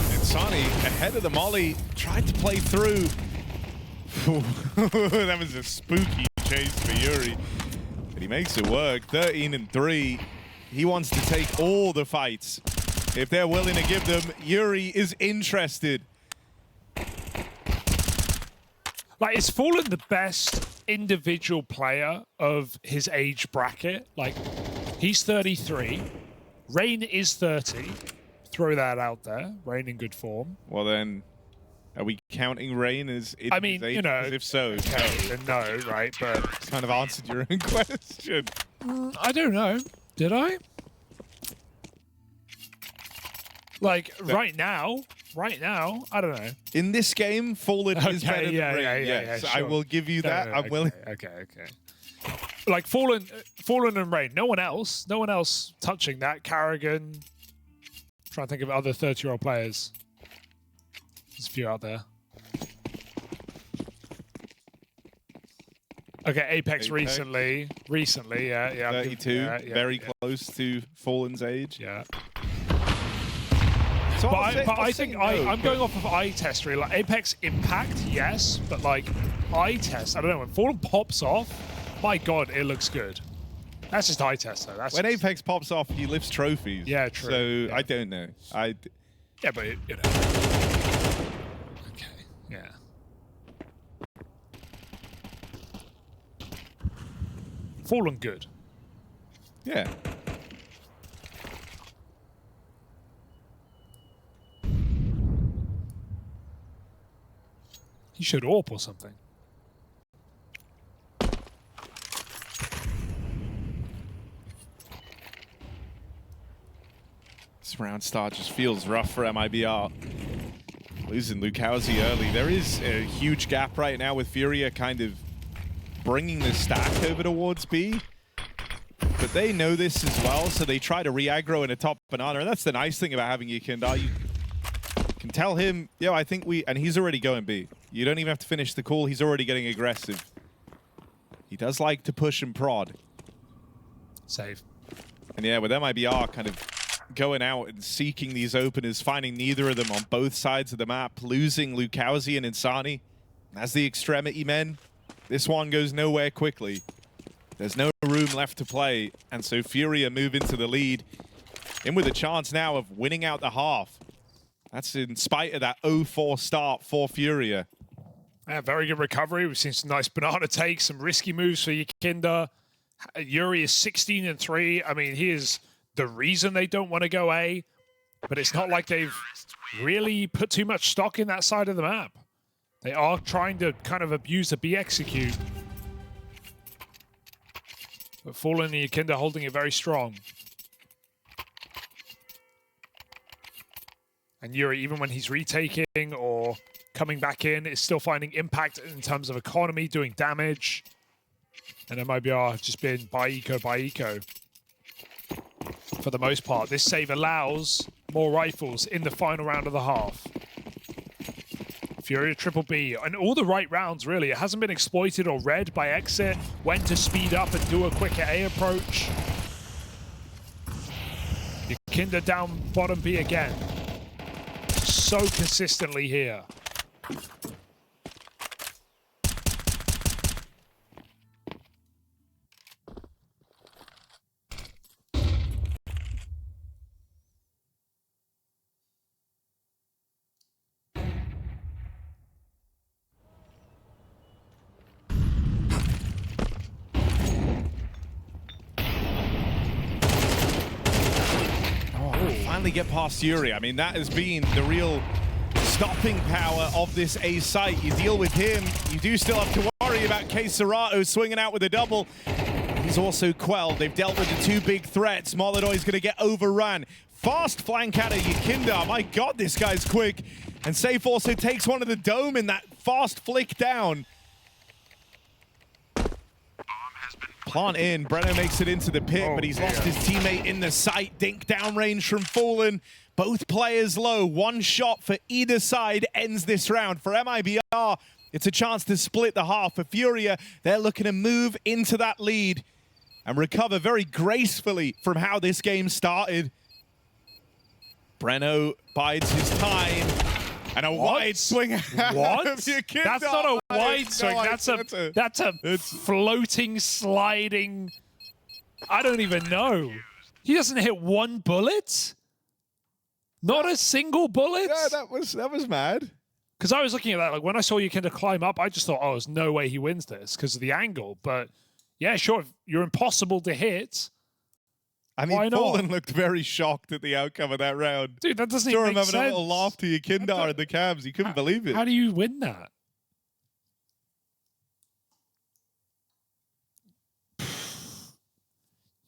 Insani ahead of the molly, tried to play through. That was a spooky chase for Yuri. But he makes it work, 13-3. He wants to take all the fights. If they're willing to give them, Yuri is interested. Like, is Fallen the best individual player of his age bracket? Like, he's 33. Rain is 30. Throw that out there. Rain in good form. Well, then, are we counting Rain as in I mean, his age? you know, 'Cause if so, okay, then no, right? But kind of answered your own question. I don't know. Did I? Like, right now, I don't know. In this game, Fallen is better than yeah, Rain. yeah, yes, sure. I will give you that. No, I'm willing. Okay. Like Fallen and Rain. No one else touching that. Carrigan. Trying to think of other 30-year-old players. There's a few out there. Okay, Apex. recently, yeah. 32, very close to Fallen's age. Yeah. So But I think I'm going off of eye test really. Like Apex impact, yes, but like eye test, I don't know. When Fallen pops off, my God, it looks good. That's just eye test though. That's when just... Apex pops off, he lifts trophies. Yeah, true. So yeah. I don't know. Yeah, but you know. Okay. Yeah. Fallen good. Yeah. He should AWP or something. This round start just feels rough for MIBR. Losing Lukowski early. There is a huge gap right now with FURIA kind of bringing the stack over towards B. But they know this as well, so they try to re-aggro in a top banana. And that's the nice thing about having Yekindar. You can tell him, yo, I think we... And he's already going B. You don't even have to finish the call. He's already getting aggressive. He does like to push and prod. Save. And yeah, with MIBR kind of going out and seeking these openers, finding neither of them on both sides of the map, losing Lukowski and Insani. As the extremity men, this one goes nowhere quickly. There's no room left to play, and so FURIA move into the lead, in with a chance now of winning out the half. That's in spite of that 0-4 start for FURIA. Yeah, very good recovery. We've seen some nice banana takes, some risky moves for Yekindar. Yuri is 16-3. I mean, he is the reason they don't want to go A, but it's not like they've really put too much stock in that side of the map. They are trying to kind of abuse the B execute. But Fallen and Yekindar holding it very strong. And Yuri, even when he's retaking or coming back in, is still finding impact in terms of economy, doing damage. And MIBR have just been by eco for the most part. This save allows more rifles in the final round of the half. FURIA triple B, and all the right rounds, really. It hasn't been exploited or read by Exit, when to speed up and do a quicker A approach. Yekindar down bottom B again. So consistently here. Finally get past Yuri. I mean, that has been the real stopping power of this A site. You deal with him, you do still have to worry about Kazahstan swinging out with a double. He's also quelled. They've dealt with the two big threats. Molodoy's going to get overrun. Fast flank out of Yekindar. My God, this guy's quick. And Safe also takes one of the dome in that fast flick down. Plant in, Breno makes it into the pit, but he's lost his teammate in the sight. Dink downrange from Fallen. Both players low. One shot for either side ends this round. For MIBR, it's a chance to split the half. For FURIA, they're looking to move into that lead and recover very gracefully from how this game started. Breno bides his time. And a wide swing out What? of Yekindar. That's not a wide swing. That's a floating, sliding. I don't even know. He doesn't hit one bullet. Not a single bullet. Yeah, that was mad. Because I was looking at that, like when I saw Yukinda climb up, I just thought, oh, there's no way he wins this because of the angle. But yeah, sure, if you're impossible to hit. I mean, Fallen looked very shocked at the outcome of that round. Dude, that doesn't even make sense. Having a little laugh to Yukinda in the cams. He couldn't believe it. How do you win that?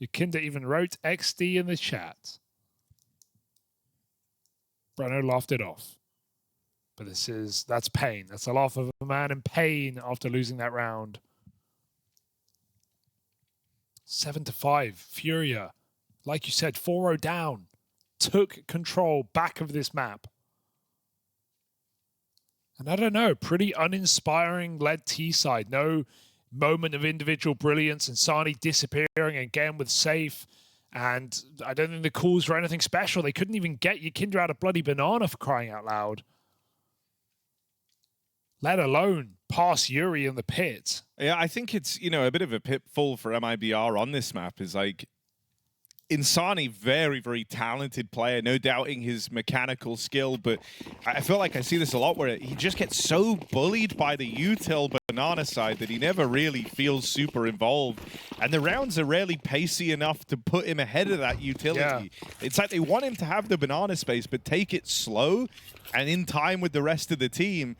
Yukinda even wrote XD in the chat. Breno laughed it off. But that's pain. That's a laugh of a man in pain after losing that round. 7-5. FURIA, like you said, 4-0 down. Took control back of this map. And I don't know, pretty uninspiring led T-side. No moment of individual brilliance, and Sani disappearing again with safe. And I don't think the calls were anything special. They couldn't even get Yukinda out of bloody banana for crying out loud. Let alone pass Yuri in the pit. Yeah, I think it's, you know, a bit of a pitfall for MIBR on this map is like, Insani, very, very talented player, no doubting his mechanical skill, but I feel like I see this a lot where he just gets so bullied by the util banana side that he never really feels super involved. And the rounds are rarely pacey enough to put him ahead of that utility. Yeah. It's like they want him to have the banana space, but take it slow and in time with the rest of the team.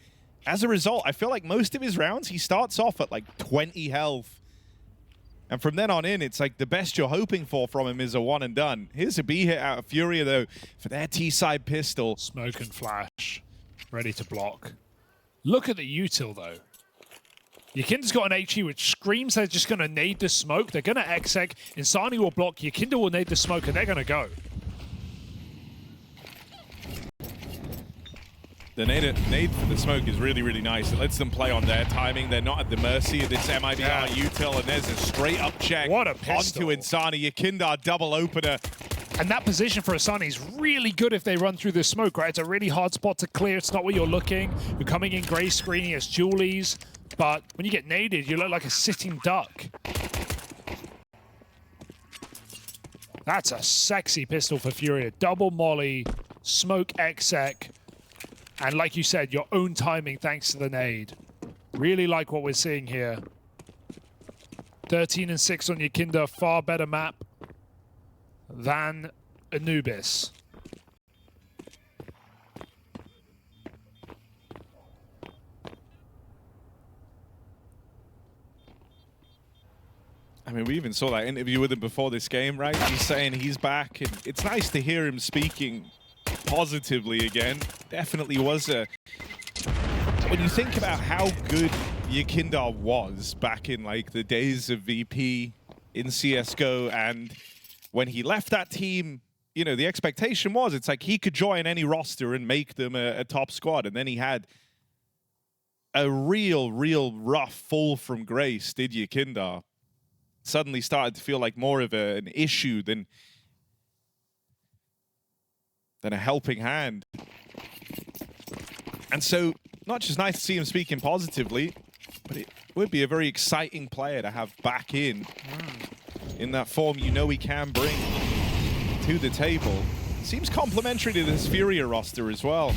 As a result, I feel like most of his rounds, he starts off at like 20 health. And from then on in, it's like the best you're hoping for from him is a one and done. Here's a B hit out of FURIA, though, for their T-side pistol. Smoke and flash, ready to block. Look at the util, though. Yukinda's got an HE, which screams they're just going to nade the smoke. They're going to exec. Insani will block. Yukinda will nade the smoke, and they're going to go. The nade for the smoke is really, really nice. It lets them play on their timing. They're not at the mercy of this MIBR util, and there's a straight-up check onto Insani. Yukinda double opener. And that position for Asani is really good if they run through the smoke, right? It's a really hard spot to clear. It's not where you're looking. You're coming in gray screening as Julies, but when you get naded, you look like a sitting duck. That's a sexy pistol for FURIA. Double molly, smoke exec. And like you said, your own timing thanks to the nade. Really like what we're seeing here. 13 and 6 on Yukinda, far better map than Anubis. I mean, we even saw that interview with him before this game, right? He's saying he's back, and it's nice to hear him speaking positively again. Definitely was a... When you think about how good Yukinda was back in like the days of VP in CSGO, and when he left that team, you know, the expectation was it's like he could join any roster and make them a top squad, and then he had a real rough fall from grace, did Yukinda. Suddenly started to feel like more of an issue than a helping hand. And so, not just nice to see him speaking positively, but it would be a very exciting player to have back in that form you know he can bring to the table. Seems complementary to this FURIA roster as well.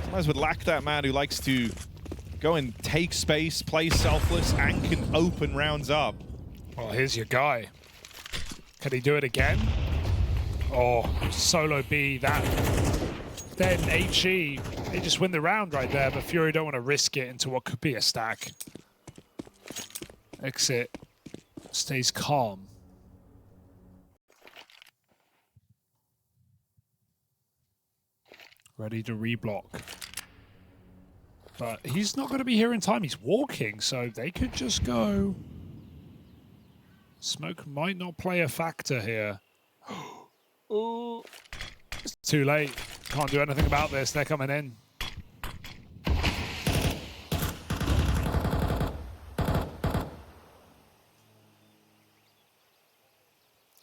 Sometimes would lack that man who likes to go and take space, play selfless, and can open rounds up. Well, here's your guy. Can he do it again? Oh, solo B, that. Then HE, they just win the round right there, but FURIA don't want to risk it into what could be a stack. Exit stays calm. Ready to reblock. But he's not going to be here in time. He's walking, so they could just go. Smoke might not play a factor here. Oh, it's too late. Can't do anything about this. They're coming in.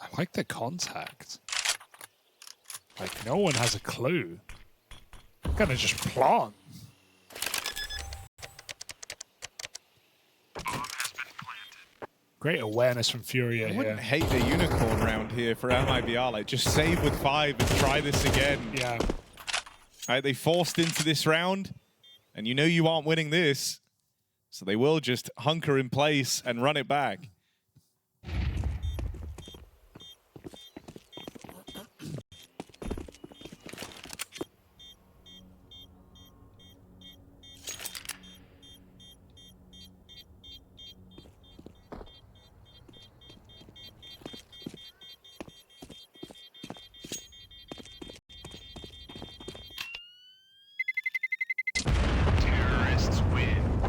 I like the contact. Like, no one has a clue. I'm gonna just plant. Great awareness from FURIA I here. wouldn't hate the unicorn round here for MIBR. Like, just save with 5 and try this again. Yeah. Right, they forced into this round, and you know you aren't winning this, so they will just hunker in place and run it back.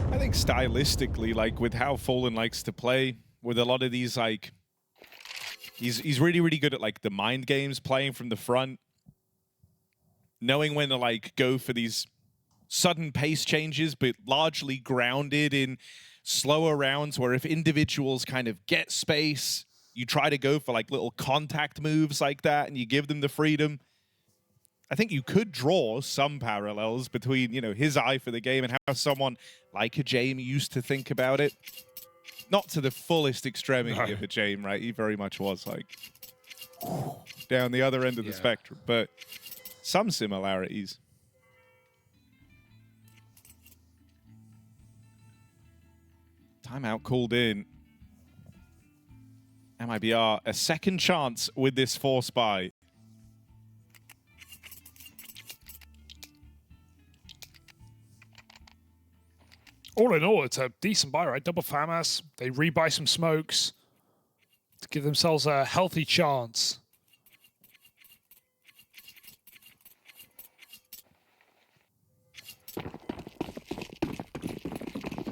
I think stylistically, like with how Fallen likes to play, with a lot of these, like, he's really, really good at like the mind games, playing from the front, knowing when to like go for these sudden pace changes, but largely grounded in slower rounds where if individuals kind of get space, you try to go for like little contact moves like that and you give them the freedom. I think you could draw some parallels between, you know, his eye for the game and how someone like a Jamie used to think about it. Not to the fullest extremity of a Jamie, right? He very much was like down the other end of the spectrum, but some similarities. Timeout called in. MIBR, a second chance with this force buy. All in all, it's a decent buy, right? Double FAMAS. They rebuy some smokes to give themselves a healthy chance.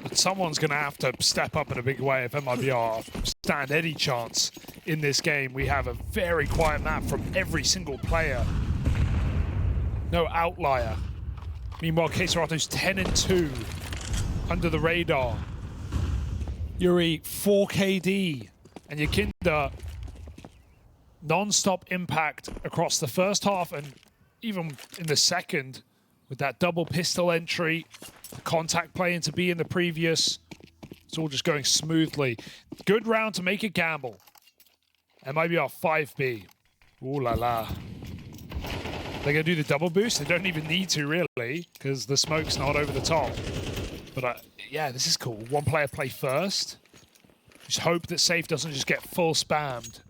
But someone's going to have to step up in a big way if MIBR stand any chance in this game. We have a very quiet map from every single player. No outlier. Meanwhile, Kazahstan's 10-2. Under the radar. Yuri 4 KD and Yakinda non-stop impact across the first half and even in the second with that double pistol entry, contact play into B in the previous. It's all just going smoothly. Good round to make a gamble. MIBR 5B. Ooh la la. They're going to do the double boost. They don't even need to really because the smoke's not over the top. But yeah, this is cool. One player play first. Just hope that Safe doesn't just get full spammed.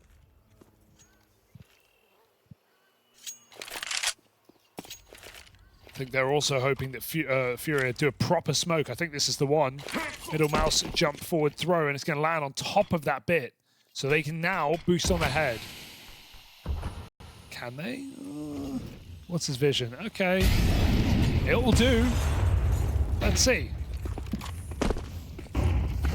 I think they're also hoping that FURIA do a proper smoke. I think this is the one. Middle mouse jump forward throw, and it's going to land on top of that bit. So they can now boost on the head. Can they? What's his vision? Okay. It will do. Let's see.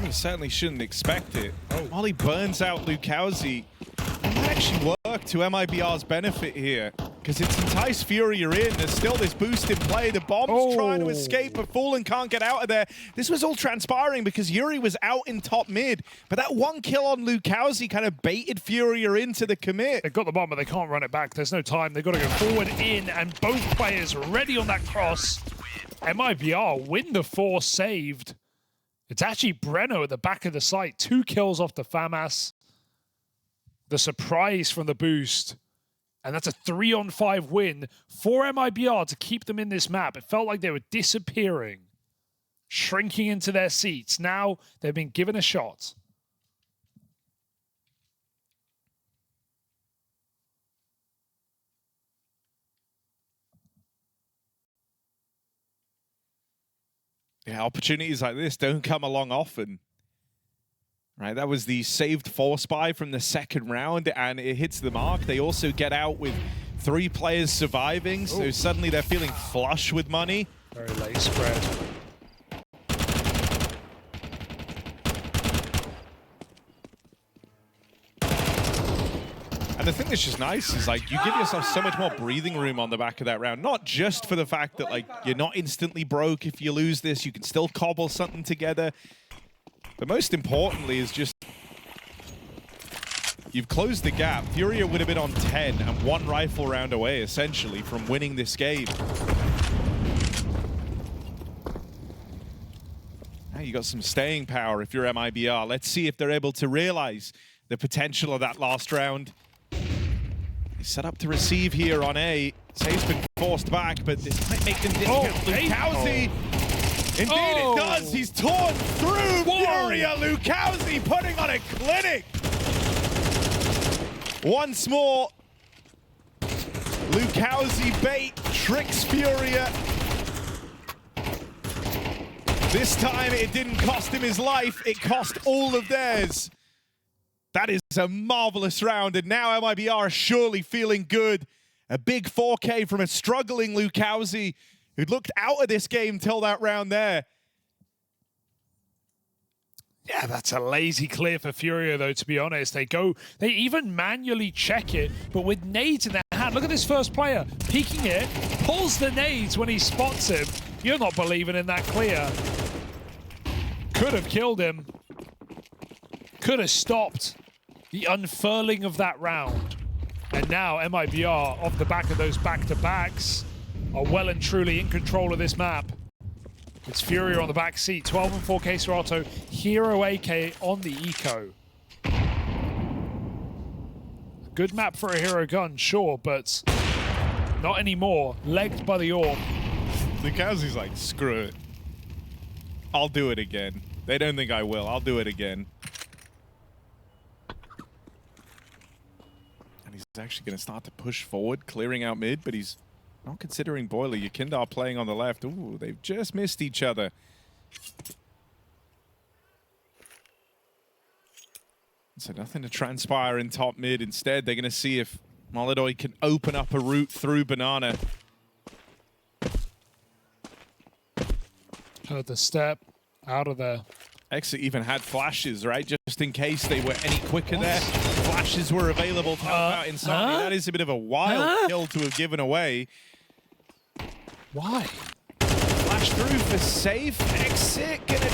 You certainly shouldn't expect it. Molly burns out Lukowski. It might actually work to MIBR's benefit here, because it's enticed FURIA in. There's still this boost in play. The bomb's trying to escape, but Fallen can't get out of there. This was all transpiring because Yuri was out in top mid, but that one kill on Lukowski kind of baited FURIA into the commit. They've got the bomb, but they can't run it back. There's no time. They've got to go forward in, and both players ready on that cross. MIBR win the 4 saved. It's actually Breno at the back of the site. 2 kills off the FAMAS. The surprise from the boost. And that's a 3-on-5 win for MIBR to keep them in this map. It felt like they were disappearing, shrinking into their seats. Now they've been given a shot. Yeah, opportunities like this don't come along often. Right, that was the saved force buy from the second round, and it hits the mark. They also get out with 3 players surviving, so suddenly they're feeling flush with money. Very late spread. And the thing that's just nice is, like, you give yourself so much more breathing room on the back of that round. Not just for the fact that, like, you're not instantly broke if you lose this. You can still cobble something together. But most importantly is just, you've closed the gap. FURIA would have been on 10 and 1 rifle round away, essentially, from winning this game. Now you got some staying power if you're MIBR. Let's see if they're able to realize the potential of that last round. He's set up to receive here on A. Safe's been forced back, but this might make them difficult. Lucauzi, indeed it does. He's torn through FURIA. Lucauzi putting on a clinic. Once more, Lucauzi bait tricks FURIA. This time it didn't cost him his life, it cost all of theirs. That is a marvelous round, and now MIBR are surely feeling good. A big 4K from a struggling Lucauzi, who'd looked out of this game till that round there. Yeah, that's a lazy clear for FURIA, though, to be honest. They even manually check it, but with nades in their hand. Look at this first player, peeking it, pulls the nades when he spots him. You're not believing in that clear. Could have killed him. Could have stopped the unfurling of that round. And now MIBR, off the back of those back-to-backs, are well and truly in control of this map. It's FURIA on the back seat, 12 and 4K Serato, Hero AK on the Eco. Good map for a hero gun, sure, but not anymore. Legged by the AWP. Lucauzi's like, screw it. I'll do it again. They don't think I will. I'll do it again. And he's actually going to start to push forward, clearing out mid, but he's not considering Boiler. Yakindar playing on the left. Ooh, they've just missed each other. So nothing to transpire in top mid. Instead, they're going to see if MongolZ can open up a route through Banana. Heard the step out of there. Exit even had flashes, right? Just in case they were any quicker there. Flashes were available to help out inside. That is a bit of a wild kill to have given away. Why? Flash through for safe. Exit gonna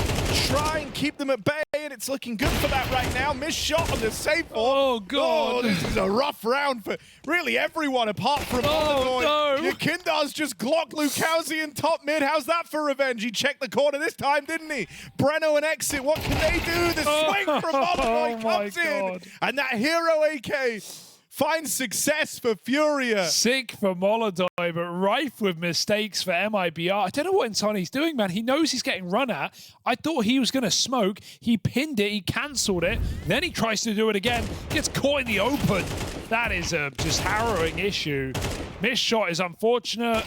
try and keep them at bay, and it's looking good for that right now. Missed shot on the safe. Oh, God. Oh, this is a rough round for really everyone apart from MongolZ. No. Yakindar's just glocked Lucauzi in top mid. How's that for revenge? He checked the corner this time, didn't he? Breno and Exit, what can they do? The swing from MongolZ comes in, and that Hero AK finds success for FURIA. Sick for MongolZ, but rife with mistakes for MIBR. I don't know what Insani's doing, man. He knows he's getting run at. I thought he was going to smoke. He pinned it. He cancelled it. Then he tries to do it again. Gets caught in the open. That is a just harrowing issue. Missed shot is unfortunate.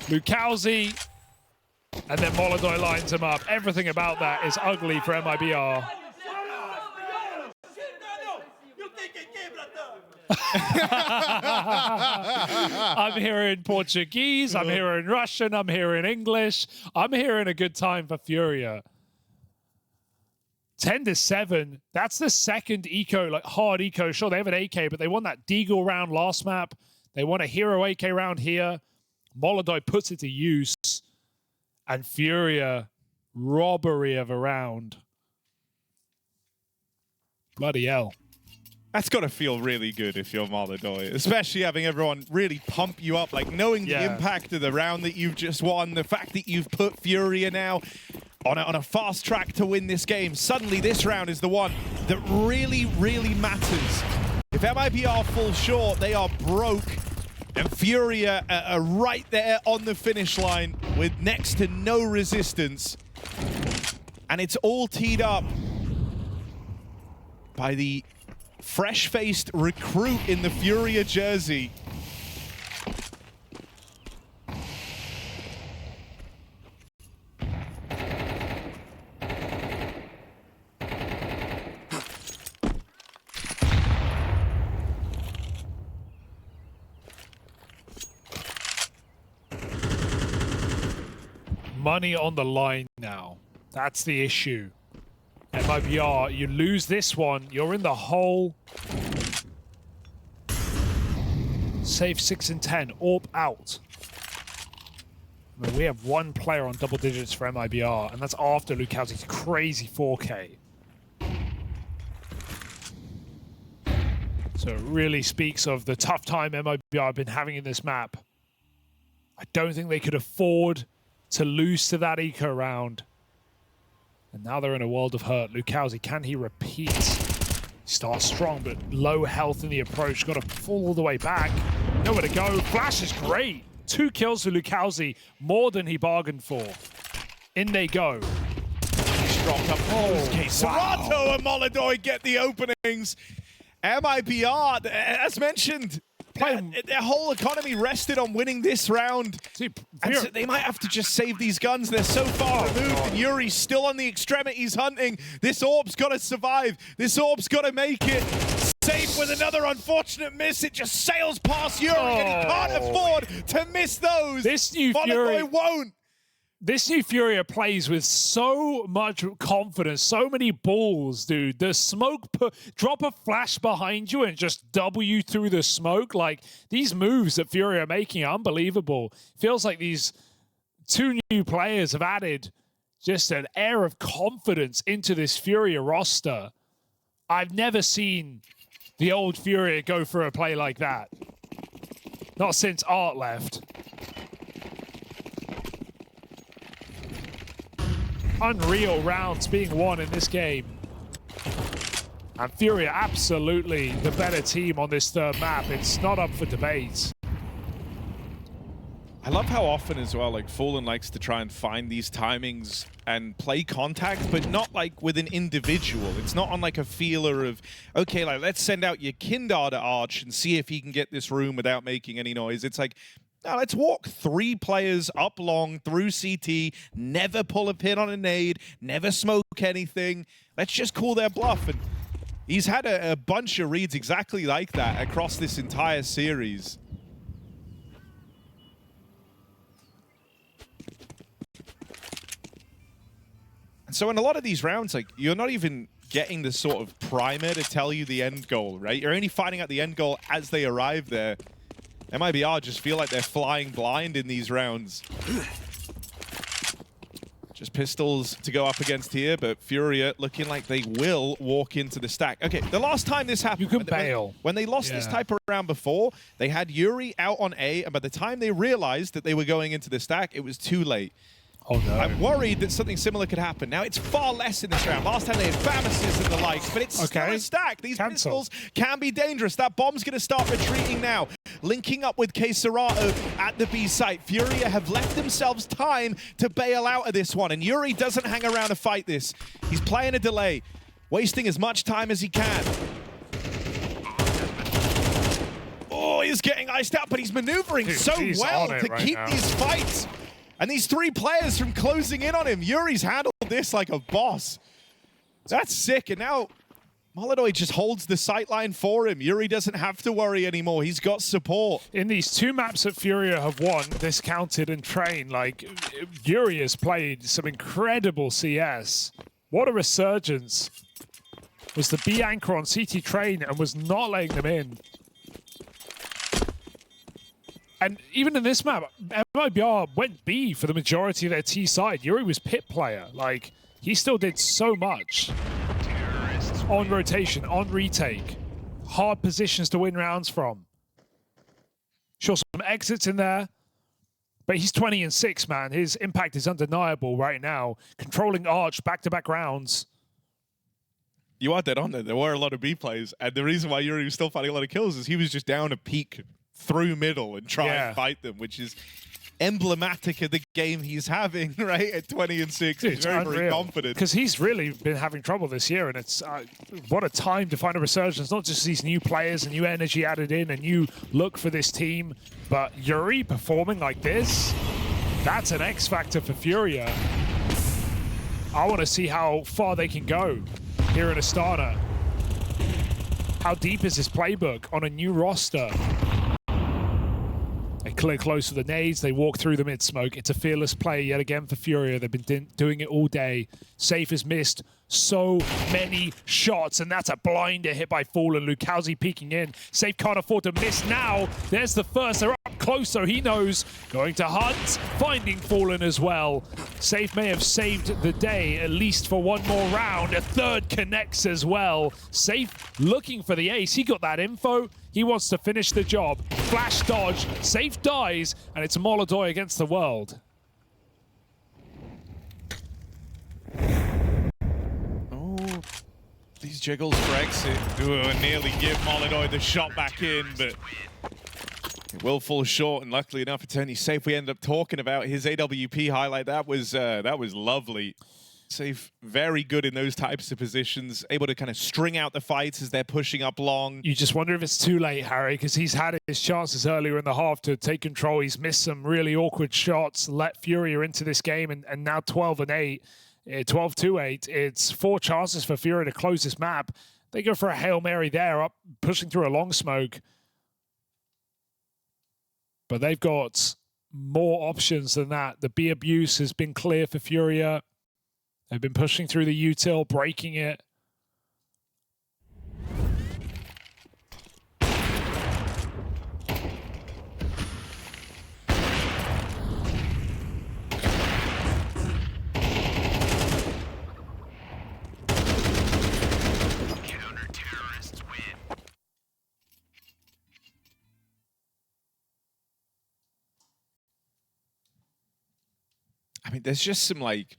Lucauzi. And then MongolZ lines him up. Everything about that is ugly for MIBR. I'm hearing Portuguese, I'm hearing Russian, I'm hearing English. I'm hearing a good time for FURIA. 10-7. That's the second eco, like hard eco. Sure, they have an AK, but they won that Deagle round last map. They won a Hero AK round here. MongolZ puts it to use. And FURIA, robbery of a round. Bloody hell. That's got to feel really good if you're MongolZ, especially having everyone really pump you up, like knowing the impact of the round that you've just won, the fact that you've put FURIA now on a fast track to win this game. Suddenly this round is the one that really, really matters. If MIBR fall short, they are broke, and FURIA are right there on the finish line with next to no resistance. And it's all teed up by the fresh-faced recruit in the FURIA jersey. Money on the line now. That's the issue. MIBR, you lose this one, you're in the hole. Save 6 and 10, AWP out. I mean, we have one player on double digits for MIBR, and that's after Lucauzi's crazy 4K. So it really speaks of the tough time MIBR have been having in this map. I don't think they could afford to lose to that eco round. And now they're in a world of hurt. LuCaoZ, can he repeat? Starts strong, but low health in the approach. Got to fall all the way back. Nowhere to go. Flash is great. 2 kills for LuCaoZ, more than he bargained for. In they go. He's dropped up. Serato and MongolZ get the openings. MIBR, as mentioned, their whole economy rested on winning this round. And so they might have to just save these guns. They're so far removed, and Yuri's still on the extremities hunting. This orb's got to survive. This orb's got to make it. Safe with another unfortunate miss. It just sails past Yuri, and he can't afford to miss those. This new Fury won't. This new FURIA plays with so much confidence, so many balls, dude. The smoke, drop a flash behind you and just W through the smoke. Like, these moves that FURIA are making are unbelievable. Feels like these 2 new players have added just an air of confidence into this FURIA roster. I've never seen the old FURIA go for a play like that. Not since Art left. Unreal rounds being won in this game. And FURIA absolutely the better team on this 3rd map. It's not up for debate. I love how often as well, like, Fallen likes to try and find these timings and play contact, but not like with an individual. It's not on like a feeler of, okay, like, let's send out your Kindar to Arch and see if he can get this room without making any noise. It's like, now let's walk 3 players up long through CT, never pull a pin on a nade, never smoke anything. Let's just call their bluff. And he's had a bunch of reads exactly like that across this entire series. And so in a lot of these rounds, like, you're not even getting the sort of primer to tell you the end goal, right? You're only finding out the end goal as they arrive there. MIBR just feel like they're flying blind in these rounds. Just pistols to go up against here, but FURIA looking like they will walk into the stack. Okay, the last time this happened, you can bail. When they lost this type of round before, they had Yuri out on A, and by the time they realized that they were going into the stack, it was too late. Oh no. I'm worried that something similar could happen. Now, it's far less in this round. Last time they had Famises and the likes, but it's still a stack. These pistols can be dangerous. That bomb's going to start retreating now. Linking up with Serato at the B site. FURIA have left themselves time to bail out of this one, and Yuri doesn't hang around to fight this. He's playing a delay, wasting as much time as he can. Oh, he's getting iced out, but he's maneuvering so well to keep these fights. And these 3 players from closing in on him. Yuri's handled this like a boss. That's sick. And now MongolZ just holds the sightline for him. Yuri doesn't have to worry anymore. He's got support. In these 2 maps that FURIA have won, Discounted and Train, like, Yuri has played some incredible CS. What a resurgence. Was the B anchor on CT Train and was not letting them in. And even in this map, MIBR went B for the majority of their T side. Yuri was pit player. Like, he still did so much. On rotation, on retake. Hard positions to win rounds from. Sure, some exits in there. But he's 20-6, man. His impact is undeniable right now. Controlling Arch back-to-back rounds. You are dead on there. There were a lot of B plays. And the reason why Yuri was still finding a lot of kills is he was just down a peak through middle and try and fight them, which is emblematic of the game he's having, right? At 20-6, Dude, he's very confident. Because he's really been having trouble this year, and it's what a time to find a resurgence. Not just these new players and new energy added in, a new look for this team, but Yuri performing like this, that's an X factor for FURIA. I want to see how far they can go here in Astana. How deep is this playbook on a new roster? They clear close to the nades. They walk through the mid-smoke. It's a fearless play yet again for FURIA. They've been doing it all day. Safe has missed so many shots, and that's a blinder hit by Fallen. LuCaoZ peeking in. Safe can't afford to miss now. There's the first. They're up close, so he knows. Going to hunt, finding Fallen as well. Safe may have saved the day, at least for one more round. A 3rd connects as well. Safe looking for the ace. He got that info. He wants to finish the job. Flash dodge. Safe dies, and it's MongolZ against the world. jiggles for exit. Ooh, nearly give MongolZ the shot back in, but it will fall short, and luckily enough, it's only Safe. We ended up talking about his AWP highlight. That was lovely. Safe, very good in those types of positions, able to kind of string out the fights as they're pushing up long. You just wonder if it's too late, Harry, because he's had his chances earlier in the half to take control. He's missed some really awkward shots, let FURIA into this game, and now 12-8, 12-8. It's 4 chances for FURIA to close this map. They go for a Hail Mary there, up pushing through a long smoke. But they've got more options than that. The B abuse has been clear for FURIA. They've been pushing through the util, breaking it. Counter-terrorists win. I mean, there's just some like,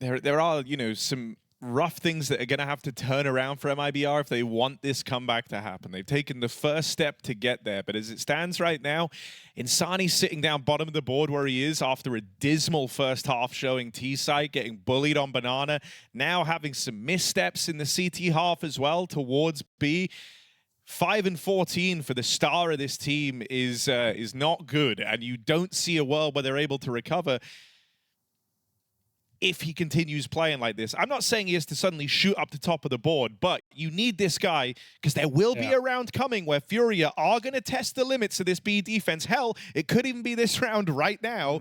there are, you know, some rough things that are going to have to turn around for MIBR if they want this comeback to happen. They've taken the first step to get there, but as it stands right now, Insani's sitting down bottom of the board where he is after a dismal first half showing T-side, getting bullied on Banana, now having some missteps in the CT half as well towards B. 5-14 for the star of this team is not good, and you don't see a world where they're able to recover if he continues playing like this. I'm not saying he has to suddenly shoot up the top of the board, but you need this guy because there will be a round coming where FURIA are going to test the limits of this B defense. Hell, it could even be this round right now.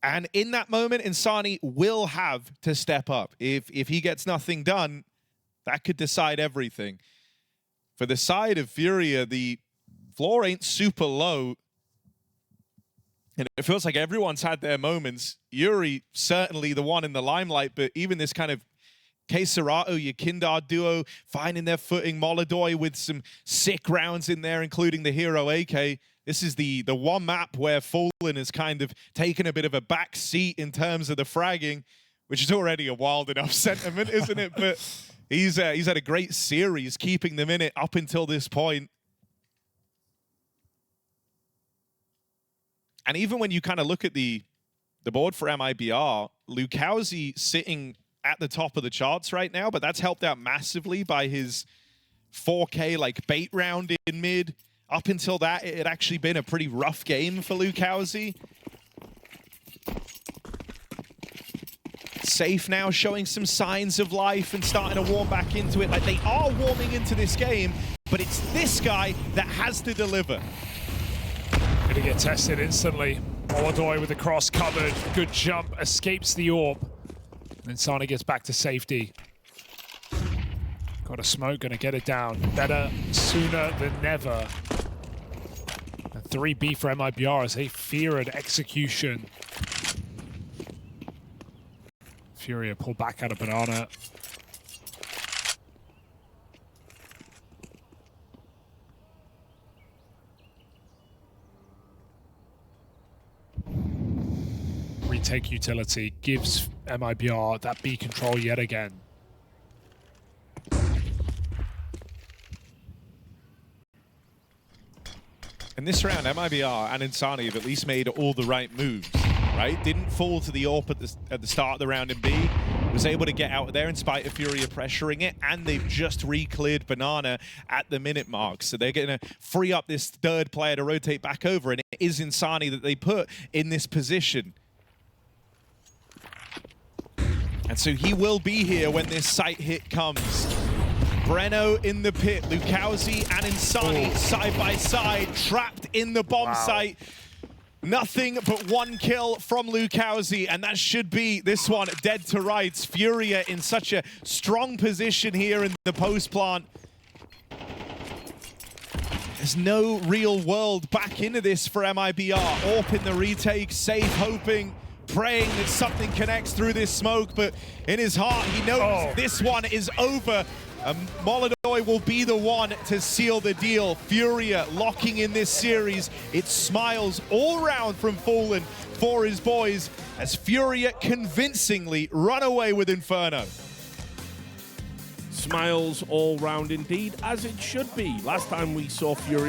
And in that moment, Insani will have to step up. If he gets nothing done, that could decide everything. For the side of FURIA, the floor ain't super low. And it feels like everyone's had their moments. Yuri, certainly the one in the limelight, but even this kind of Keserato, Yakindar duo, finding their footing. MongolZ with some sick rounds in there, including the hero AK. This is the one map where Fallen has kind of taken a bit of a back seat in terms of the fragging, which is already a wild enough sentiment, isn't it? But he's had a great series keeping them in it up until this point. And even when you kind of look at the board for MIBR, Lukowski sitting at the top of the charts right now, but that's helped out massively by his 4K like bait round in mid. Up until that, it had actually been a pretty rough game for Lukowski. Safe now showing some signs of life and starting to warm back into it. Like they are warming into this game, but it's this guy that has to deliver. Gonna get tested instantly. MongolZ with the cross covered. Good jump, escapes the orb. And then Sana gets back to safety. Got a smoke, gonna get it down. Better sooner than never. A 3B for MIBR as they feared execution. FURIA pull back out of Banana. Retake utility gives MIBR that B control yet again. In this round, MIBR and Insani have at least made all the right moves, right? Didn't fall to the AWP at the start of the round in B. Was able to get out of there in spite of FURIA pressuring it, and they've just re-cleared Banana at the minute mark. So they're going to free up this third player to rotate back over, and it is Insani that they put in this position. And so he will be here when this site hit comes. Breno in the pit, Lukowski and Insani side by side, trapped in the bomb site. Nothing but one kill from Lukowski, and that should be this one dead to rights. FURIA in such a strong position here in the post plant. There's no real world back into this for MIBR. AWP in the retake, Safe hoping, praying that something connects through this smoke, but in his heart he knows this one is over. MongolZ will be the one to seal the deal. FURIA locking in this series. It smiles all round from Fallen for his boys as FURIA convincingly run away with Inferno. Smiles all round indeed, as it should be. Last time we saw FURIA